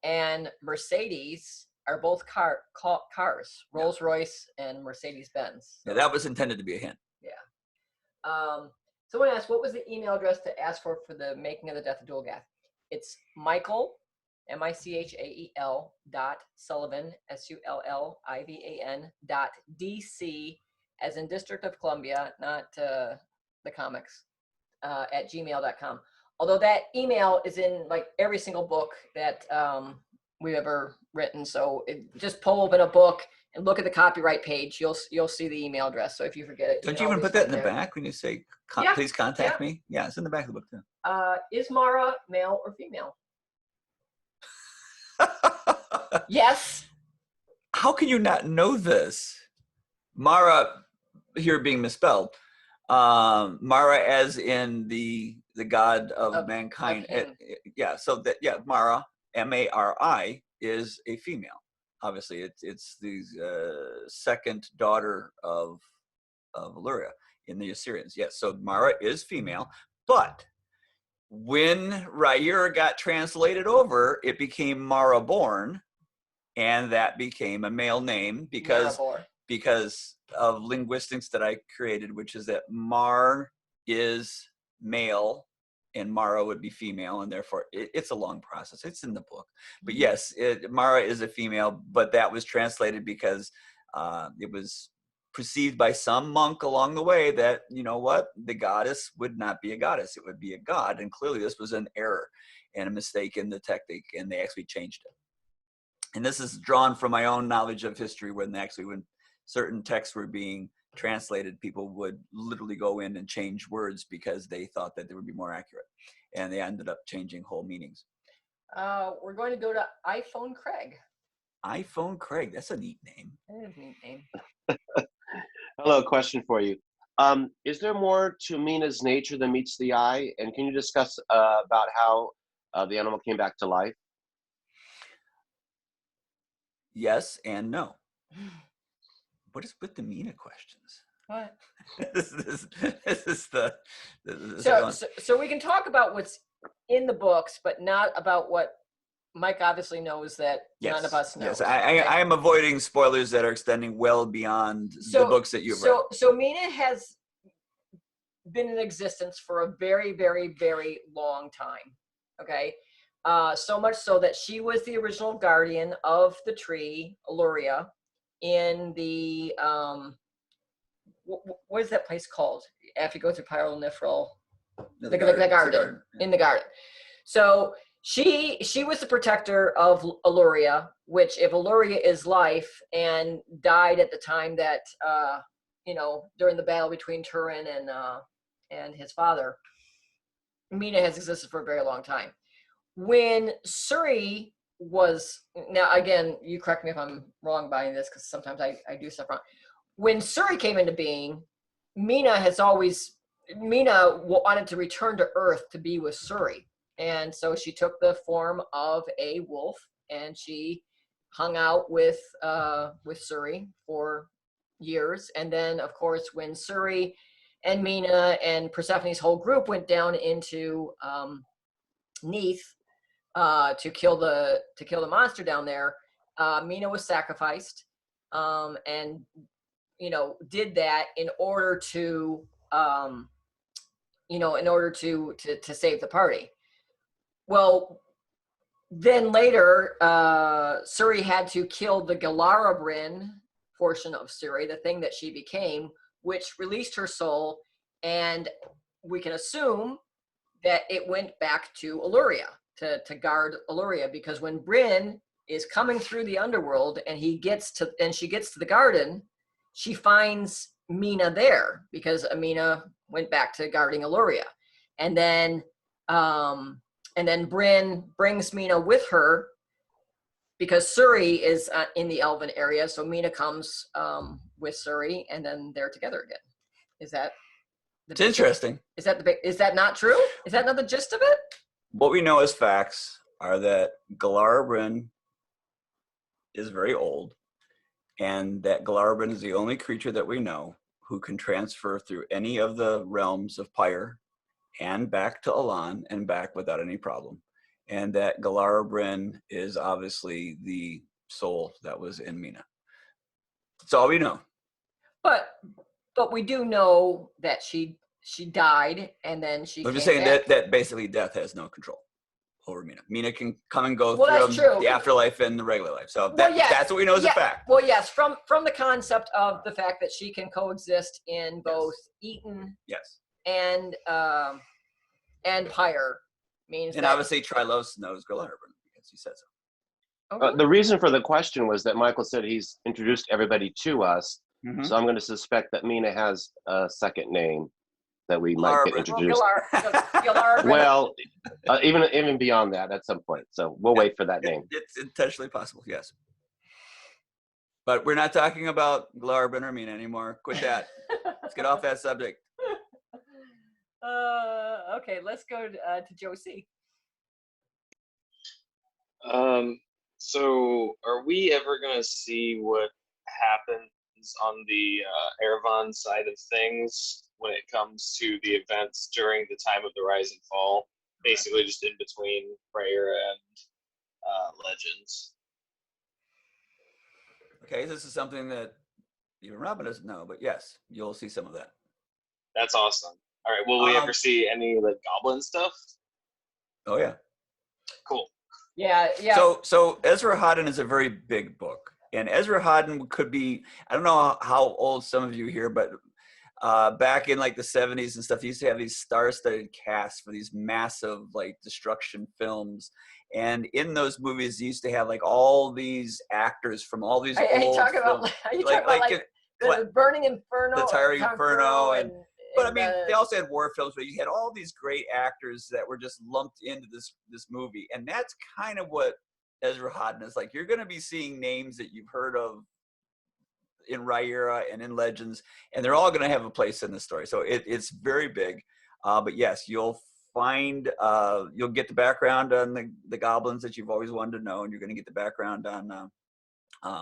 and Mercedes are both cars, Rolls Royce and Mercedes Benz. Yeah, that was intended to be a hint. Yeah. Someone asked, what was the email address to ask for the making of the Death of Dulgath? It's Michael, Michael .Sullivan, SULLIVAN .DC, as in District of Columbia, not the comics, at gmail.com. Although that email is in like every single book that we've ever written. So just pull open a book and look at the copyright page. You'll see the email address. So if you forget it, don't you even put that in the back when you say, yeah, please contact me? Yeah, it's in the back of the book too. Is Mara male or female? Yes. How can you not know this? Mara, here being misspelled. Mara as in the god of mankind. Yeah, so that, yeah, Mara, Mari, is a female. Obviously, it's the second daughter of Illyria in the Assyrians. Yes, so Mara is female, but when Riyria got translated over, it became Mara-born, and that became a male name because of linguistics that I created, which is that Mar is male and Mara would be female, and therefore it's a long process. It's in the book. But yes, Mara is a female, but that was translated because it was perceived by some monk along the way that, you know what, the goddess would not be a goddess, it would be a god. And clearly this was an error and a mistake in the technique, and they actually changed it. And this is drawn from my own knowledge of history, when certain texts were being translated, people would literally go in and change words because they thought that they would be more accurate. And they ended up changing whole meanings. We're going to go to iPhone Craig. iPhone Craig, that's a neat name. That is a neat name. Hello, question for you. Is there more to Meena's nature than meets the eye? And can you discuss about how the animal came back to life? Yes and no. What is with the Meena questions? What? So we can talk about what's in the books, but not about what Mike obviously knows that none of us know. Yes, I am avoiding spoilers that are extending well beyond the books that you've read. So Meena has been in existence for a very, very, very long time. Okay. So much so that she was the original guardian of the tree, Illyria, in the, what is that place called? After you go through Pyrolnifril, the garden, in the garden. So she was the protector of Illyria, which if Illyria is life and died at the time that, during the battle between Turin and his father, Meena has existed for a very long time. When Suri was, now again, you correct me if I'm wrong by this, because sometimes I do stuff wrong. When Suri came into being, Meena wanted to return to Earth to be with Suri. And so she took the form of a wolf, and she hung out with Suri for years. And then, of course, when Suri and Meena and Persephone's whole group went down into Neath, to kill the monster down there, Meena was sacrificed, and did that in order to to save the party. Well, then later, Suri had to kill the Galarabrin portion of Suri, the thing that she became, which released her soul, and we can assume that it went back to Illyria to guard Illyria, because when Bryn is coming through the underworld and she gets to the garden, she finds Meena there because Meena went back to guarding Illyria, and then Bryn brings Meena with her because Suri is in the Elven area, so Meena comes with Suri, and then they're together again. Is that? It's interesting. Is that not true? Is that not the gist of it? What we know as facts are that Galarabrin is very old, and that Galarabrin is the only creature that we know who can transfer through any of the realms of Pyre and back to Alan and back without any problem. And that Galarabrin is obviously the soul that was in Meena. That's all we know. But we do know that she died, and then she. I'm just saying that basically death has no control over Meena. Meena can come and go that's through true. the afterlife and the regular life. So Yes. that's what we know as a fact. Well, yes, from the concept of the fact that she can coexist in both Eton and Pyre means. And obviously Trylos knows Galarabrin because he said so. The reason for the question was that Michael said he's introduced everybody to us. Mm-hmm. So I'm going to suspect that Meena has a second name that we might get introduced. Well, even beyond that at some point. So we'll wait for that name. It's intentionally possible, yes. But we're not talking about Galarabrin or Meena anymore. Quit that. Let's get off that subject. Okay, let's go to Josie. So are we ever going to see what happens on the Erevan side of things when it comes to the events during the time of the Rise and Fall? Basically just in between Prayer and Legends. Okay, this is something that even Robin doesn't know, but yes, you'll see some of that. That's awesome. All right, will we ever see any like goblin stuff? Oh yeah. Cool. Yeah. So Ezra Hodden is a very big book, and Ezra Hodden could be, I don't know how old some of you here, but back in like the 70s and stuff, he used to have these star-studded casts for these massive like destruction films, and in those movies he used to have like all these actors from all these old films. Are you talking about like the Burning Inferno, the Tiring Inferno, and but I mean, they also had war films, but you had all these great actors that were just lumped into this movie, and that's kind of what Ezra Hodden is like. You're going to be seeing names that you've heard of in Riyria and in Legends, and they're all going to have a place in the story. So it's very big, but yes, you'll find you'll get the background on the goblins that you've always wanted to know, and you're going to get the background on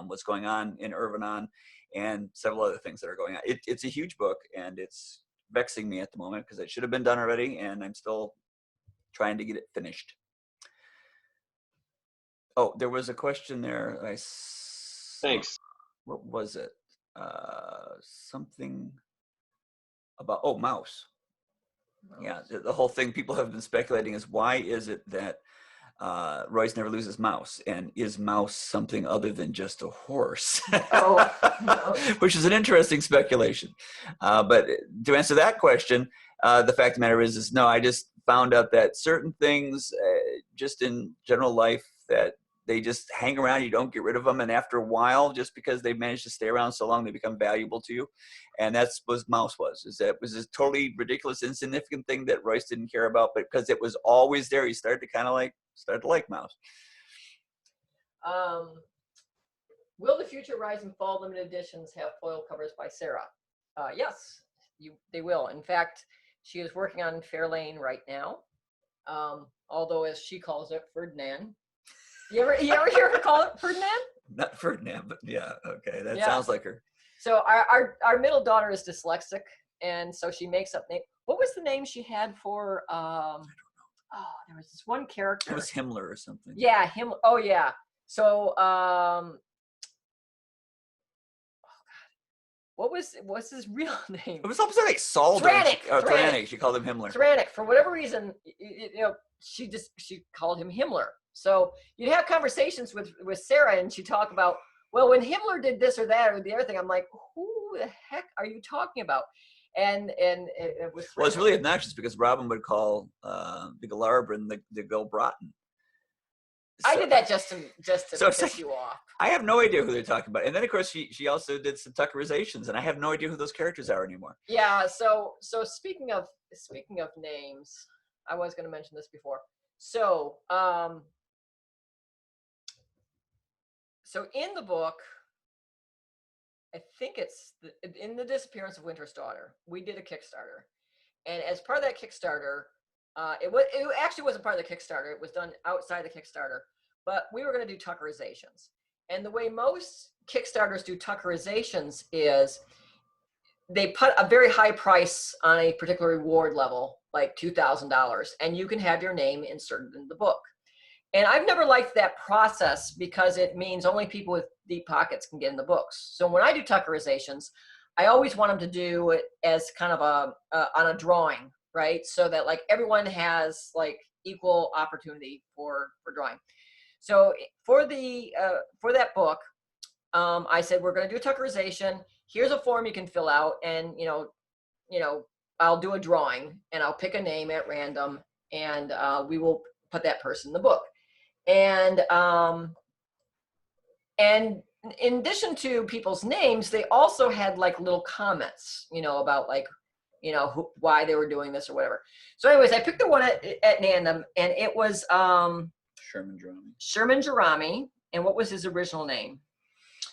what's going on in Irvanon and several other things that are going on. It's a huge book, and it's vexing me at the moment because it should have been done already, and I'm still trying to get it finished. Oh, there was a question there. Thanks. What was it? Something about mouse. Yeah, the whole thing people have been speculating is why is it that Royce never loses Mouse, and is Mouse something other than just a horse? Which is an interesting speculation. But to answer that question, the fact of the matter is no, I just found out that certain things just in general life that they just hang around, you don't get rid of them, and after a while, just because they managed to stay around so long, they become valuable to you. And that's what Mouse was. It was this totally ridiculous, insignificant thing that Royce didn't care about, but because it was always there, he started to like Mouse. Will the future Rise and Fall limited editions have foil covers by Sarah? Yes, they will. In fact, she is working on Fairlane right now. Although, as she calls it, Ferdinand. You ever hear her call it Ferdinand? Not Ferdinand, but yeah, okay, that sounds like her. So our middle daughter is dyslexic, and so she makes up name. What was the name she had for there was this one character. It was Himmler or something. Yeah, him. Oh yeah. So what's his real name? It was something like Salder. Tyrannic. She called him Himmler. Tyrannic. For whatever reason, she called him Himmler. So you'd have conversations with Sarah, and she'd talk about, well, when Himmler did this or that or the other thing, I'm like, who the heck are you talking about? And it was. Well, it's really obnoxious because Robin would call the Galarbran the Gilbraten. I did that just to piss like, you off. I have no idea who they're talking about. And then, of course, she also did some Tuckerizations, and I have no idea who those characters are anymore. Yeah. So speaking of names, I was going to mention this before. So so in the book, I think it's in the Disappearance of Winter's Daughter, we did a Kickstarter, and as part of that Kickstarter, it actually wasn't part of the Kickstarter. It was done outside the Kickstarter, but we were going to do Tuckerizations. And the way most Kickstarters do Tuckerizations is they put a very high price on a particular reward level, like $2,000, and you can have your name inserted in the book. And I've never liked that process because it means only people with deep pockets can get in the books. So when I do Tuckerizations, I always want them to do it as kind of on a drawing, right? So that like everyone has like equal opportunity for drawing. So for that book, I said, we're going to do a Tuckerization. Here's a form you can fill out, and I'll do a drawing, and I'll pick a name at random, and we will put that person in the book. And in addition to people's names, they also had like little comments, about like, why they were doing this or whatever. So anyways, I picked the one at random, and it was Sherman Jerami. And what was his original name?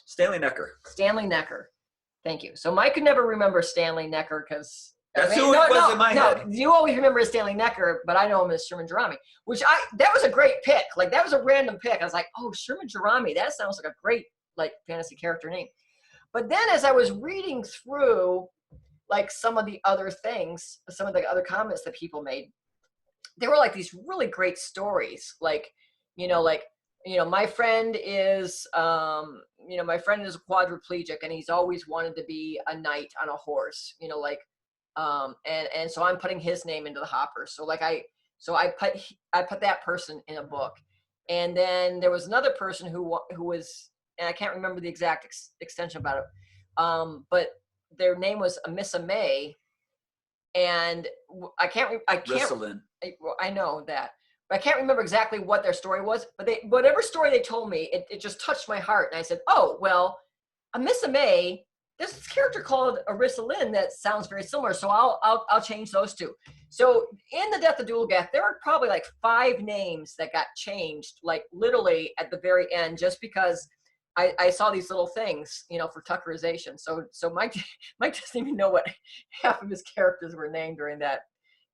Stanley Necker. Stanley Necker. Thank you. So Mike could never remember Stanley Necker because that's who it was in my head. You always remember as Stanley Necker, but I know him as Sherman Jerami, that was a great pick. Like that was a random pick. I was like, oh, Sherman Jerami, that sounds like a great like fantasy character name. But then as I was reading through like some of the other things, some of the other comments that people made, there were like these really great stories. Like, my friend is, my friend is a quadriplegic, and he's always wanted to be a knight on a horse, and so I'm putting his name into the hopper. So like I put that person in a book. And then there was another person who was, and I can't remember the exact extension about it, but their name was Amissa May, and I can't. I know that, but I can't remember exactly what their story was. But whatever story they told me, it just touched my heart, and I said, "Oh well, Amissa May. There's this character called Arissa Lynn that sounds very similar, so I'll change those two." So in the Death of Duelgath, there were probably like 5 names that got changed, like literally at the very end, just because I saw these little things, for Tuckerization. So Mike doesn't even know what half of his characters were named during that,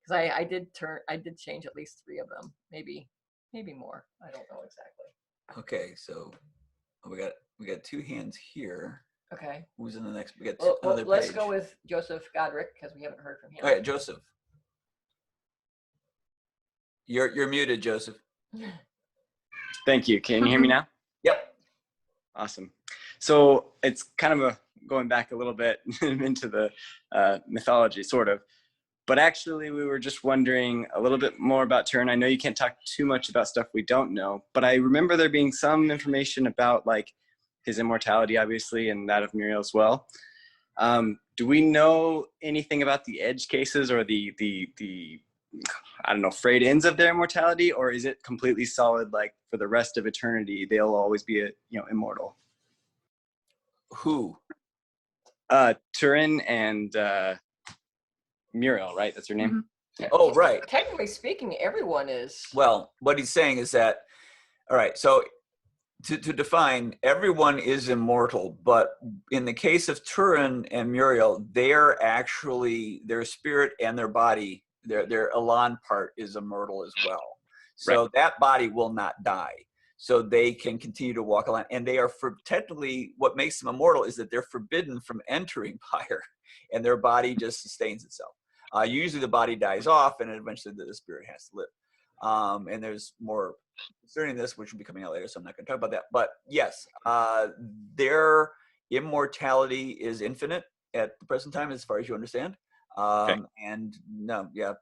because I did change at least 3 of them, maybe more. I don't know exactly. Okay, so we got 2 hands here. Okay. Who's in the next? We got well, let's go with Joseph Godric because we haven't heard from him. All right, Joseph. You're muted, Joseph. Thank you. Can you hear me now? Yep. Awesome. So it's kind of going back a little bit into the mythology, sort of. But actually, we were just wondering a little bit more about Turin. I know you can't talk too much about stuff we don't know, but I remember there being some information about like his immortality, obviously, and that of Muriel as well. Do we know anything about the edge cases or the I don't know, frayed ends of their immortality, or is it completely solid, like for the rest of eternity, they'll always be immortal? Who? Turin and Muriel, right? That's her name? Mm-hmm. Yeah. Oh, right. Technically speaking, everyone is. Well, what he's saying is that, all right, so to define, everyone is immortal, but in the case of Turin and Muriel, they're actually, their spirit and their body, their Elan part is immortal as well. So right. That body will not die. So they can continue to walk along. And they are, technically, what makes them immortal is that they're forbidden from entering fire, and their body just sustains itself. Usually the body dies off, and eventually the spirit has to live. And there's more concerning this, which will be coming out later, so I'm not going to talk about that. But yes, their immortality is infinite at the present time, as far as you understand. And no, yeah,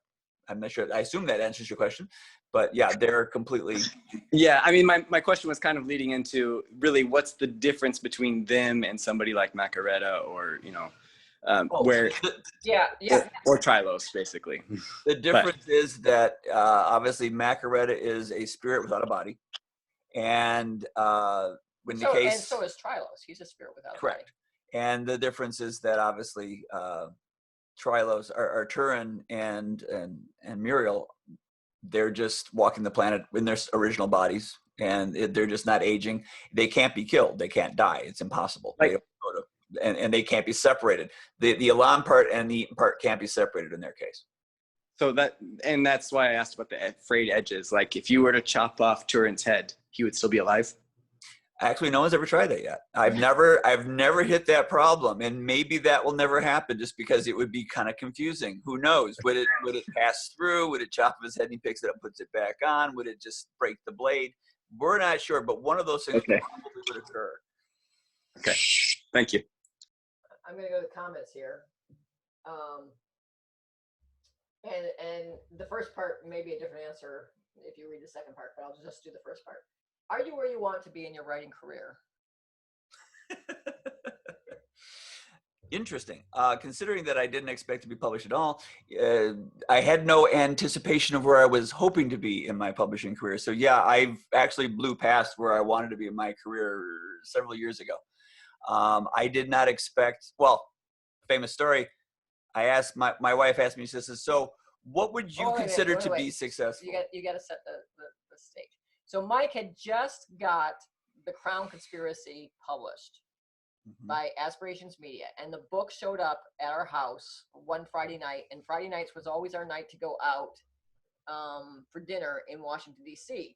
I'm not sure. I assume that answers your question, but yeah, they're completely. Yeah, I mean, my question was kind of leading into really what's the difference between them and somebody like Macaretta or, you know, where. Yeah, yeah. Or Trylos, basically. The difference is that obviously Macaretta is a spirit without a body. And when the case. And so is Trylos. He's a spirit without a body. Correct. And the difference is that obviously Trylos or Turin and Muriel, they're just walking the planet in their original bodies, and they're just not aging. They can't be killed. They can't die. It's impossible. Right. And they can't be separated. The Elan part and the Eaton part can't be separated in their case. So that's why I asked about the frayed edges. Like if you were to chop off Turin's head, he would still be alive? Actually, no one's ever tried that yet. I've never hit that problem, and maybe that will never happen just because it would be kind of confusing. Who knows? Would it pass through? Would it chop off his head and he picks it up, puts it back on? Would it just break the blade? We're not sure, but one of those things probably would occur. Okay, thank you. I'm going to go to comments here. And the first part may be a different answer if you read the second part, but I'll just do the first part. Are you where you want to be in your writing career? Interesting. Considering that I didn't expect to be published at all, I had no anticipation of where I was hoping to be in my publishing career. So yeah, I've actually blew past where I wanted to be in my career several years ago. I did not expect, well, famous story. My wife asked me, she says, so what would you consider to be successful? You got to set the stage. So Mike had just got The Crown Conspiracy published by Aspirations Media, and the book showed up at our house one Friday night, and Friday nights was always our night to go out for dinner in Washington, D.C.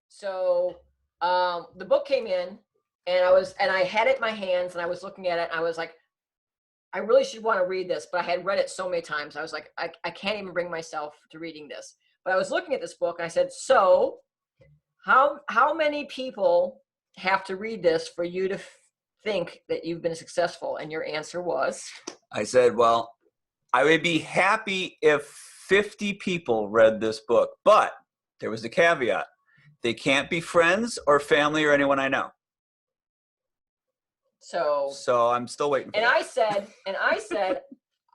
So the book came in, and I had it in my hands, and I was looking at it, and I was like, I really should want to read this, but I had read it so many times. I was like, I can't even bring myself to reading this. But I was looking at this book, and I said, so how many people have to read this for you to think that you've been successful? And your answer was? I said, well, I would be happy if 50 people read this book, but there was a caveat. They can't be friends or family or anyone I know. So I'm still waiting for that. I said,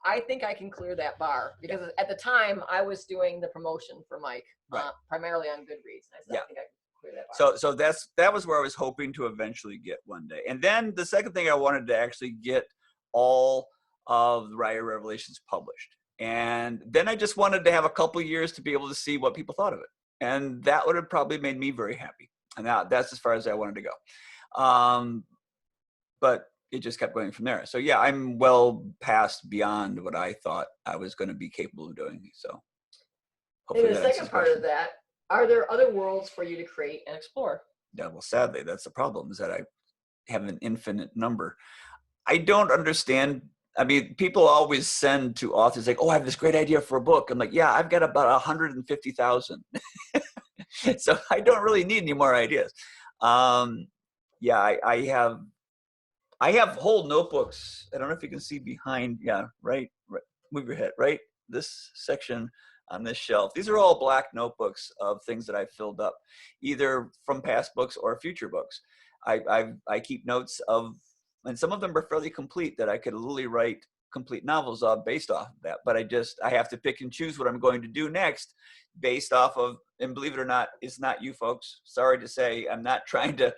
I think I can clear that bar, because at the time I was doing the promotion for Mike, primarily on Goodreads. And I said, I think I can clear that bar. So that was where I was hoping to eventually get one day. And then the second thing, I wanted to actually get all of the Riyria Revelations published. And then I just wanted to have a couple years to be able to see what people thought of it. And that would have probably made me very happy. And that's as far as I wanted to go. But it just kept going from there. So yeah, I'm well past beyond what I thought I was going to be capable of doing. So hopefully in the second part of that, are there other worlds for you to create and explore? Yeah, well, sadly, that's the problem, is that I have an infinite number. I don't understand. I mean, people always send to authors like, oh, I have this great idea for a book. I'm like, yeah, I've got about 150,000. So I don't really need any more ideas. Yeah, I have whole notebooks. I don't know if you can see behind. Yeah, right. Move your head. Right. This section on this shelf. These are all black notebooks of things that I've filled up, either from past books or future books. I keep notes of, and some of them are fairly complete that I could literally write complete novels of based off of that. But I have to pick and choose what I'm going to do next based off of, and believe it or not, it's not you folks. Sorry to say, I'm not trying to,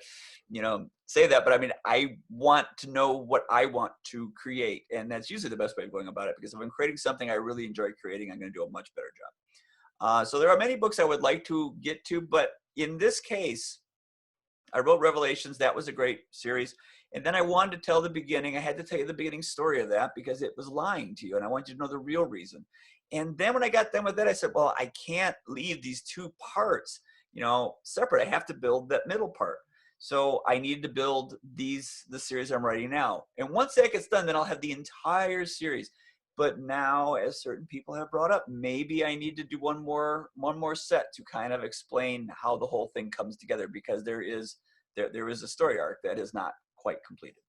say that, but I mean, I want to know what I want to create. And that's usually the best way of going about it, because if I'm creating something I really enjoy creating, I'm going to do a much better job. So there are many books I would like to get to, but in this case, I wrote Revelations. That was a great series. And then I wanted to tell the beginning. I had to tell you the beginning story of that because it was lying to you, and I want you to know the real reason. And then when I got done with that, I said, well, I can't leave these two parts, separate. I have to build that middle part. So I needed to build the series I'm writing now. And once that gets done, then I'll have the entire series. But now, as certain people have brought up, maybe I need to do one more set to kind of explain how the whole thing comes together, because there is a story arc that is not quite completed.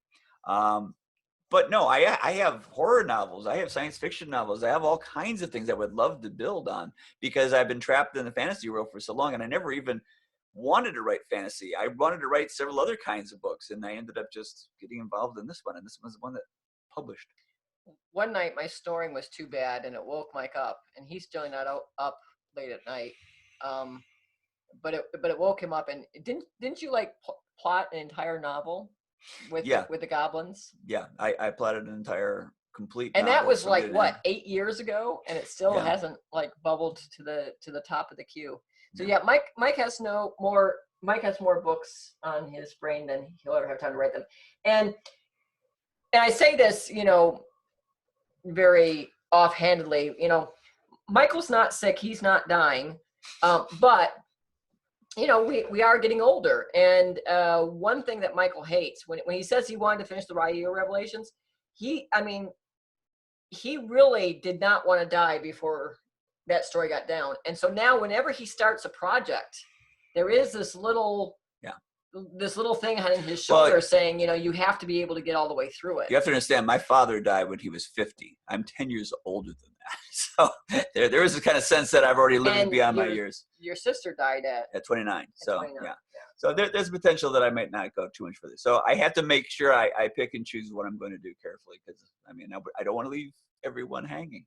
But no, I have horror novels, I have science fiction novels, I have all kinds of things I would love to build on, because I've been trapped in the fantasy world for so long, and I never even wanted to write fantasy. I wanted to write several other kinds of books, and I ended up just getting involved in this one, and this was the one that published. One night my snoring was too bad, and it woke Mike up, and he's still not up late at night. But it woke him up, and didn't you like plot an entire novel with the goblins? Yeah, I plotted an entire complete. And that novel was from like beginning to what, end. 8 years ago, and it still hasn't like bubbled to the top of the queue. So yeah, Mike has more books on his brain than he'll ever have time to write them. And I say this, very offhandedly, Michael's not sick, he's not dying, but we are getting older. And one thing that Michael hates, when he says he wanted to finish the Riyria Revelations, he really did not want to die before that story got down. And so now whenever he starts a project, there is this little thing on his shoulder saying, you have to be able to get all the way through it. You have to understand, my father died when he was 50. I'm 10 years older than that. So there is a kind of sense that I've already lived beyond my years. Your sister died at 29. So 29, yeah. So there's potential that I might not go too much further. So I have to make sure I pick and choose what I'm going to do carefully, because I don't want to leave everyone hanging.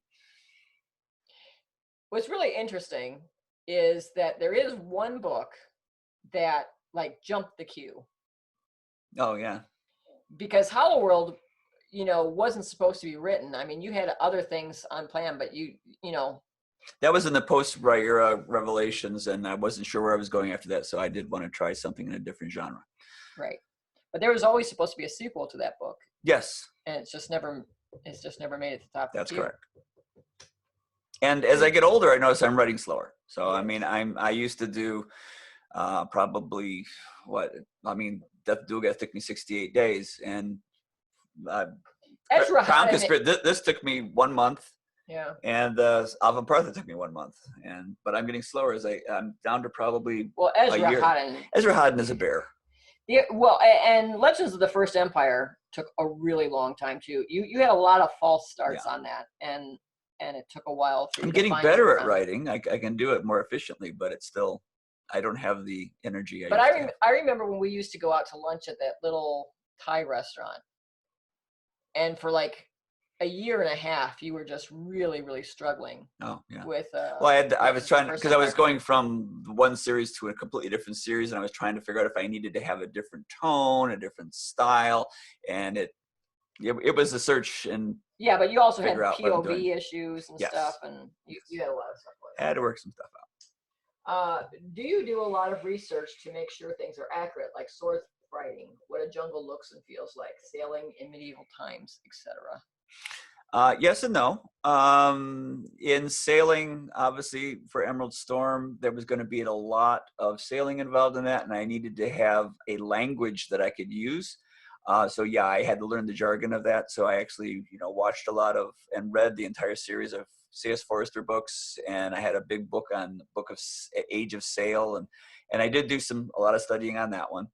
What's really interesting is that there is one book that like jumped the queue. Oh yeah. Because Hollow World, wasn't supposed to be written. I mean, you had other things on plan, but you know. That was in the post-Riyria Revelations, and I wasn't sure where I was going after that, so I did want to try something in a different genre. Right. But there was always supposed to be a sequel to that book. Yes. And it's just never made it to the top of the That's queue. correct. And as I get older, I notice I'm writing slower. So I used to do probably Death Dugas took me 68 days, and Crown Conspiracy, this took me 1 month. Yeah. And Alvin Partha took me 1 month, but I'm getting slower as I'm down to probably Ezra a year. Hodden. Ezra Hodden is a bear. Yeah, well, and Legends of the First Empire took a really long time too. You had a lot of false starts on that, and it took a while. I'm getting better at writing. I can do it more efficiently, but it's still, I don't have the energy. But I remember when we used to go out to lunch at that little Thai restaurant, and for like a year and a half, you were just really, really struggling. Oh yeah. With I was trying, because I was going from one series to a completely different series, and I was trying to figure out if I needed to have a different tone, a different style, and it was a search. And yeah, but you also had POV issues and stuff, and you had a lot of stuff like that. I had to work some stuff out. Do you do a lot of research to make sure things are accurate, like sword fighting, what a jungle looks and feels like, sailing in medieval times, etc.? Yes and no. In sailing, obviously for Emerald Storm, there was going to be a lot of sailing involved in that, and I needed to have a language that I could use. So yeah, I had to learn the jargon of that. So I actually, watched a lot of and read the entire series of C.S. Forrester books, and I had a big book on Age of Sail, and I did do a lot of studying on that one.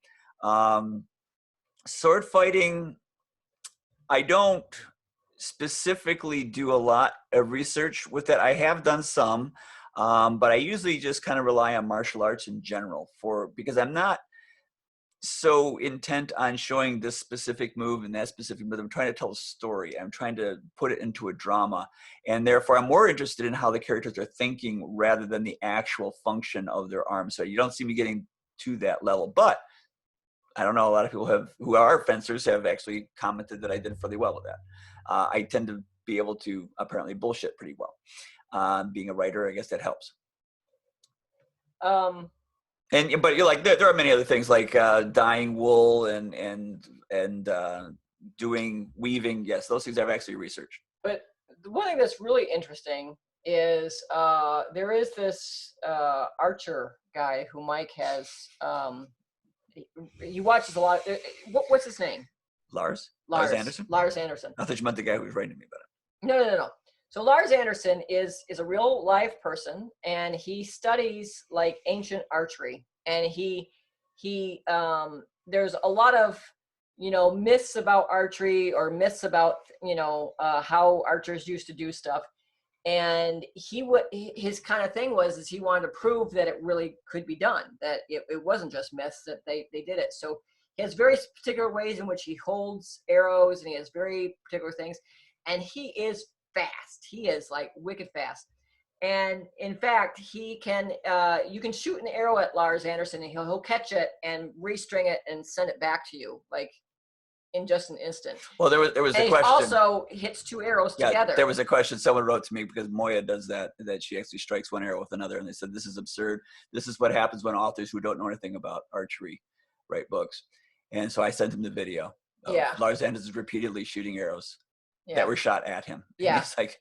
Sword fighting, I don't specifically do a lot of research with that. I have done some, but I usually just kind of rely on martial arts in general because I'm not so intent on showing this specific move and that specific move. I'm trying to tell a story. I'm trying to put it into a drama, and therefore I'm more interested in how the characters are thinking rather than the actual function of their arms. So you don't see me getting to that level, but I don't know, a lot of people who are fencers have actually commented that I did fairly well with that. I tend to be able to apparently bullshit pretty well. Being a writer, I guess that helps. But you're like, there are many other things like dyeing wool and doing weaving. Yes, those things I've actually researched. But the one thing that's really interesting is there is this archer guy who Mike has. He watches a lot. What's his name? Lars Anderson. Lars Anderson. I thought you meant the guy who was writing to me about No. So Lars Anderson is a real live person, and he studies like ancient archery, and he there's a lot of myths about archery, or myths about how archers used to do stuff, and his kind of thing is he wanted to prove that it really could be done, that it wasn't just myths, that they did it. So he has very particular ways in which he holds arrows, and he has very particular things, and he is fast. He is like wicked fast. And in fact, he can you can shoot an arrow at Lars Anderson, and he'll catch it and restring it and send it back to you like in just an instant. Well, there was and a he question. also hits 2 arrows together. There was a question someone wrote to me, because Moya does that she actually strikes one arrow with another, and they said, this is absurd. This is what happens when authors who don't know anything about archery write books. And so I sent him the video of Lars Anderson repeatedly shooting arrows that were shot at him. Yeah. And he's like,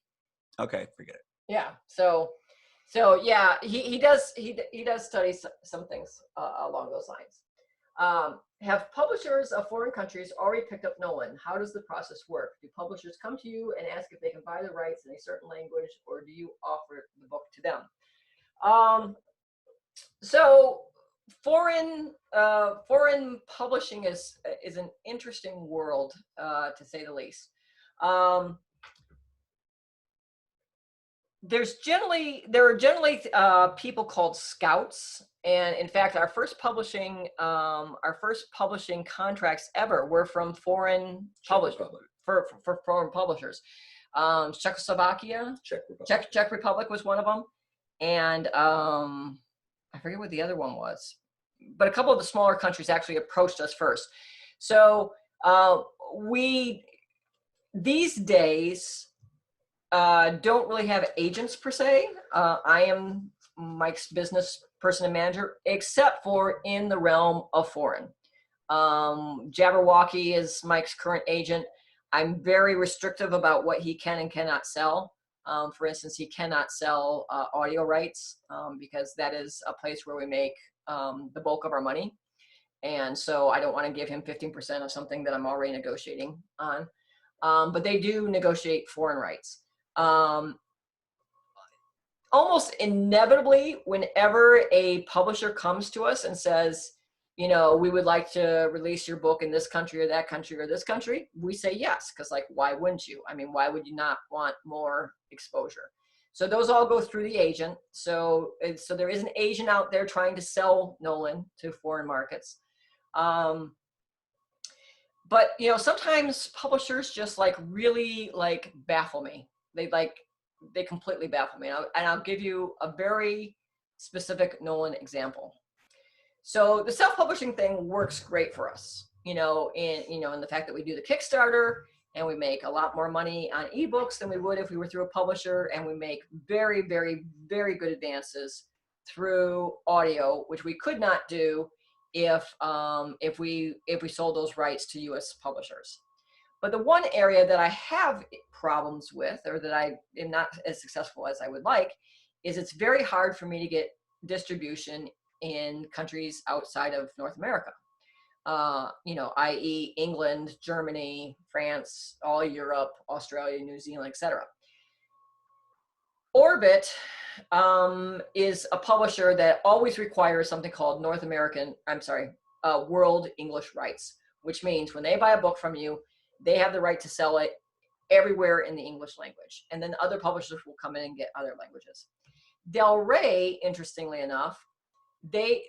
okay, forget it. Yeah. So yeah, he does study some things along those lines. Have publishers of foreign countries already picked up Nolyn? How does the process work? Do publishers come to you and ask if they can buy the rights in a certain language, or do you offer the book to them? So foreign publishing is an interesting world, to say the least. There are generally people called scouts, and in fact, our first publishing contracts ever were from foreign publishers. For foreign publishers, Czechoslovakia, Czech Republic was one of them, and I forget what the other one was, but a couple of the smaller countries actually approached us first. So we these days don't really have agents per se. I am Mike's business person and manager, except for in the realm of foreign. Jabberwocky is Mike's current agent. I'm very restrictive about what he can and cannot sell. For instance, he cannot sell audio rights because that is a place where we make the bulk of our money. And so I don't want to give him 15% of something that I'm already negotiating on. But they do negotiate foreign rights. Almost inevitably, whenever a publisher comes to us and says, we would like to release your book in this country or that country or this country, we say yes, because like, why wouldn't you? I mean, why would you not want more exposure? So those all go through the agent. So there is an agent out there trying to sell Nolyn to foreign markets. But sometimes publishers just really baffle me. They completely baffle me. And I'll give you a very specific Nolyn example. So the self-publishing thing works great for us, in the fact that we do the Kickstarter and we make a lot more money on ebooks than we would if we were through a publisher, and we make very, very, very good advances through audio, which we could not do if we sold those rights to U.S. publishers. But the one area that I have problems with, or that I am not as successful as I would like, is it's very hard for me to get distribution in countries outside of North America. I.e. England, Germany, France, all Europe, Australia, New Zealand, etc. Orbit is a publisher that always requires something called World English rights, which means when they buy a book from you, they have the right to sell it everywhere in the English language. And then other publishers will come in and get other languages. Del Rey, interestingly enough, they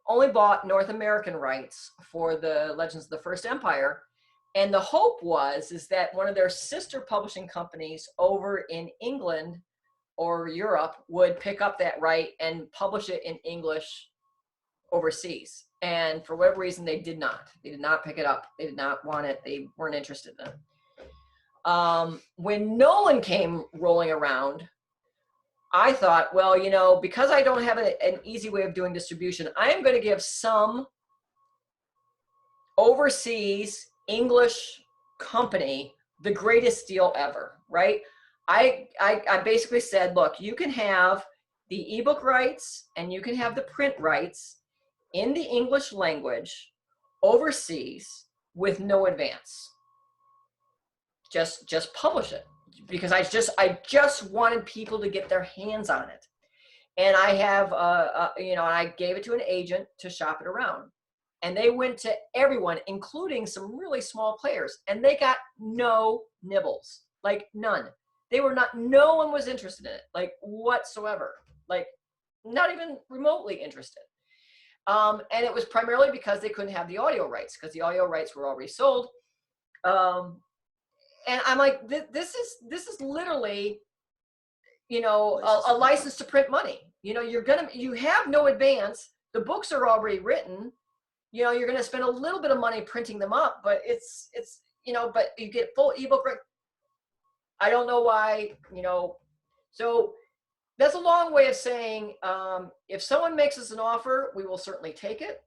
only bought North American rights for the Legends of the First Empire. And the hope is that one of their sister publishing companies over in England or Europe would pick up that right and publish it in English overseas. And for whatever reason, they did not. They did not pick it up. They did not want it. They weren't interested in it. When Nolyn came rolling around, I thought, well, because I don't have an easy way of doing distribution, I am going to give some overseas English company the greatest deal ever, right? I basically said, look, you can have the ebook rights and you can have the print rights in the English language overseas with no advance. just publish it, because I just wanted people to get their hands on it. And I have, you know, I gave it to an agent to shop it around. And they went to everyone, including some really small players, and they got no nibbles, like none. They were not, no one was interested in it, like whatsoever, like not even remotely interested. And it was primarily because they couldn't have the audio rights, because the audio rights were already sold. And I'm like, this is literally, you know, a license to print money. You know, you have no advance. The books are already written. You know, you're going to spend a little bit of money printing them up, but it's, you know, but you get full ebook. I don't know why, you know, so that's a long way of saying, if someone makes us an offer, we will certainly take it.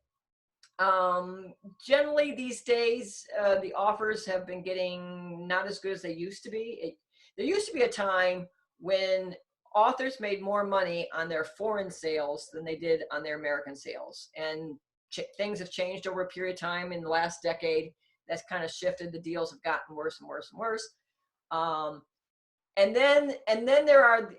Generally these days, the offers have been getting not as good as they used to be. There used to be a time when authors made more money on their foreign sales than they did on their American sales. And things have changed over a period of time in the last decade. That's kind of shifted. The deals have gotten worse and worse and worse. And then there are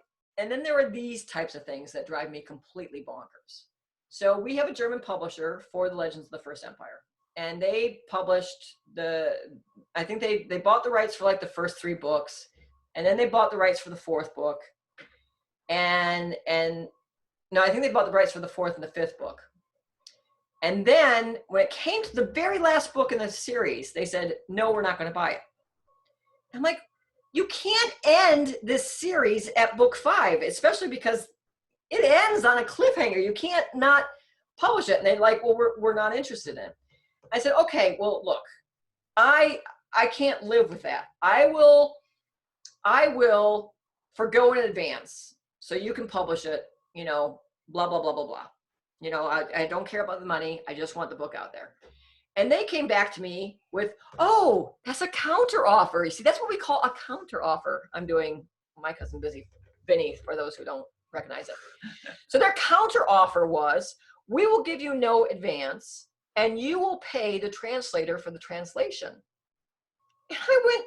these types of things that drive me completely bonkers. So we have a German publisher for the Legends of the First Empire, and they published I think they bought the rights for like the first 3 books, and then they bought the rights for the 4th book. And no, I think they bought the rights for the 4th and the 5th book. And then when it came to the very last book in the series, they said, no, we're not going to buy it. I'm like, you can't end this series at book 5, especially because it ends on a cliffhanger. You can't not publish it. And they're like, well, we're not interested in it. I said, okay, well, look, I can't live with that. I will forgo in advance so you can publish it, you know, blah, blah, blah, blah, blah. You know, I don't care about the money. I just want the book out there. And they came back to me with, oh, that's a counter offer. You see, that's what we call a counter offer. I'm doing My Cousin Vinny for those who don't recognize it. So their counter offer was, we will give you no advance and you will pay the translator for the translation. And I went,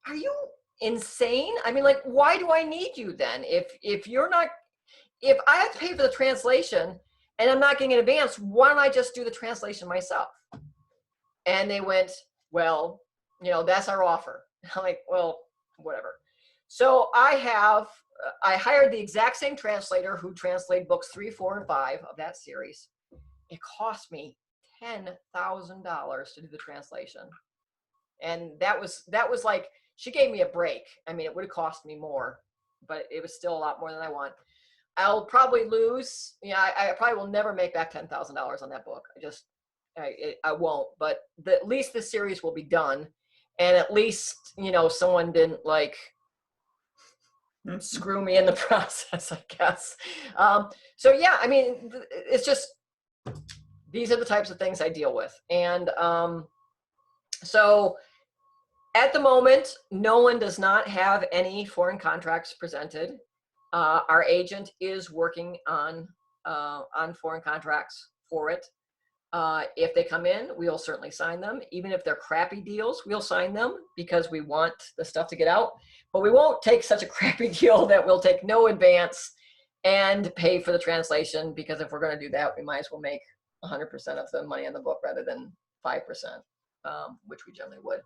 are you insane? I mean, like, why do I need you then? If I have to pay for the translation and I'm not getting an advance, why don't I just do the translation myself? And they went, well, you know, that's our offer. I'm like, well, whatever. So I hired the exact same translator who translated books 3, 4, and 5 of that series. It cost me $10,000 to do the translation. And that was like, she gave me a break. I mean, it would have cost me more, but it was still a lot more than I want. I'll probably lose, you know, I probably will never make back $10,000 on that book. I won't, but at least the series will be done. And at least, you know, someone didn't like screw me in the process, I guess. So yeah, I mean, it's just, these are the types of things I deal with. And so at the moment, Nolyn does not have any foreign contracts presented. Our agent is working on foreign contracts for it. If they come in, we'll certainly sign them. Even if they're crappy deals, we'll sign them because we want the stuff to get out. But we won't take such a crappy deal that we'll take no advance and pay for the translation, because if we're going to do that, we might as well make 100% of the money on the book rather than 5%, which we generally would.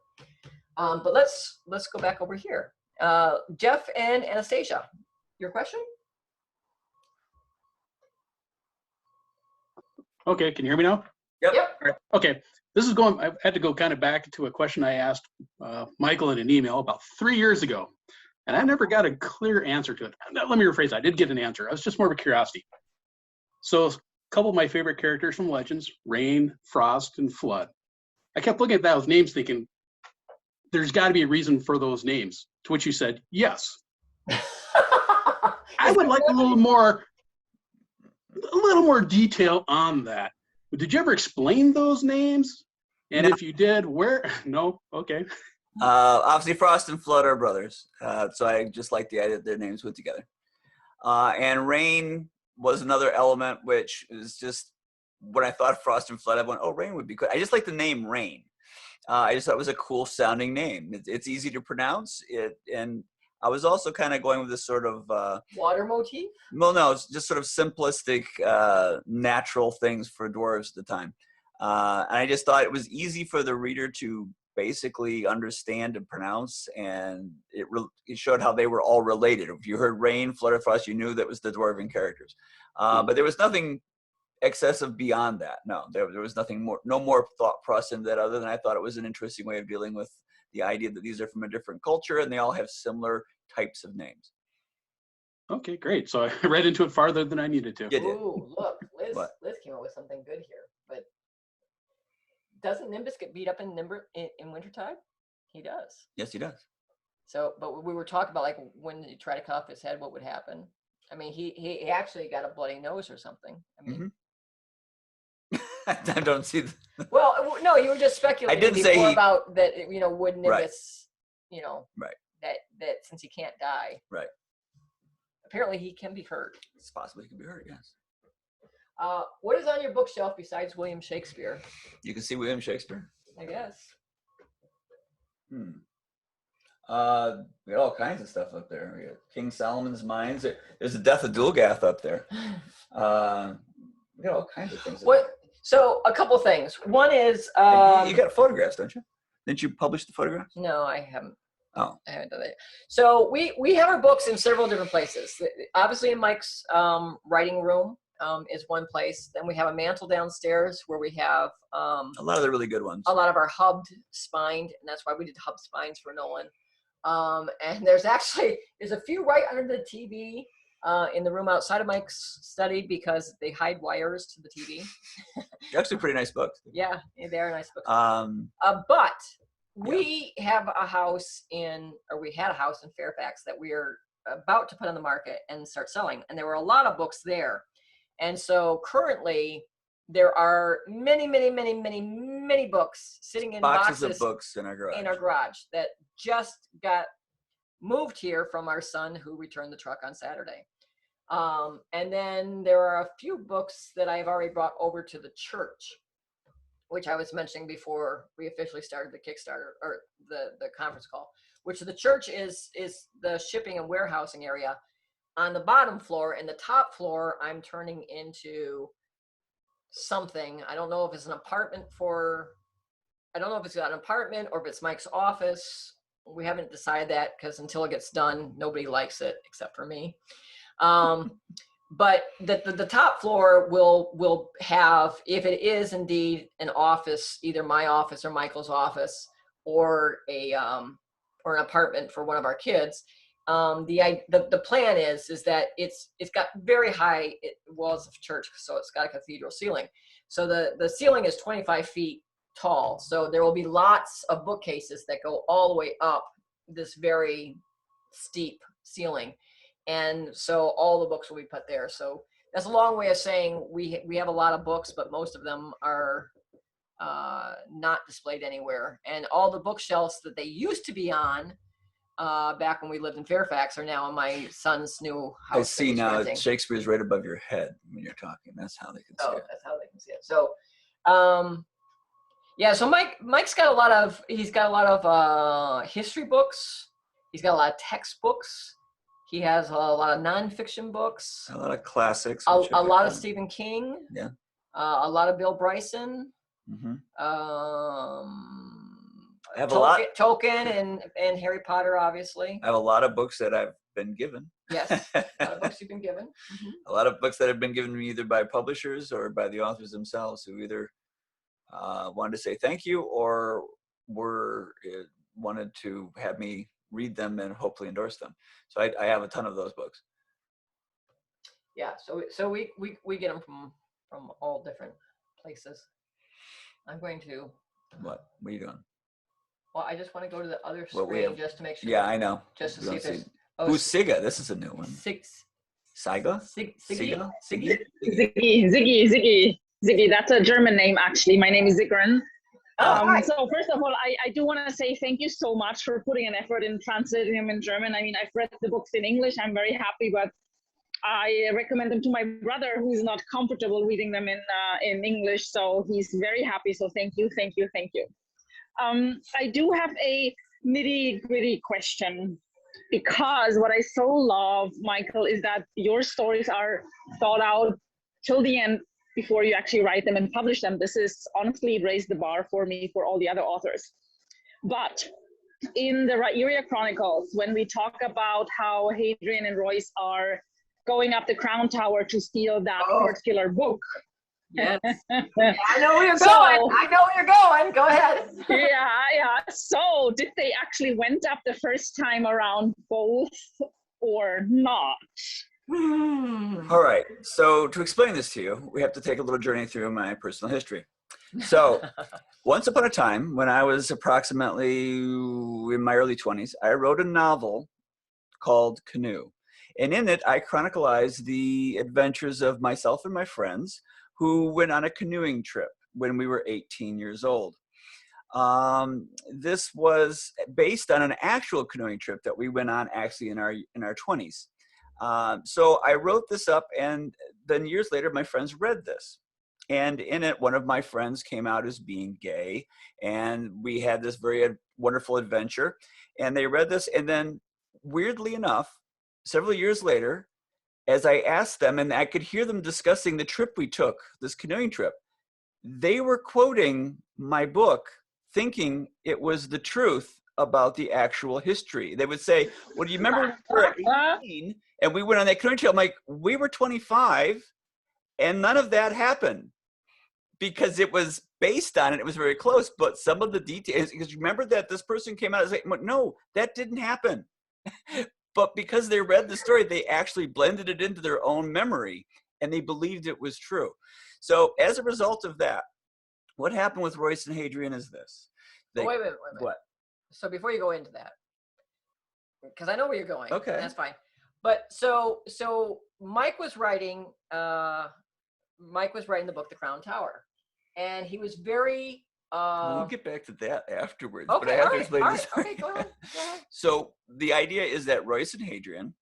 But let's go back over here. Jeff and Anastasia, your question? Okay, can you hear me now? Yep. Okay, this is going, I had to go kind of back to a question I asked Michael in an email about 3 years ago, and I never got a clear answer to it. Let me rephrase, I did get an answer. I was just more of a curiosity. So a couple of my favorite characters from Legends, Rain, Frost, and Flood. I kept looking at those names thinking, there's got to be a reason for those names, to which you said, yes. I would like a little more detail on that. Did you ever explain those names? And No. if you did, where? No? Okay. Obviously, Frost and Flood are brothers. So I just like the idea that their names put together. And Rain was another element, which is just when I thought of Frost and Flood, I went, oh, Rain would be good. I just like the name Rain. I just thought it was a cool sounding name. It's easy to pronounce it, and I was also kind of going with this sort of Water motif? well, no, it's just sort of simplistic, natural things for dwarves at the time. And I just thought it was easy for the reader to basically understand and pronounce, and it showed how they were all related. If you heard rain, flutterfrost, you knew that was the dwarven characters. But there was nothing excessive beyond that. No, there was nothing more, no more thought process in that, other than I thought it was an interesting way of dealing with the idea that these are from a different culture and they all have similar types of names. Okay, great. So I read into it farther than I needed to. You did. Ooh, look, Liz, What? Liz came up with something good here. But doesn't Nimbus get beat up in wintertime? He does. Yes, he does. So, but we were talking about like when you try to cut off his head, what would happen? I mean, he actually got a bloody nose or something. I mean, I don't see. well, no, you were just speculating. I didn't say he, about that. You know, would Nimbus, right. you know, right. that since he can't die, right. Apparently, he can be hurt. It's possible he can be hurt. Yes. What is on your bookshelf besides William Shakespeare? You can see William Shakespeare. I guess. We got all kinds of stuff up there. We got King Solomon's Mines. There's the Death of Dulgath up there. We got all kinds of things. What? So a couple things. One is you got photographs, don't you? Didn't you publish the photographs? No, I haven't. Oh, I haven't done that. So we have our books in several different places. Obviously, in Mike's writing room is one place. Then we have a mantle downstairs where we have a lot of the really good ones. A lot of our hubbed spined, and that's why we did hub spines for Nolyn. And there's a few right under the TV in the room outside of Mike's study because they hide wires to the TV. Actually, pretty nice books. Yeah, they are nice books. But we have a house we had a house in Fairfax that we are about to put on the market and start selling. And there were a lot of books there. And so currently there are many, many, many, many, many books sitting in boxes of books in our garage that just got moved here from our son who returned the truck on Saturday. And then there are a few books that I've already brought over to the church, which I was mentioning before we officially started the Kickstarter or the conference call, which the church is the shipping and warehousing area on the bottom floor. And the top floor, I'm turning into something. I don't know if it's an apartment I don't know if it's got an apartment or if it's Mike's office. We haven't decided that because until it gets done, nobody likes it except for me. But the top floor will have, if it is indeed an office, either my office or Michael's office, or an apartment for one of our kids. The plan is that it's got very high walls of church, so it's got a cathedral ceiling. So the ceiling is 25 feet tall. So there will be lots of bookcases that go all the way up this very steep ceiling. And so all the books will be put there. So that's a long way of saying we have a lot of books, but most of them are not displayed anywhere. And all the bookshelves that they used to be on back when we lived in Fairfax are now on my son's new house. I see now Shakespeare's right above your head when you're talking. That's how they can see it. That's how they can see it. So yeah, so Mike's got a lot of history books. He's got a lot of textbooks. He has a lot of nonfiction books. A lot of classics. A lot of Stephen King. Yeah. A lot of Bill Bryson. Mm-hmm. I have Tolkien and Harry Potter, obviously. I have a lot of books that I've been given. Yes, a lot of books you've been given. Mm-hmm. A lot of books that have been given to me either by publishers or by the authors themselves, who either wanted to say thank you or wanted to have me read them and hopefully endorse them. So I have a ton of those books. Yeah, so we get them from all different places. I'm going to. What are you doing? Well, I just want to go to the other screen just to make sure. Yeah, I know. Just to see if there's. Who's Siga? This is a new one. Siga? Siggy. Ziggy. That's a German name, actually. My name is Sigrun. So first of all, I do want to say thank you so much for putting an effort in translating them in German. I mean, I've read the books in English. I'm very happy, but I recommend them to my brother, who's not comfortable reading them in English. So he's very happy. So thank you. I do have a nitty-gritty question, because what I so love, Michael, is that your stories are thought out till the end before you actually write them and publish them. This is honestly raised the bar for me for all the other authors. But in the Riyria Chronicles, when we talk about how Hadrian and Royce are going up the crown tower to steal that particular book. Yes. I know where you're going. I know where you're going. Go ahead. Yeah. So did they actually went up the first time around both or not? All right. So to explain this to you, we have to take a little journey through my personal history. So once upon a time, when I was approximately in my early 20s, I wrote a novel called Canoe. And in it, I chronicalized the adventures of myself and my friends who went on a canoeing trip when we were 18 years old. This was based on an actual canoeing trip that we went on actually in our 20s. So I wrote this up, and then years later, my friends read this. And in it, one of my friends came out as being gay, and we had this very wonderful adventure. And they read this, and then weirdly enough, several years later, as I asked them, and I could hear them discussing the trip we took, this canoeing trip, they were quoting my book, thinking it was the truth about the actual history. They would say, well, do you remember when we were 18 and we went on that canoeing trip? I'm like, we were 25 and none of that happened, because it was based on it. It was very close, but some of the details, because remember that this person came out and said, no, that didn't happen. But because they read the story, they actually blended it into their own memory and they believed it was true. So as a result of that, what happened with Royce and Hadrian is this. Wait a minute. What? So before you go into that, because I know where you're going. Okay. That's fine. But so Mike was writing the book, The Crown Tower. And he was very we'll get back to that afterwards. Okay, but I have all to right, explain all this. right, okay, go ahead. So the idea is that Royce and Hadrian,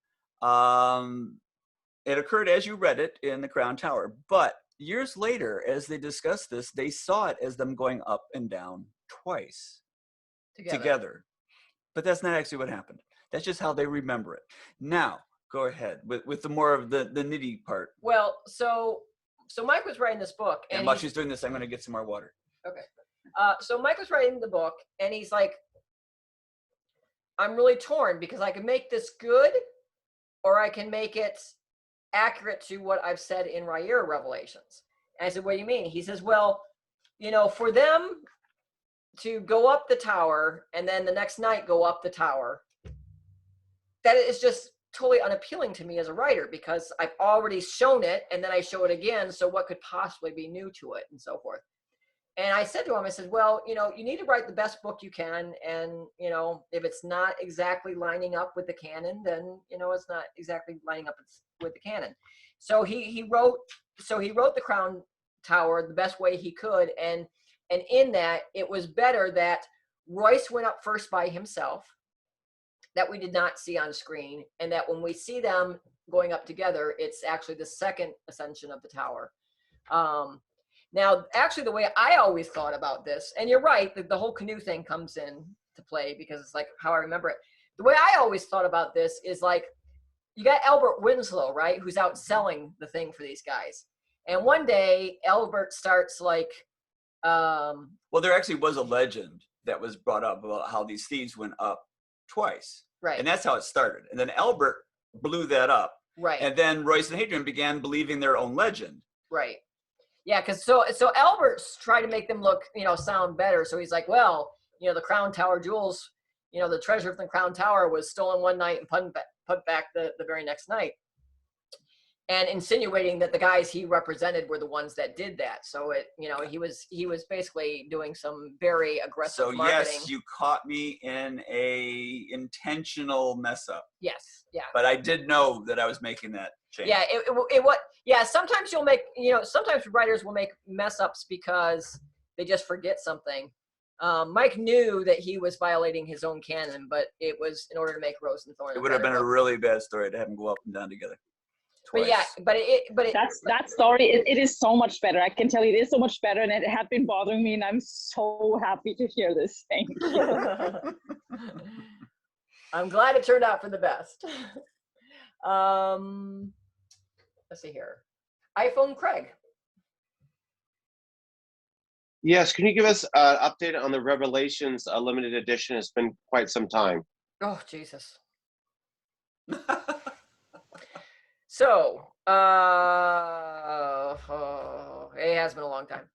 it occurred as you read it in the Crown Tower, but years later, as they discussed this, they saw it as them going up and down twice together. But that's not actually what happened. That's just how they remember it. Now, go ahead with the more of the nitty part. Well, so Mike was writing this book, And while she's doing this, I'm going to get some more water. Okay. So Mike was writing the book, and he's like, I'm really torn because I can make this good, or I can make it accurate to what I've said in Riyria Revelations. And I said, what do you mean? He says, well, for them to go up the tower and then the next night go up the tower, that is just totally unappealing to me as a writer, because I've already shown it and then I show it again. So what could possibly be new to it, and so forth. And I said to him, I said, well, you need to write the best book you can. And, if it's not exactly lining up with the canon, then, it's not exactly lining up with the canon. So he wrote The Crown Tower the best way he could. And in that, it was better that Royce went up first by himself, that we did not see on screen. And that when we see them going up together, it's actually the second ascension of the tower. Now, actually, the way I always thought about this, and you're right, the whole canoe thing comes in to play because it's like how I remember it. The way I always thought about this is like, you got Albert Winslow, right, who's out selling the thing for these guys. And one day, Albert starts like... well, there actually was a legend that was brought up about how these thieves went up twice. Right. And that's how it started. And then Albert blew that up. Right. And then Royce and Hadrian began believing their own legend. Right. Yeah, because so Albert's trying to make them look, sound better. So he's like, well, the Crown Tower jewels, the treasure from the Crown Tower was stolen one night and put back the very next night. And insinuating that the guys he represented were the ones that did that. So he was basically doing some very aggressive marketing. Yes, you caught me in a intentional mess up. Yes, yeah. But I did know that I was making that change. Yeah, it what? Yeah, sometimes you'll make, sometimes writers will make mess ups because they just forget something. Mike knew that he was violating his own canon, but it was in order to make Rose and Thorn. It would have been a really bad story to have them go up and down together. But yeah, but that story, it is so much better. I can tell you, it is so much better, and it had been bothering me, and I'm so happy to hear this. Thank you. I'm glad it turned out for the best. Let's see here. iPhone Craig. Yes, can you give us an update on the Revelations limited edition? It's been quite some time. Oh, Jesus. So, it has been a long time.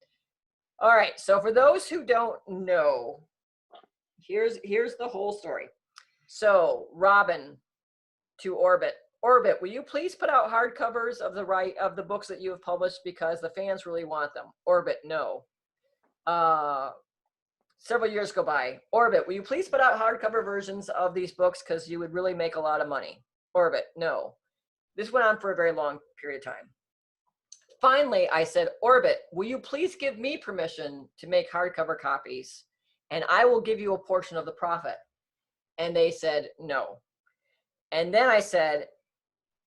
All right, so for those who don't know, here's the whole story. So, Robin to Orbit. Orbit, will you please put out hardcovers of the books that you have published because the fans really want them? Orbit, no. Several years go by. Orbit, will you please put out hardcover versions of these books because you would really make a lot of money? Orbit, no. This went on for a very long period of time. Finally, I said, Orbit, will you please give me permission to make hardcover copies and I will give you a portion of the profit? And they said, no. And then I said,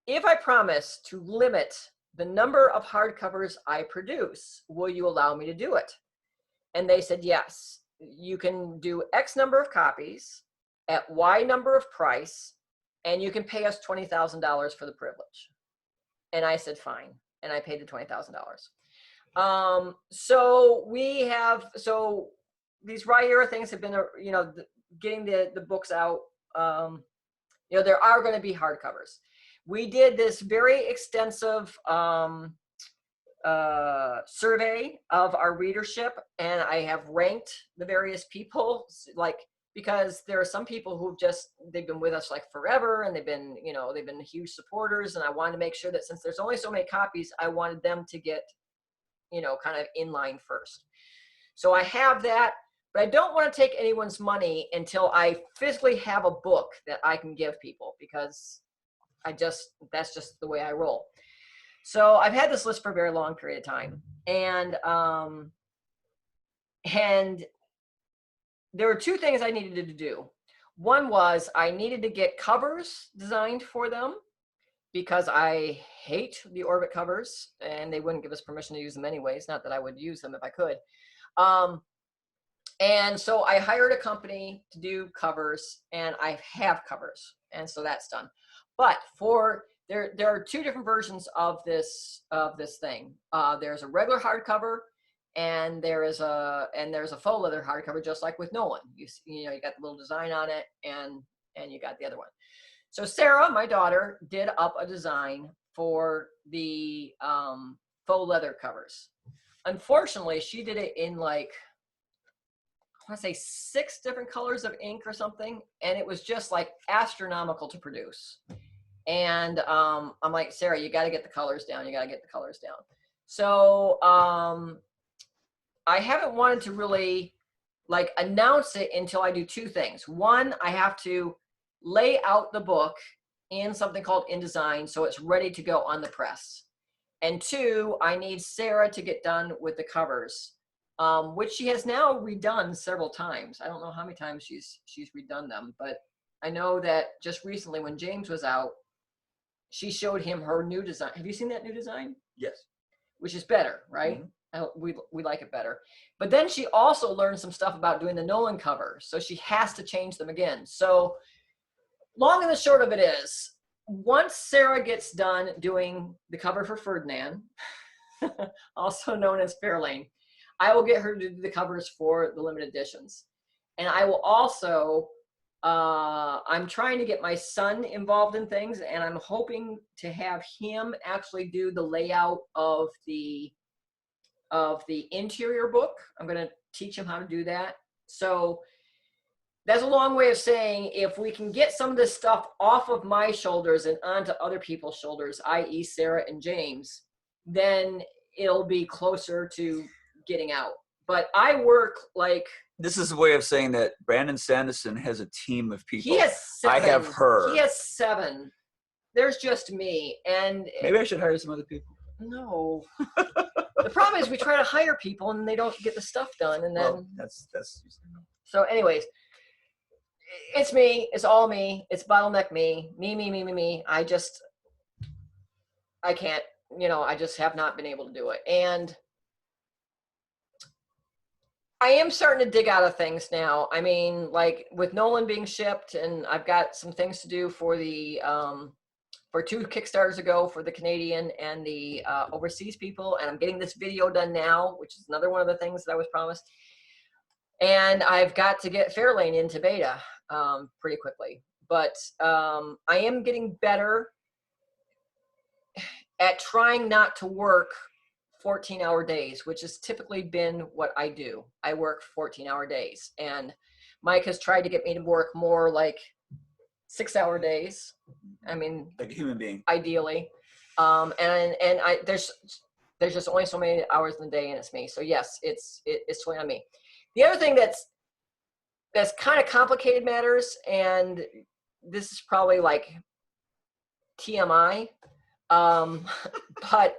if I promise to limit the number of hardcovers I produce, will you allow me to do it? And they said, yes, you can do X number of copies at Y number of price, and you can pay us $20,000 for the privilege. And I said, fine. And I paid the $20,000. So these Riyria things have been, getting the books out. There are going to be hardcovers. We did this very extensive survey of our readership, and I have ranked the various people, because there are some people who've they've been with us like forever, and they've been huge supporters, and I wanted to make sure that since there's only so many copies, I wanted them to get, kind of in line first. So I have that, but I don't want to take anyone's money until I physically have a book that I can give people, because that's just the way I roll. So I've had this list for a very long period of time, and there were two things I needed to do. One was I needed to get covers designed for them because I hate the Orbit covers, and they wouldn't give us permission to use them anyways. Not that I would use them if I could. And so I hired a company to do covers, and I have covers, and so that's done. But there are two different versions of this thing. There's a regular hardcover, and there's a faux leather hardcover, just like with Nolyn. You got the little design on it, and you got the other one. So Sarah, my daughter, did up a design for the faux leather covers. Unfortunately, she did it in I want to say 6 different colors of ink or something, and it was just astronomical to produce. And I'm like, Sarah, you got to get the colors down. You got to get the colors down. So I haven't wanted to really announce it until I do 2 things. One, I have to lay out the book in something called InDesign so it's ready to go on the press. And 2, I need Sarah to get done with the covers, which she has now redone several times. I don't know how many times she's redone them, but I know that just recently when James was out, she showed him her new design. Have you seen that new design? Yes. Which is better, right? Mm-hmm. We like it better. But then she also learned some stuff about doing the Nolyn cover, so she has to change them again. So long and the short of it is, once Sarah gets done doing the cover for Ferdinand, also known as Fairlane, I will get her to do the covers for the limited editions. And I will also, I'm trying to get my son involved in things, and I'm hoping to have him actually do the layout of the interior book. I'm going to teach him how to do that. So that's a long way of saying, if we can get some of this stuff off of my shoulders and onto other people's shoulders, i.e. Sarah and James, then it'll be closer to getting out. But I work This is a way of saying that Brandon Sanderson has a team of people. He has 7. I have her. He has 7. There's just me. And maybe I should hire some other people. No. The problem is we try to hire people and they don't get the stuff done. And then that's so anyways, it's me. It's all me. It's bottleneck me. Me. I can't, you know, I just have not been able to do it. And I am starting to dig out of things now. I mean, like with Nolyn being shipped, and I've got some things to do for the for 2 Kickstarters ago for the Canadian and the overseas people, and I'm getting this video done now, which is another one of the things that I was promised. And I've got to get Fairlane into beta pretty quickly. But I am getting better at trying not to work 14-hour days, which has typically been what I do. I work 14-hour days, and Mike has tried to get me to work more like 6-hour days. I mean, like a human being, ideally. And there's just only so many hours in the day, and it's me. So yes, it's totally on me. The other thing that's kind of complicated matters, and this is probably like TMI, but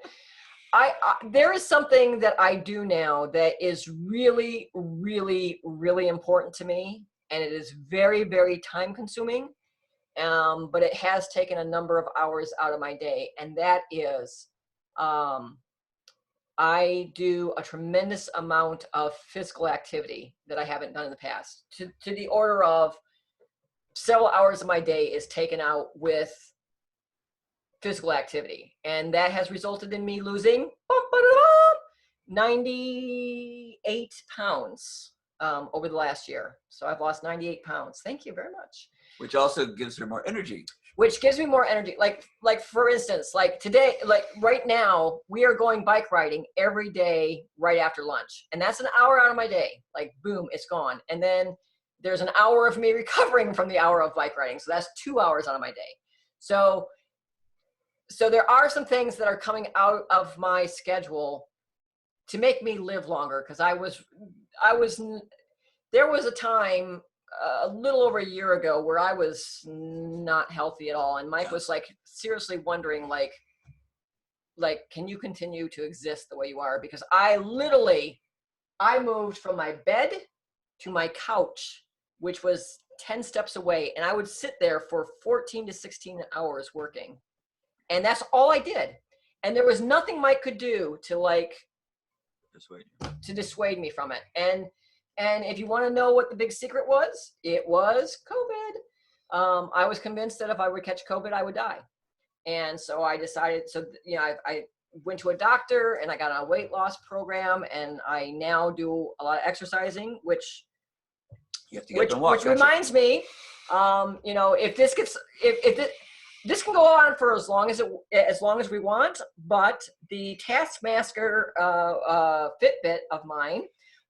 there is something that I do now that is really, really, really important to me, and it is very, very time consuming, but it has taken a number of hours out of my day, and that is I do a tremendous amount of physical activity that I haven't done in the past, to the order of several hours of my day is taken out with physical activity. And that has resulted in me losing 98 pounds over the last year. So I've lost 98 pounds. Thank you very much. which also gives her more energy. Which gives me more energy. Like for instance, like today, like right now, we are going bike riding every day right after lunch. And that's an hour out of my day. Like boom, it's gone. And then there's an hour of me recovering from the hour of bike riding. So that's 2 hours out of my day. So there are some things that are coming out of my schedule to make me live longer. Cause there was a time a little over a year ago where I was not healthy at all. And Mike was like seriously wondering like, can you continue to exist the way you are? Because I moved from my bed to my couch, which was 10 steps away. And I would sit there for 14 to 16 hours working. And that's all I did. And there was nothing Mike could do to dissuade me from it. And if you want to know what the big secret was, it was COVID. I was convinced that if I would catch COVID, I would die. And so I decided, I went to a doctor and I got on a weight loss program, and I now do a lot of exercising, which reminds me, if this can go on for as long as we want, but the Taskmaster Fitbit of mine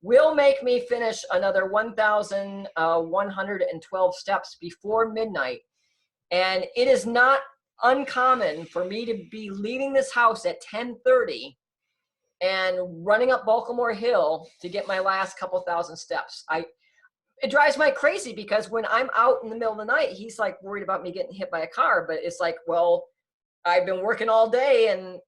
will make me finish another 1,112 steps before midnight. And it is not uncommon for me to be leaving this house at 10:30 and running up Baltimore Hill to get my last couple thousand steps. It drives Mike crazy because when I'm out in the middle of the night, he's like worried about me getting hit by a car. But it's like, well, I've been working all day, and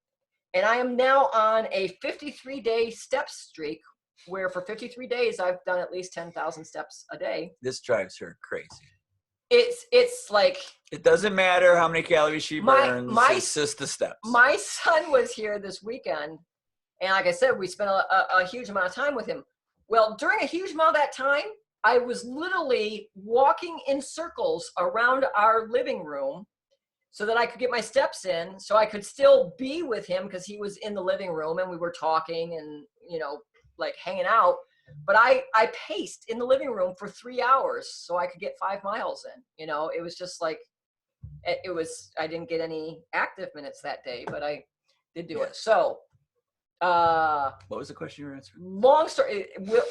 I am now on a 53-day step streak, where for 53 days I've done at least 10,000 steps a day. This drives her crazy. It's like, it doesn't matter how many calories she burns. It's just the steps. My son was here this weekend, and like I said, we spent a huge amount of time with him. Well, during a huge amount of that time, I was literally walking in circles around our living room so that I could get my steps in, so I could still be with him because he was in the living room and we were talking and, like hanging out. But I paced in the living room for 3 hours so I could get 5 miles in. It was just like, I didn't get any active minutes that day, but I did do it. So, what was the question you were answering? Long story.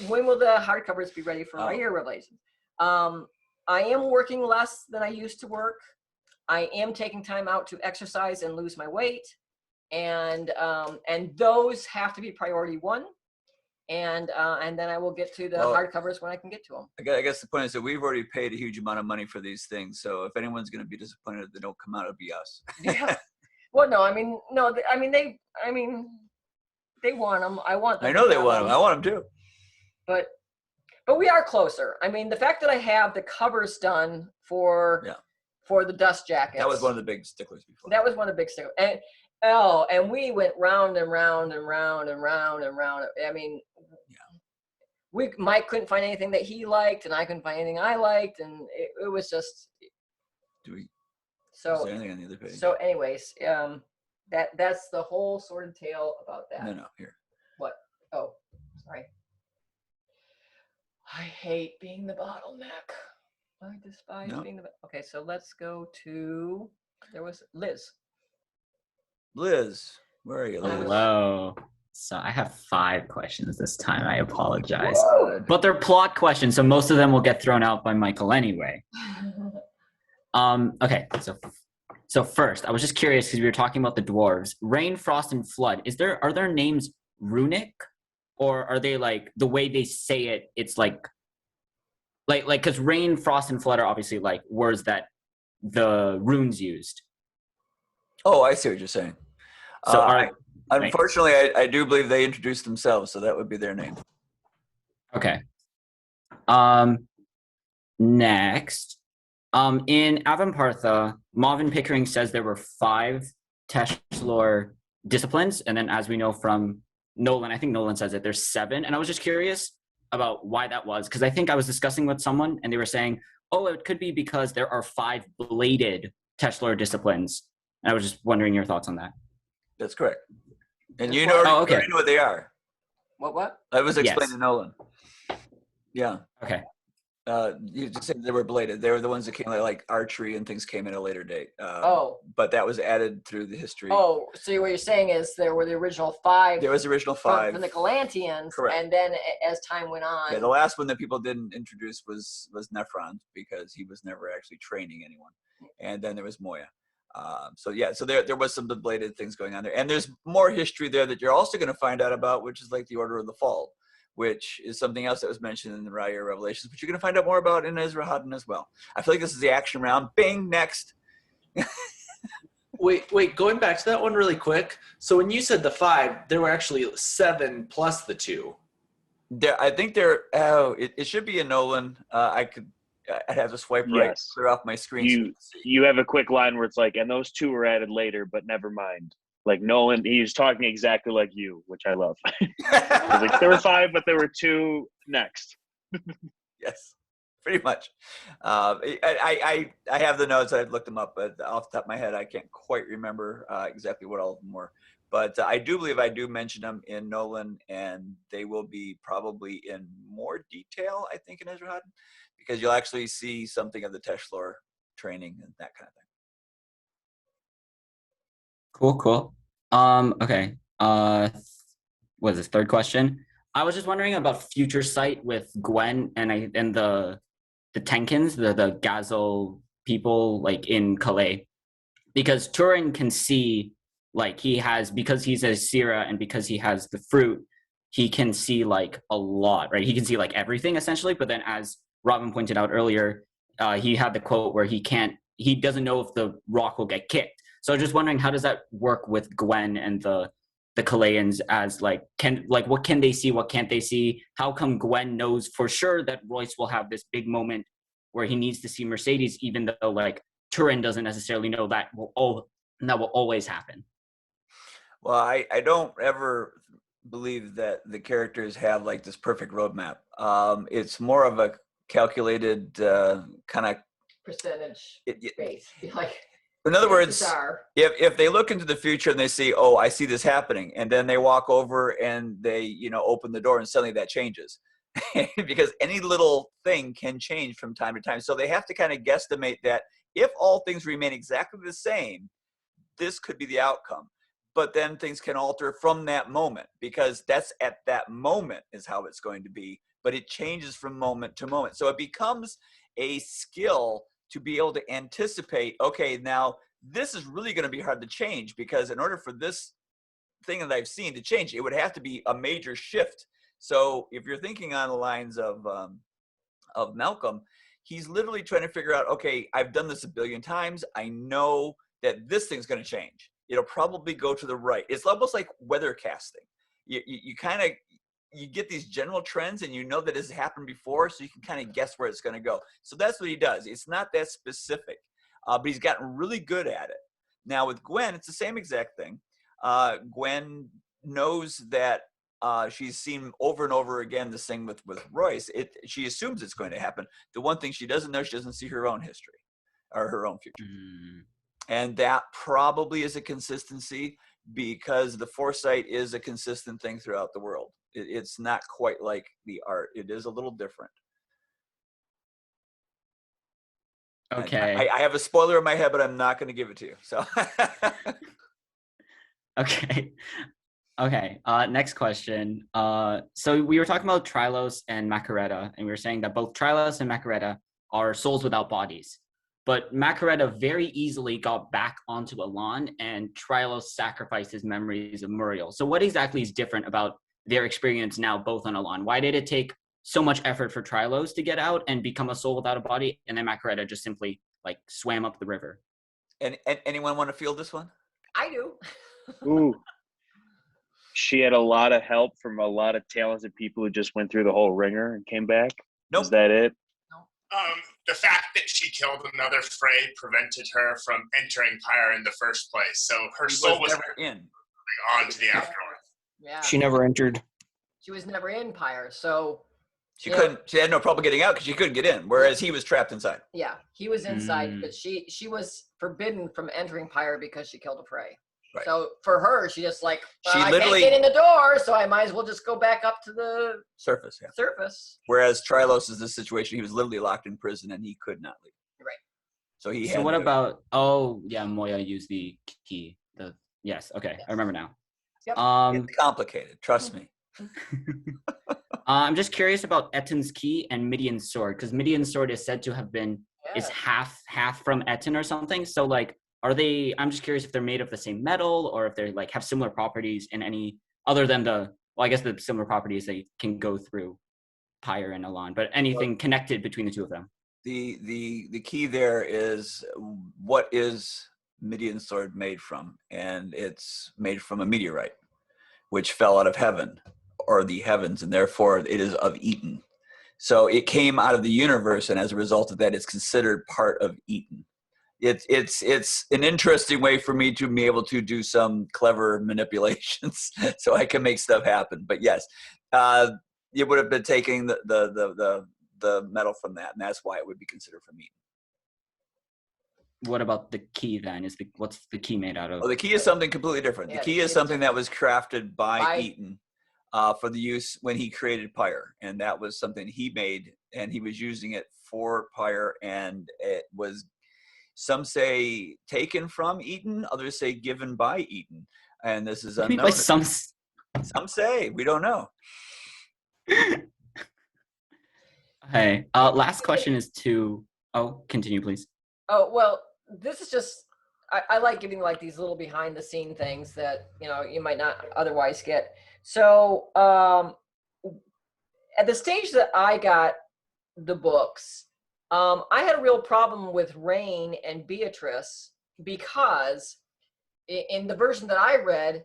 When will the hardcovers be ready for Riyria Revelations? I am working less than I used to work. I am taking time out to exercise and lose my weight, and those have to be priority one. And then I will get to the hardcovers when I can get to them. I guess the point is that we've already paid a huge amount of money for these things. So if anyone's going to be disappointed if they don't come out, it'll be us. Yeah. Well, no, they want them. I want them. I know they want them. I want them too. But we are closer. I mean, the fact that I have the covers done for the dust jackets. That was one of the big sticklers before. That was one of the big sticklers. And Oh, and we went round and round and round and round and round. I mean, Mike couldn't find anything that he liked, and I couldn't find anything I liked, and it was just. Is there anything on the other page? So, anyways, that's the whole sort of tale about that. No, here. What? Oh, sorry. I hate being the bottleneck. I despise being the. Okay, so let's go to. There was Liz. Liz, where are you, Liz? Hello. So I have 5 questions this time. I apologize. But they're plot questions, so most of them will get thrown out by Michael anyway. Okay, so first, I was just curious because we were talking about the dwarves. Rain, Frost, and Flood. Are their names runic? Or are they like the way they say it, it's like because Rain, Frost, and Flood are obviously like words that the runes used. Oh, I see what you're saying. So unfortunately, I do believe they introduced themselves, so that would be their name. Okay. Next, in Avampartha, Marvin Pickering says there were 5 Teshlor disciplines, and then as we know from Nolyn, I think Nolyn says that there's 7, and I was just curious about why that was, because I think I was discussing with someone, and they were saying, oh, it could be because there are 5 bladed Teshlor disciplines, and I was just wondering your thoughts on that. That's correct. And you know, okay. You already know what they are. What? I was explaining to Nolyn. Yeah. Okay. You just said they were bladed. They were the ones that came like archery and things came at a later date. But that was added through the history. Oh, so what you're saying is there were the original 5. There was the original 5 from the Galantians, correct. And then as time went on. Yeah, the last one that people didn't introduce was Nephron because he was never actually training anyone, and then there was Moya. So there was some bladed things going on there, and there's more history there that you're also going to find out about, which is like the Order of the Fall, which is something else that was mentioned in the Riyria Revelations, but you're going to find out more about in Ezra Hutton as well. I feel like this is the action round. Bing, next. Wait, going back to that one really quick. So when you said the 5, there were actually 7 plus the 2. I think it should be in Nolyn. I'd have to swipe right, clear off my screen. You have a quick line where it's like, and those 2 were added later, but never mind. Like Nolyn, he's talking exactly like you, which I love. Like, there were 5, but there were 2 next. Yes, pretty much. I have the notes. I've looked them up, but off the top of my head, I can't quite remember exactly what all of them were. But I do believe I do mention them in Nolyn, and they will be probably in more detail, I think, in Ezra Hutton, because you'll actually see something of the Teshlor training and that kind of thing. Cool. Okay. What is this, 3rd question? I was just wondering about Future Sight with Gwen and the Tenkins, the Gazel people like in Calais, because Turin can see like because he's a Sira and because he has the fruit, he can see like a lot, right? He can see like everything essentially. But then, as Robin pointed out earlier, he had the quote where he doesn't know if the rock will get kicked. So I was just wondering, how does that work with Gwen and the Calayans as what can they see, what can't they see? How come Gwen knows for sure that Royce will have this big moment where he needs to see Mercedes, even though like Turin doesn't necessarily know that will always happen? Well, I don't ever believe that the characters have like this perfect roadmap. It's more of a calculated kind of percentage base. Like, in other words, if they look into the future and they see, oh, I see this happening, and then they walk over and they open the door and suddenly that changes. Because any little thing can change from time to time. So they have to kind of guesstimate that if all things remain exactly the same, this could be the outcome. But then things can alter from that moment, because that's at that moment is how it's going to be. But it changes from moment to moment. So it becomes a skill to be able to anticipate, okay, now this is really going to be hard to change, because in order for this thing that I've seen to change, it would have to be a major shift. So if you're thinking on the lines of Malcolm, he's literally trying to figure out, okay, I've done this a billion times. I know that this thing's going to change. It'll probably go to the right. It's almost like weather casting. You kind of, you get these general trends and you know that this has happened before, so you can kind of guess where it's going to go. So that's what he does. It's not that specific, but he's gotten really good at it. Now with Gwen, it's the same exact thing. Gwen knows that she's seen over and over again this thing with Royce. She assumes it's going to happen. The one thing she doesn't know, she doesn't see her own history or her own future. And that probably is a consistency, because the foresight is a consistent thing throughout the world. It's not quite like the art. It is a little different. Okay. I have a spoiler in my head, but I'm not going to give it to you. So. Okay. Okay. Next question. So we were talking about Trylos and Macaretta, and we were saying that both Trylos and Macaretta are souls without bodies. But Macaretta very easily got back onto Elan, and Trylos sacrificed his memories of Muriel. So what exactly is different about their experience now, both on Elan? Why did it take so much effort for Trylos to get out and become a soul without a body, and then Macaretta just simply like swam up the river? And anyone want to field this one? I do. Ooh. She had a lot of help from a lot of talented people who just went through the whole ringer and came back. Nope. Is that it? The fact that she killed another Frey prevented her from entering Pyre in the first place. So her soul was never in. On to the afterlife. Yeah. She never entered. She was never in Pyre, so she couldn't. She had no problem getting out because she couldn't get in, whereas he was trapped inside. Yeah, he was inside, but she was forbidden from entering Pyre because she killed a Frey. Right. So for her, she just like, well, I can't get in the door, so I might as well just go back up to the surface. Yeah. Surface. Whereas Trylos is this situation; he was literally locked in prison and he could not leave. Right. So he. So what about? Oh yeah, Moya used the key. Yes. Okay, I remember now. Yep. It's complicated. Trust me. I'm just curious about Eten's key and Midian's sword, because Midian's sword is said to have been is half from Eten or something. So like. Are they? I'm just curious if they're made of the same metal, or if they like have similar properties in any other than the. Well, I guess the similar properties they can go through Pyre and Elan, but anything connected between the two of them. The key there is what is Midian's sword made from, and it's made from a meteorite, which fell out of heaven or the heavens, and therefore it is of Eden. So it came out of the universe, and as a result of that, it's considered part of Eden. It's an interesting way for me to be able to do some clever manipulations so I can make stuff happen. But yes, it would have been taking the metal from that, and that's why it would be considered from Eden. What about the key then? What's the key made out of? Oh, the key is something completely different. The key is something that was crafted by Eden for the use when he created Pyre, and that was something he made, and he was using it for Pyre, and it was. Some say taken from Eden, others say given by Eden, and this is unknown. Some say, we don't know. Okay. Last question is to. Oh, continue, please. Oh well, this is just. I like giving like these little behind the scene things that you might not otherwise get. So at the stage that I got the books. I had a real problem with Rain and Beatrice because in the version that I read,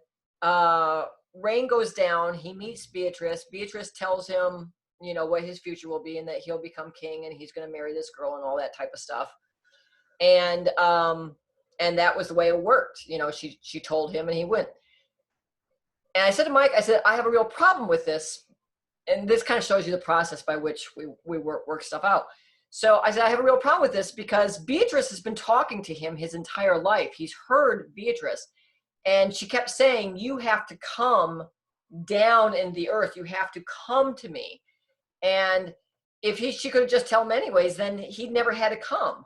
Rain goes down, he meets Beatrice. Beatrice tells him, what his future will be and that he'll become king and he's going to marry this girl and all that type of stuff. And that was the way it worked. She told him and he went. And I said to Mike, I have a real problem with this. And this kind of shows you the process by which we work stuff out. So I said, I have a real problem with this because Beatrice has been talking to him his entire life. He's heard Beatrice. And she kept saying, you have to come down in the earth. You have to come to me. And if she could have just told him anyways, then he'd never had to come.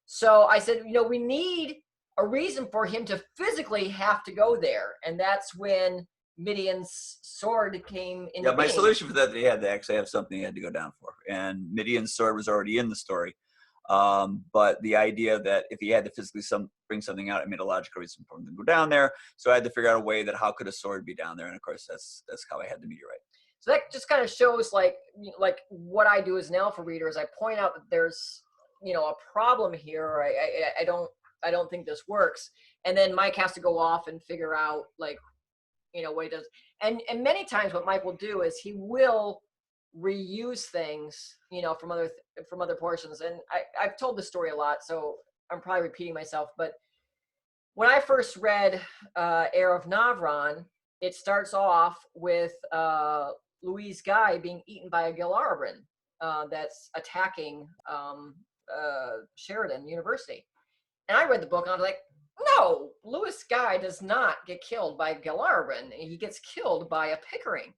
So I said, we need a reason for him to physically have to go there. And that's when Midian's sword came into my being. solution for that, they had to actually have something he had to go down for, and Midian's sword was already in the story. But the idea that if he had to physically bring something out, it made a logical reason for him to go down there. So I had to figure out a way that how could a sword be down there, and of course that's how I had the meteorite. So that just kind of shows like what I do as an alpha reader is I point out that there's a problem here. I don't think this works, and then Mike has to go off and figure out like. What he does. And many times what Mike will do is he will reuse things, from other portions. And I've told this story a lot, so I'm probably repeating myself, but when I first read Heir of Navron, it starts off with Louise Guy being eaten by a Gilarabryn that's attacking Sheridan University. And I read the book and I was like, no, Louis Guy does not get killed by Gilarabryn. He gets killed by a Pickering.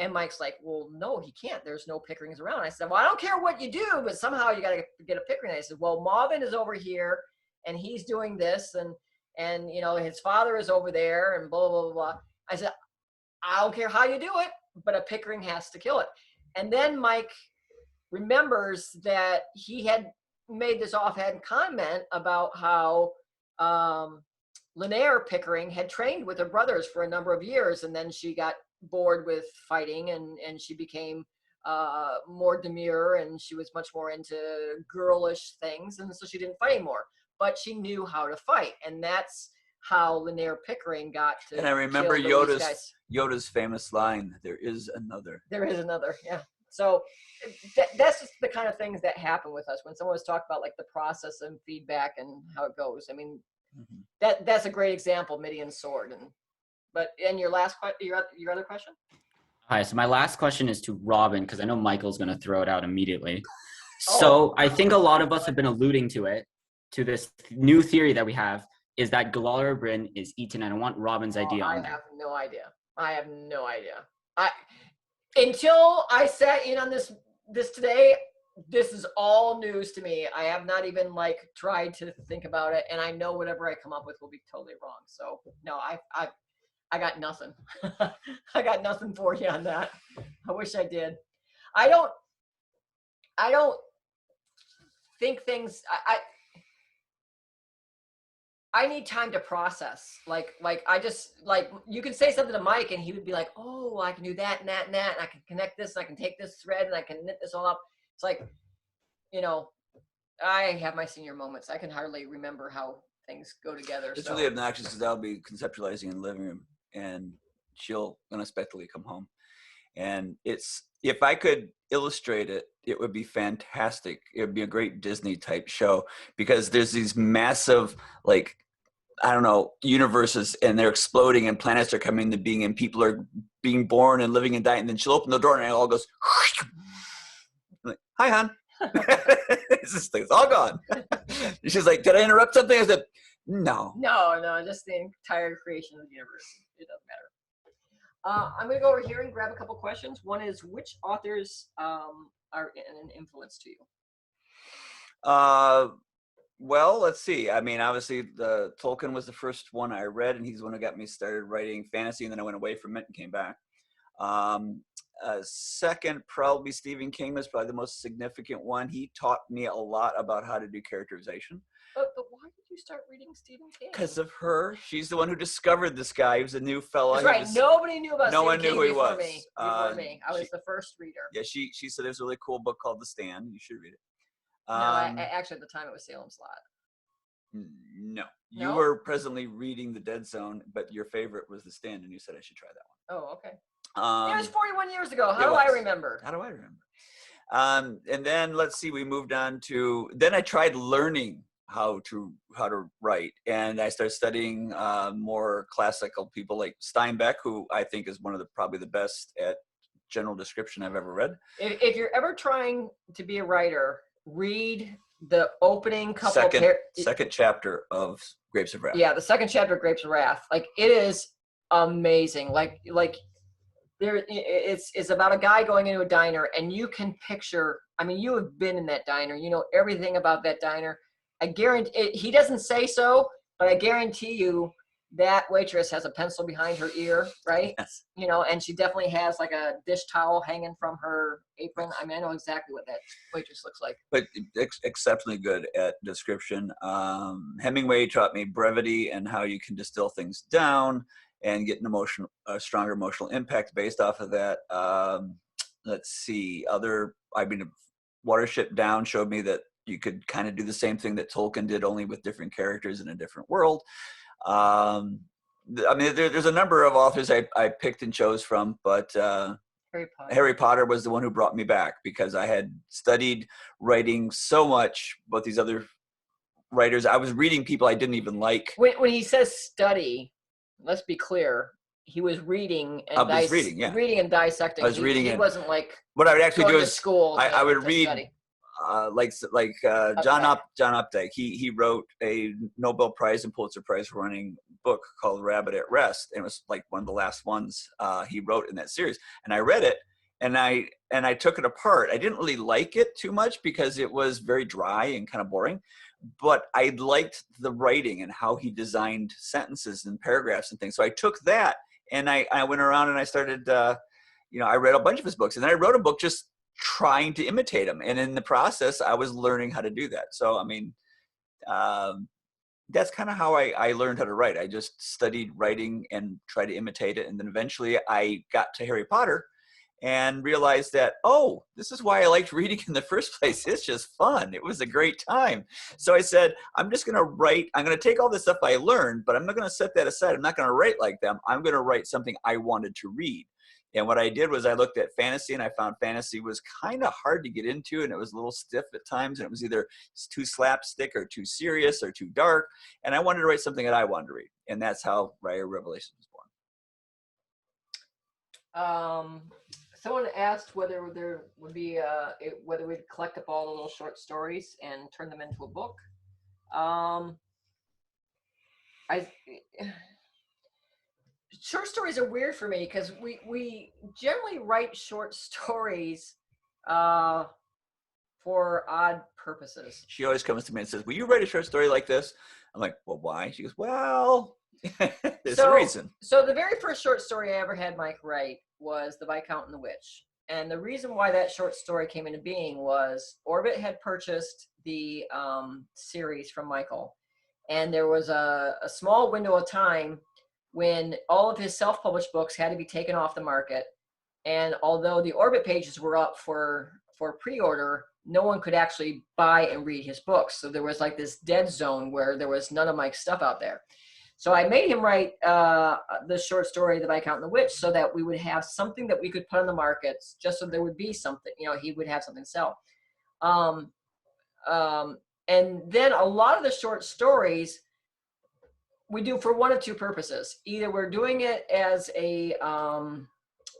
And Mike's like, well, no, he can't. There's no Pickerings around. I said, well, I don't care what you do, but somehow you got to get a Pickering. I said, well, Marvin is over here and he's doing this and you know, his father is over there and blah, blah, blah, blah. I said, I don't care how you do it, but a Pickering has to kill it. And then Mike remembers that he had made this offhand comment about how Linnea Pickering had trained with her brothers for a number of years, and then she got bored with fighting and she became more demure, and she was much more into girlish things, and so she didn't fight anymore, but she knew how to fight, and that's how Linnea Pickering got to And I remember kill those guys. Yoda's famous line, "There is another." There is another, yeah. So that's just the kind of things that happen with us when someone was talking about like the process and feedback and how it goes. I mean, that's a great example, Midian's sword. And your last your other question? All right, so my last question is to Robin, because I know Michael's going to throw it out immediately. So I think a lot of us have been alluding to this new theory that we have, is that Gilarabryn is eaten, and I want Robin's idea on I that. have no idea. I have no idea. Until I sat in on this today, this is all news to me. I have not even like tried to think about it, and I know whatever I come up with will be totally wrong. So no, I got nothing. I got nothing for you on that. I wish I did. I don't think things. I need time to process. Like I just, like, you can say something to Mike and he would be like, oh, I can do that and that and that, and I can connect this, and I can take this thread and I can knit this all up. It's like, you know, I have my senior moments. I can hardly remember how things go together. It's so. really obnoxious because I'll be conceptualizing in the living room and she'll unexpectedly come home. And if I could illustrate it, it would be fantastic. It would be a great Disney type show, because there's these massive, like, I don't know, universes, and they're exploding and planets are coming into being and people are being born and living and dying. And then she'll open the door and it all goes, I'm like, hi, hon. It's all gone. She's like, did I interrupt something? I said, no. No, just the entire creation of the universe. It doesn't matter. I'm going to go over here and grab a couple questions. One is, which authors are an influence to you? Well, let's see. I mean, obviously, Tolkien was the first one I read, and he's the one who got me started writing fantasy, and then I went away from it and came back. Second, probably Stephen King was probably the most significant one. He taught me a lot about how to do characterization. But why did you start reading Stephen King? Because of her. She's the one who discovered this guy. He was a new fellow. That's right. Nobody knew about no Stephen one knew King who he before was. me. Before me. I was the first reader. Yeah, she said there's a really cool book called The Stand. You should read it. No, actually, at the time, it was Salem's Lot. No. You were presently reading The Dead Zone, but your favorite was The Stand, and you said I should try that one. Oh, okay. It was 41 years ago. How do I remember? How do I remember? And then let's see, we moved on to, then I tried learning how to write, and I started studying more classical people like Steinbeck, who I think is one of probably the best at general description I've ever read. If you're ever trying to be a writer, read the opening couple second chapter of Grapes of Wrath. Yeah, the second chapter of Grapes of Wrath. Like, it is amazing. Like there, it's about a guy going into a diner, and you can picture. I mean, you have been in that diner. You know everything about that diner. I guarantee he doesn't say so, but I guarantee you that waitress has a pencil behind her ear, right? Yes. You know, and she definitely has like a dish towel hanging from her apron. I mean, I know exactly what that waitress looks like. But exceptionally good at description. Hemingway taught me brevity and how you can distill things down and get a stronger emotional impact based off of that. Let's see, Watership Down showed me that you could kind of do the same thing that Tolkien did, only with different characters in a different world. I mean, there's a number of authors I picked and chose from, but Harry Potter was the one who brought me back, because I had studied writing so much, but these other writers. I was reading people I didn't even like. When he says study, let's be clear. He was reading and reading and dissecting. I was reading He it. wasn't like What I would actually going do to is school. I would to read study. John Updike. He wrote a Nobel Prize and Pulitzer Prize winning book called Rabbit at Rest, and it was like one of the last ones he wrote in that series. And I read it, and I took it apart. I didn't really like it too much because it was very dry and kind of boring, but I liked the writing and how he designed sentences and paragraphs and things. So I took that and I went around and I started, I read a bunch of his books, and then I wrote a book just trying to imitate him. And in the process, I was learning how to do that. So, I mean, that's kind of how I learned how to write. I just studied writing and tried to imitate it. And then eventually I got to Harry Potter and realized that, oh, this is why I liked reading in the first place. It's just fun. It was a great time. So I said, I'm just going to write. I'm going to take all this stuff I learned, but I'm not going to set that aside. I'm not going to write like them. I'm going to write something I wanted to read. And what I did was I looked at fantasy, and I found fantasy was kind of hard to get into, and it was a little stiff at times, and it was either too slapstick or too serious or too dark. And I wanted to write something that I wanted to read. And that's how Riyria Revelations was born. Someone asked whether there would be whether we'd collect up all the little short stories and turn them into a book. Short stories are weird for me because we generally write short stories for odd purposes. She always comes to me and says, will you write a short story like this? I'm like, well, why? She goes, well, there's a reason. So the very first short story I ever had Mike write was The Viscount and the Witch. And the reason why that short story came into being was Orbit had purchased the series from Michael. And there was a small window of time when all of his self-published books had to be taken off the market. And although the Orbit pages were up for pre-order, no one could actually buy and read his books. So there was like this dead zone where there was none of Mike's stuff out there. So I made him write the short story, The Viscount and the Witch, so that we would have something that we could put on the markets, just so there would be something, he would have something to sell. And then a lot of the short stories we do for one of two purposes. Either we're doing it as a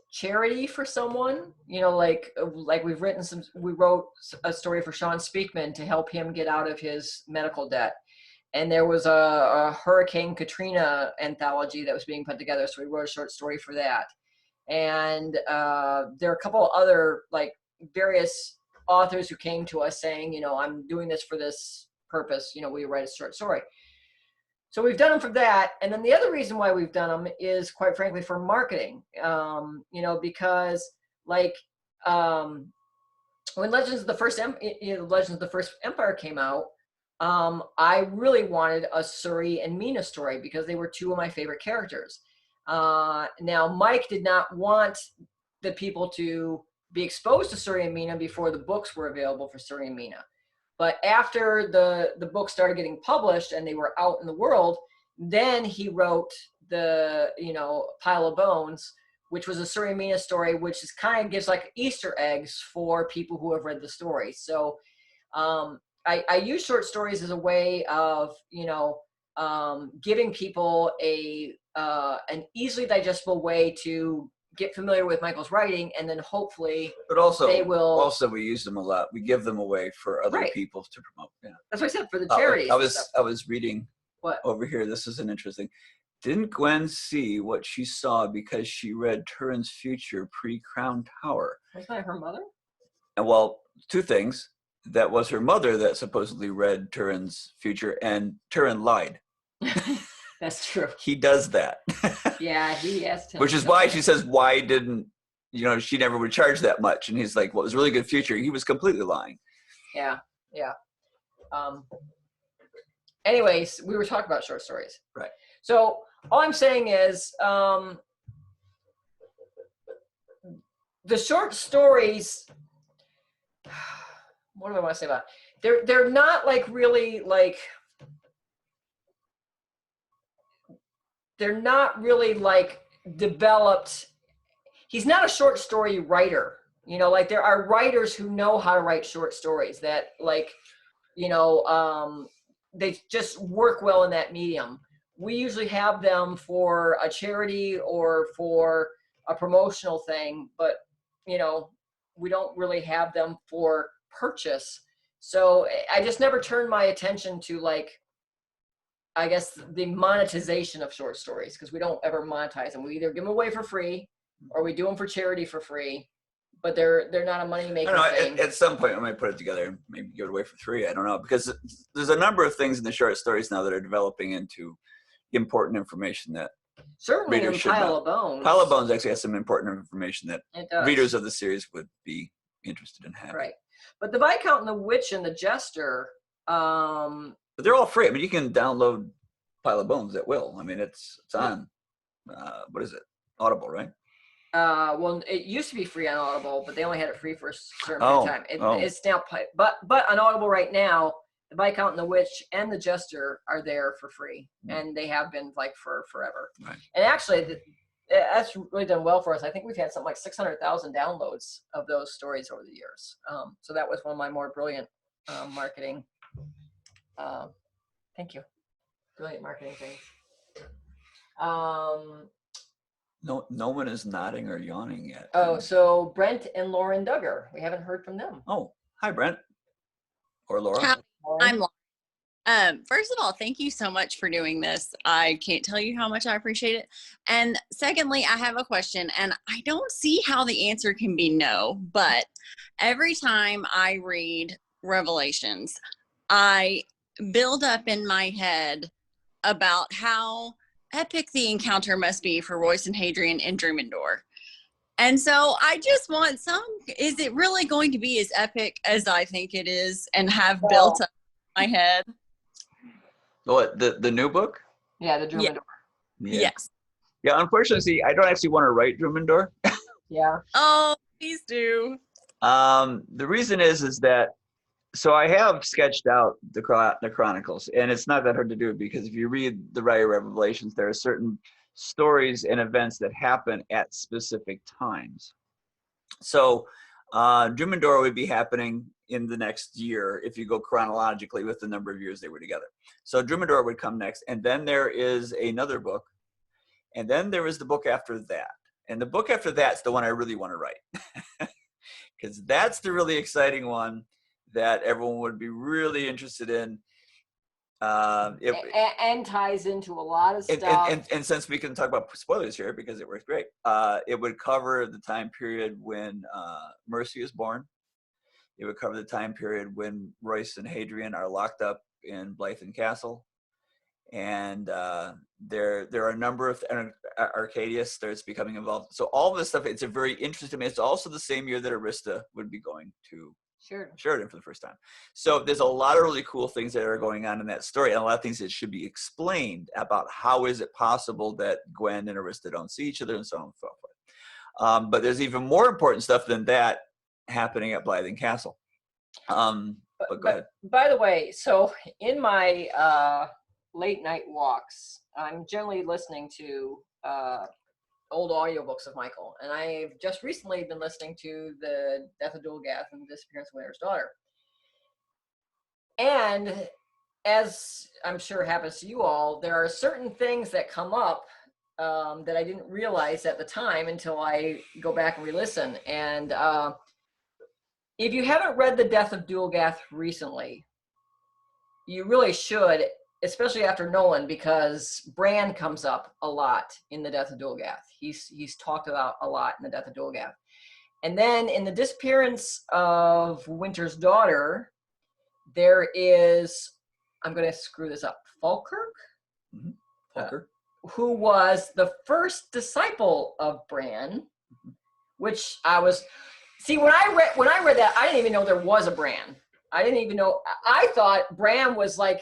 charity for someone, like we wrote a story for Sean Speakman to help him get out of his medical debt. And there was a Hurricane Katrina anthology that was being put together, so we wrote a short story for that. And there are a couple other various authors who came to us saying, I'm doing this for this purpose. Will you write a short story? So we've done them for that. And then the other reason why we've done them is, quite frankly, for marketing. Because when Legends of the First Empire came out, I really wanted a Suri and Meena story because they were two of my favorite characters. Now, Mike did not want the people to be exposed to Suri and Meena before the books were available for Suri and Meena. But after the books started getting published and they were out in the world, then he wrote the, Pile of Bones, which was a Suri and Meena story, which is kind of gives like Easter eggs for people who have read the story. So I use short stories as a way of, giving people an easily digestible way to get familiar with Michael's writing, and then hopefully but also they will. Also, we use them a lot. We give them away for other people to promote. Yeah. That's what I said, for the charities. I was reading what over here. This is an interesting. Didn't Gwen see what she saw because she read Turin's Future pre-Crown Tower? Wasn't that her mother? And well, two things. That was her mother that supposedly read Turin's Future, and Turin lied. That's true. He does that. Yeah, he asked him. Which is why she says, why didn't, she never would charge that much. And he's like, well, it was a really good Future. He was completely lying. Yeah. Anyways, we were talking about short stories. Right. So all I'm saying is the short stories, what do I want to say about it? They're not they're not really developed. He's not a short story writer, there are writers who know how to write short stories that they just work well in that medium. We usually have them for a charity or for a promotional thing, but you know, we don't really have them for purchase. So I just never turned my attention to, like, I guess, the monetization of short stories, because we don't ever monetize them. We either give them away for free or we do them for charity for free, but they're not a money making thing. At some point, I might put it together and maybe give it away for free. I don't know, because there's a number of things in the short stories now that are developing into important information that Certainly in readers should Pile know. of Bones. Pile of Bones actually has some important information that It does. readers of the series would be interested in having. Right. But the Viscount and the Witch and the Jester, But they're all free. I mean, you can download Pile of Bones at will. I mean, it's on, what is it? Audible, right? well, it used to be free on Audible, but they only had it free for a certain period of time. It's now, but on Audible right now, the Viscount and the Witch and the Jester are there for free, and they have been like for forever. Right. And actually, that's really done well for us. I think we've had something like 600,000 downloads of those stories over the years. So that was one of my more brilliant marketing. Thank you. Brilliant marketing things. No one is nodding or yawning yet. Oh, so Brent and Lauren Duggar. We haven't heard from them. Oh, hi, Brent. Or Laura. Lauren? I'm Lauren. First of all, thank you so much for doing this. I can't tell you how much I appreciate it. And secondly, I have a question, and I don't see how the answer can be no, but every time I read Revelations, I build up in my head about how epic the encounter must be for Royce and Hadrian in Drummondor. And so I just want is it really going to be as epic as I think it is and have built up in my head? What, the new book? Yeah, the Drummondor. Yeah. Yes. Yeah, unfortunately, see, I don't actually want to write Drummondor. Yeah. Oh, please do. The reason is that, so I have sketched out the Chronicles, and it's not that hard to do it, because if you read the Riyria Revelations, there are certain stories and events that happen at specific times. So Drummondor would be happening in the next year if you go chronologically with the number of years they were together. So Drummondor would come next, and then there is another book, and then there is the book after that. And the book after that's the one I really want to write, because that's the really exciting one that everyone would be really interested in. And ties into a lot of stuff. And since we can talk about spoilers here, because it works great, it would cover the time period when Mercy is born. It would cover the time period when Royce and Hadrian are locked up in Blythen Castle. And there are a number of Arcadius starts becoming involved. So all this stuff, it's a very interesting. It's also the same year that Arista would be going to Sheridan for the first time. So there's a lot of really cool things that are going on in that story, and a lot of things that should be explained about how is it possible that Gwen and Arista don't see each other, and so on and so forth. But there's even more important stuff than that happening at Blythen Castle. But go ahead. By the way, so in my late night walks, I'm generally listening to old audiobooks of Michael, and I've just recently been listening to The Death of Dulgath and the Disappearance of Winter's Daughter. And as I'm sure happens to you all, there are certain things that come up that I didn't realize at the time until I go back and re-listen. And if you haven't read The Death of Dulgath recently, you really should, especially after Nolyn, because Bran comes up a lot in The Death of Dulgath. He's talked about a lot in The Death of Dulgath. And then in The Disappearance of Winter's Daughter, there is, I'm going to screw this up, Falkirk? Mm-hmm. Falkirk. Who was the first disciple of Bran, which I was, see, when I read that, I didn't even know there was a Bran. I didn't even know, I thought Bran was like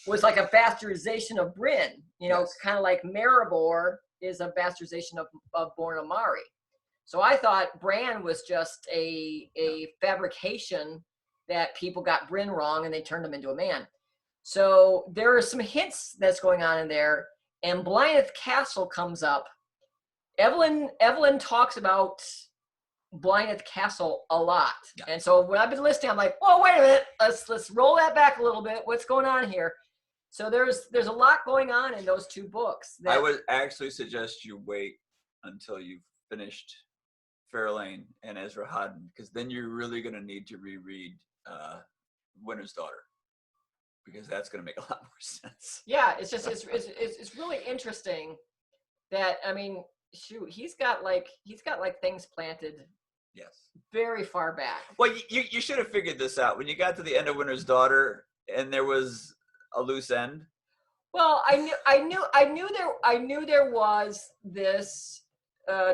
a bastardization of Bryn, you know, kind of like Maribor is a bastardization of Born Amari. So I thought Bran was just a fabrication that people got Bryn wrong and they turned him into a man. So there are some hints that's going on in there, and Blythe Castle comes up. Evelyn talks about Blythe Castle a lot. And so when I've been listening, I'm like, whoa, wait a minute, let's roll that back a little bit. What's going on here? So there's a lot going on in those two books. I would actually suggest you wait until you've finished Fairlane and Ezra Haddon, because then you're really going to need to reread Winter's Daughter, because that's going to make a lot more sense. Yeah, it's just it's really interesting that, I mean, shoot, he's got like things planted. Yes. Very far back. Well, you should have figured this out when you got to the end of Winter's Daughter, and there was a loose end. Well, I knew there was this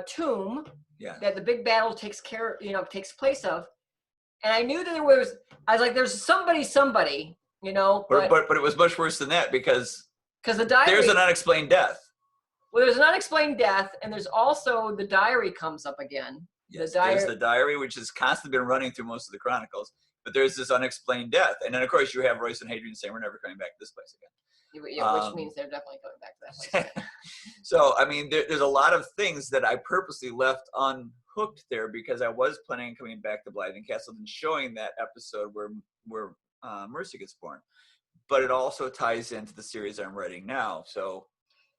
tomb that the big battle takes place of, and I knew that I was like, there's somebody, but it was much worse than that, because the diary, there's an unexplained death. Well, there's an unexplained death, and there's also the diary comes up again. Yes, there's the diary, which has constantly been running through most of the chronicles, but there's this unexplained death, and then of course you have Royce and Hadrian saying we're never coming back to this place again. Yeah, which means they're definitely coming back to that place. So, I mean, there's a lot of things that I purposely left unhooked there, because I was planning on coming back to Blythen Castle and showing that episode where Mercy gets born. But it also ties into the series I'm writing now. So,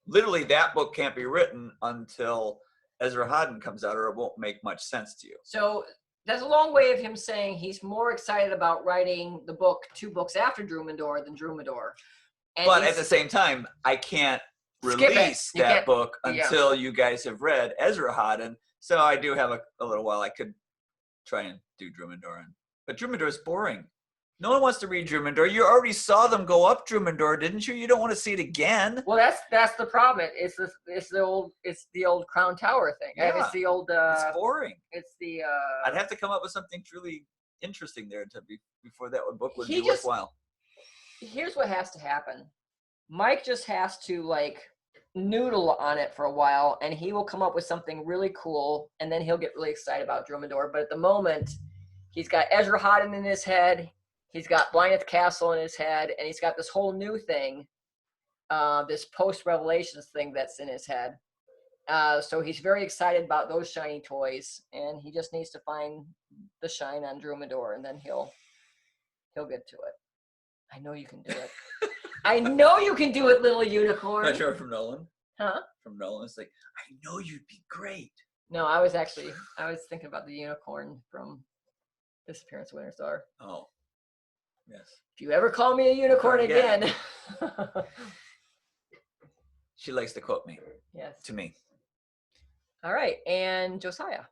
literally, that book can't be written until Ezra Haddon comes out, or it won't make much sense to you. So, that's a long way of him saying he's more excited about writing the book, 2 books after Drumendor than Drumendor. But at the same time, I can't release that book until you guys have read Ezra Haddon. So I do have a little while. I could try and do Drumendor. But Drumendor is boring. No one wants to read Drumendor. You already saw them go up Drumendor, didn't you? You don't want to see it again. Well, that's the problem. It's the old Crown Tower thing. Yeah. It's the old. It's boring. It's the. I'd have to come up with something truly interesting there before that book would be worthwhile. Here's what has to happen. Mike just has to like noodle on it for a while, and he will come up with something really cool, and then he'll get really excited about Drumendor. But at the moment, he's got Ezra Haddon in his head, he's got Blythe Castle in his head, and he's got this whole new thing, this post-Revelations thing that's in his head. So he's very excited about those shiny toys, and he just needs to find the shine on Drumendor, and then he'll get to it. I know you can do it. I know you can do it, little unicorn. Not sure from Nolyn. Huh? From Nolyn, it's like, I know you'd be great. No, I was thinking about the unicorn from Disappearance of Winter's Daughter. Oh, yes. If you ever call me a unicorn again. She likes to quote me. Yes. To me. All right, and Josiah.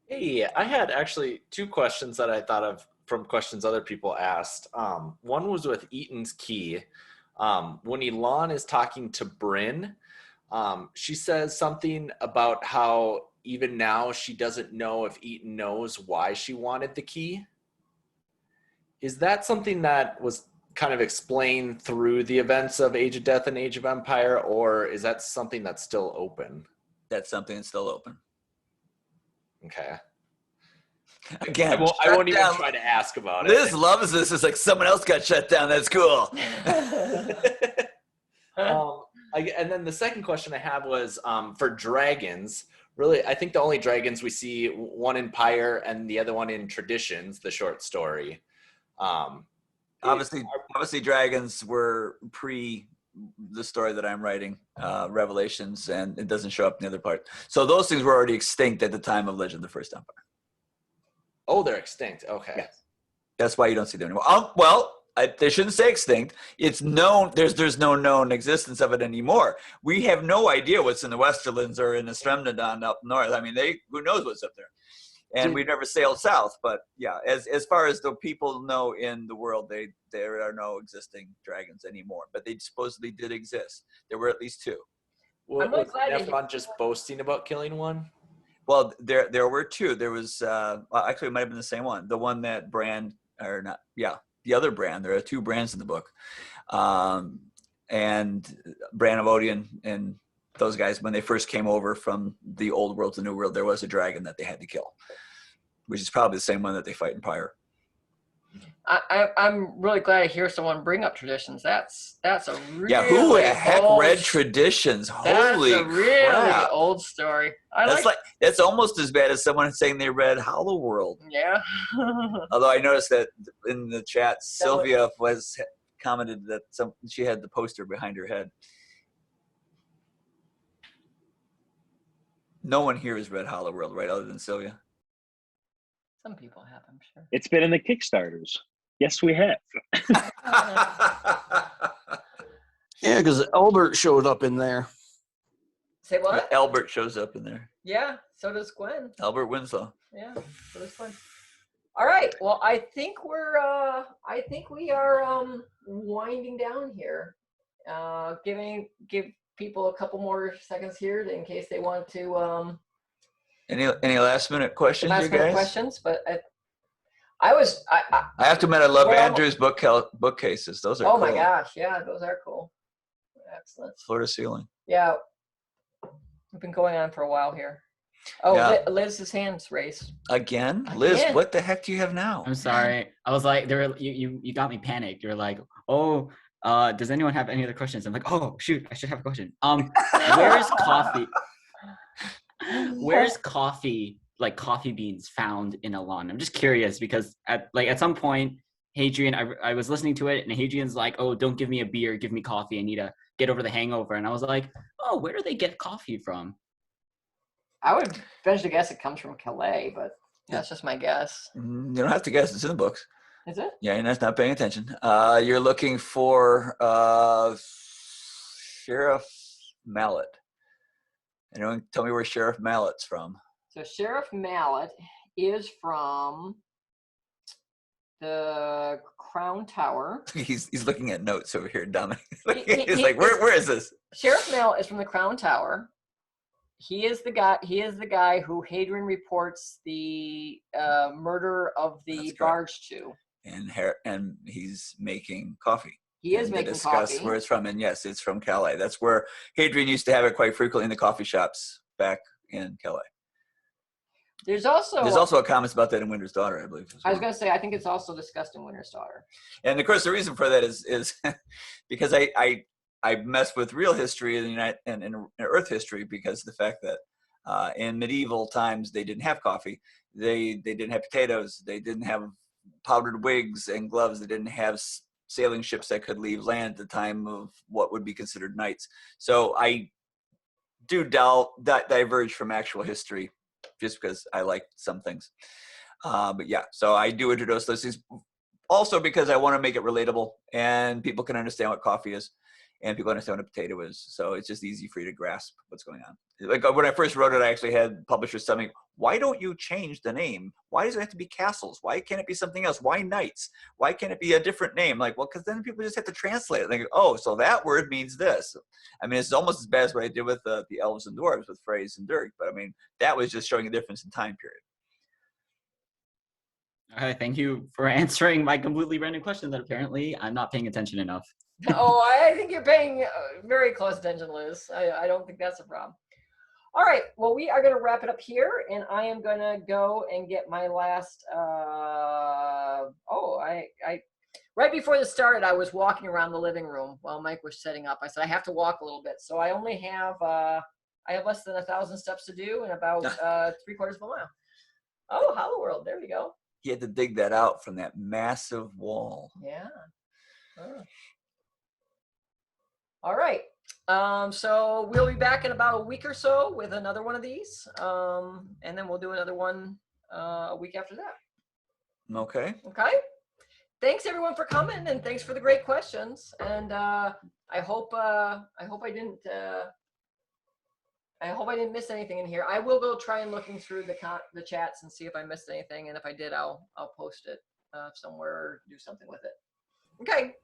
Hey, I had actually 2 questions that I thought of from questions other people asked. One was with Eaton's Key. When Elan is talking to Bryn, she says something about how even now she doesn't know if Eaton knows why she wanted the key. Is that something that was kind of explained through the events of Age of Death and Age of Empire, or is that something that's still open? That's something that's still open. Okay. Again, I won't even try to ask about it. Liz loves this. It's like someone else got shut down. That's cool. And then the second question I have was for dragons. Really, I think the only dragons we see, one in Pyre and the other one in Traditions, the short story. Obviously, dragons were pre the story that I'm writing, Revelations, and it doesn't show up in the other part. So those things were already extinct at the time of Legend of the First Empire. Oh, they're extinct. Okay. Yes. That's why you don't see them anymore. They shouldn't say extinct. It's known. There's no known existence of it anymore. We have no idea what's in the Westerlands or in the Stremnadon up north. I mean, who knows what's up there? And we've never sailed south. But yeah, as far as the people know in the world, there are no existing dragons anymore. But they supposedly did exist. There were at least 2. Well, was Nephron just boasting about killing one? Well, there were 2. There was actually it might have been the same one. The one that Bran or not? Yeah, the other Bran. There are 2 Brans in the book, and Bran of Odian and those guys, when they first came over from the old world to the new world, there was a dragon that they had to kill, which is probably the same one that they fight in Pyre. I'm really glad to hear someone bring up Traditions. That's a really who the heck read Traditions? Holy that's a really crap. old story. That's almost as bad as someone saying they read Hollow World. Yeah. Although I noticed that in the chat, Sylvia was commented that she had the poster behind her head. No one here has read Hollow World, right, other than Sylvia? Some people have, I'm sure. It's been in the Kickstarters. Yes, we have. Yeah, because Albert showed up in there. Say what? Albert shows up in there. Yeah, so does Gwen. Albert Winslow. Yeah, so does Gwen. All right. Well, I think we are winding down here. Give people a couple more seconds here in case they want to. Any last minute questions, you guys? Questions, but I have to admit, I love well, Andrew's bookcases. Those are oh cool. my gosh, yeah, those are cool. Excellent. Floor to ceiling. Yeah, we've been going on for a while here. Oh, yeah. Liz's hands raised. Again? Liz, what the heck do you have now? I'm sorry. I was like, you got me panicked. You're like, oh, does anyone have any other questions? I'm like, oh shoot, I should have a question. Where's coffee? Where's coffee, like coffee beans, found in Elan? I'm just curious because at some point, Hadrian, I was listening to it, and Hadrian's like, oh, don't give me a beer, give me coffee. I need to get over the hangover. And I was like, oh, where do they get coffee from? I would venture to guess it comes from Calais, but that's just my guess. You don't have to guess. It's in the books. Is it? Yeah, you're not paying attention. You're looking for Sheriff Mallet. Anyone tell me where Sheriff Mallet's from? So Sheriff Mallet is from the Crown Tower. He's looking at notes over here, Dominic. He's like, where is this? Sheriff Mallet is from the Crown Tower. He is the guy who Hadrian reports the murder of the barge to. And he's making coffee. He is making discuss coffee. Where it's from, and yes, it's from Calais. That's where Hadrian used to have it quite frequently in the coffee shops back in Calais. There's also a comment about that in Winter's Daughter, I believe. I was going to say, I think it's also discussed in Winter's Daughter. And of course, the reason for that is because I mess with real history and Earth history because of the fact that in medieval times they didn't have coffee, they didn't have potatoes, they didn't have powdered wigs and gloves, they didn't have sailing ships that could leave land at the time of what would be considered knights. So I do diverge from actual history just because I like some things. But yeah, so I do introduce those also because I want to make it relatable and people can understand what coffee is and people understand what a potato is. So it's just easy for you to grasp what's going on. Like when I first wrote it, I actually had publishers tell me, why don't you change the name? Why does it have to be castles? Why can't it be something else? Why knights? Why can't it be a different name? Like, well, because then people just have to translate it. They go, oh, so that word means this. I mean, it's almost as bad as what I did with the elves and dwarves with phrase and dirk. But I mean, that was just showing a difference in time period. All right, thank you for answering my completely random question that apparently I'm not paying attention enough. Oh, I think you're paying very close attention, Liz. I don't think that's a problem. All right, well, we are going to wrap it up here, and I am going to go and get my last, right before this started, I was walking around the living room while Mike was setting up. I said, I have to walk a little bit. So I only have, I have less than 1,000 steps to do and about 3/4 of a mile. Oh, Hollow World, there we go. He had to dig that out from that massive wall. Yeah. Oh. All right. So we'll be back in about a week or so with another one of these. And then we'll do another one a week after that. Okay. Okay. Thanks everyone for coming and thanks for the great questions. And I hope I didn't miss anything in here. I will go try and looking through the chats and see if I missed anything. And if I did, I'll post it somewhere or do something with it. Okay.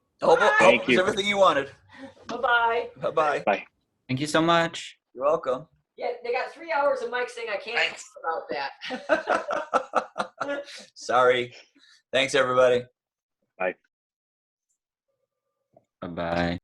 Thank you. Everything you wanted. Bye-bye. Bye-bye. Bye. Thank you so much. You're welcome. Yeah, they got 3 hours of Mike saying I can't talk about that. Sorry. Thanks, everybody. Bye. Bye-bye.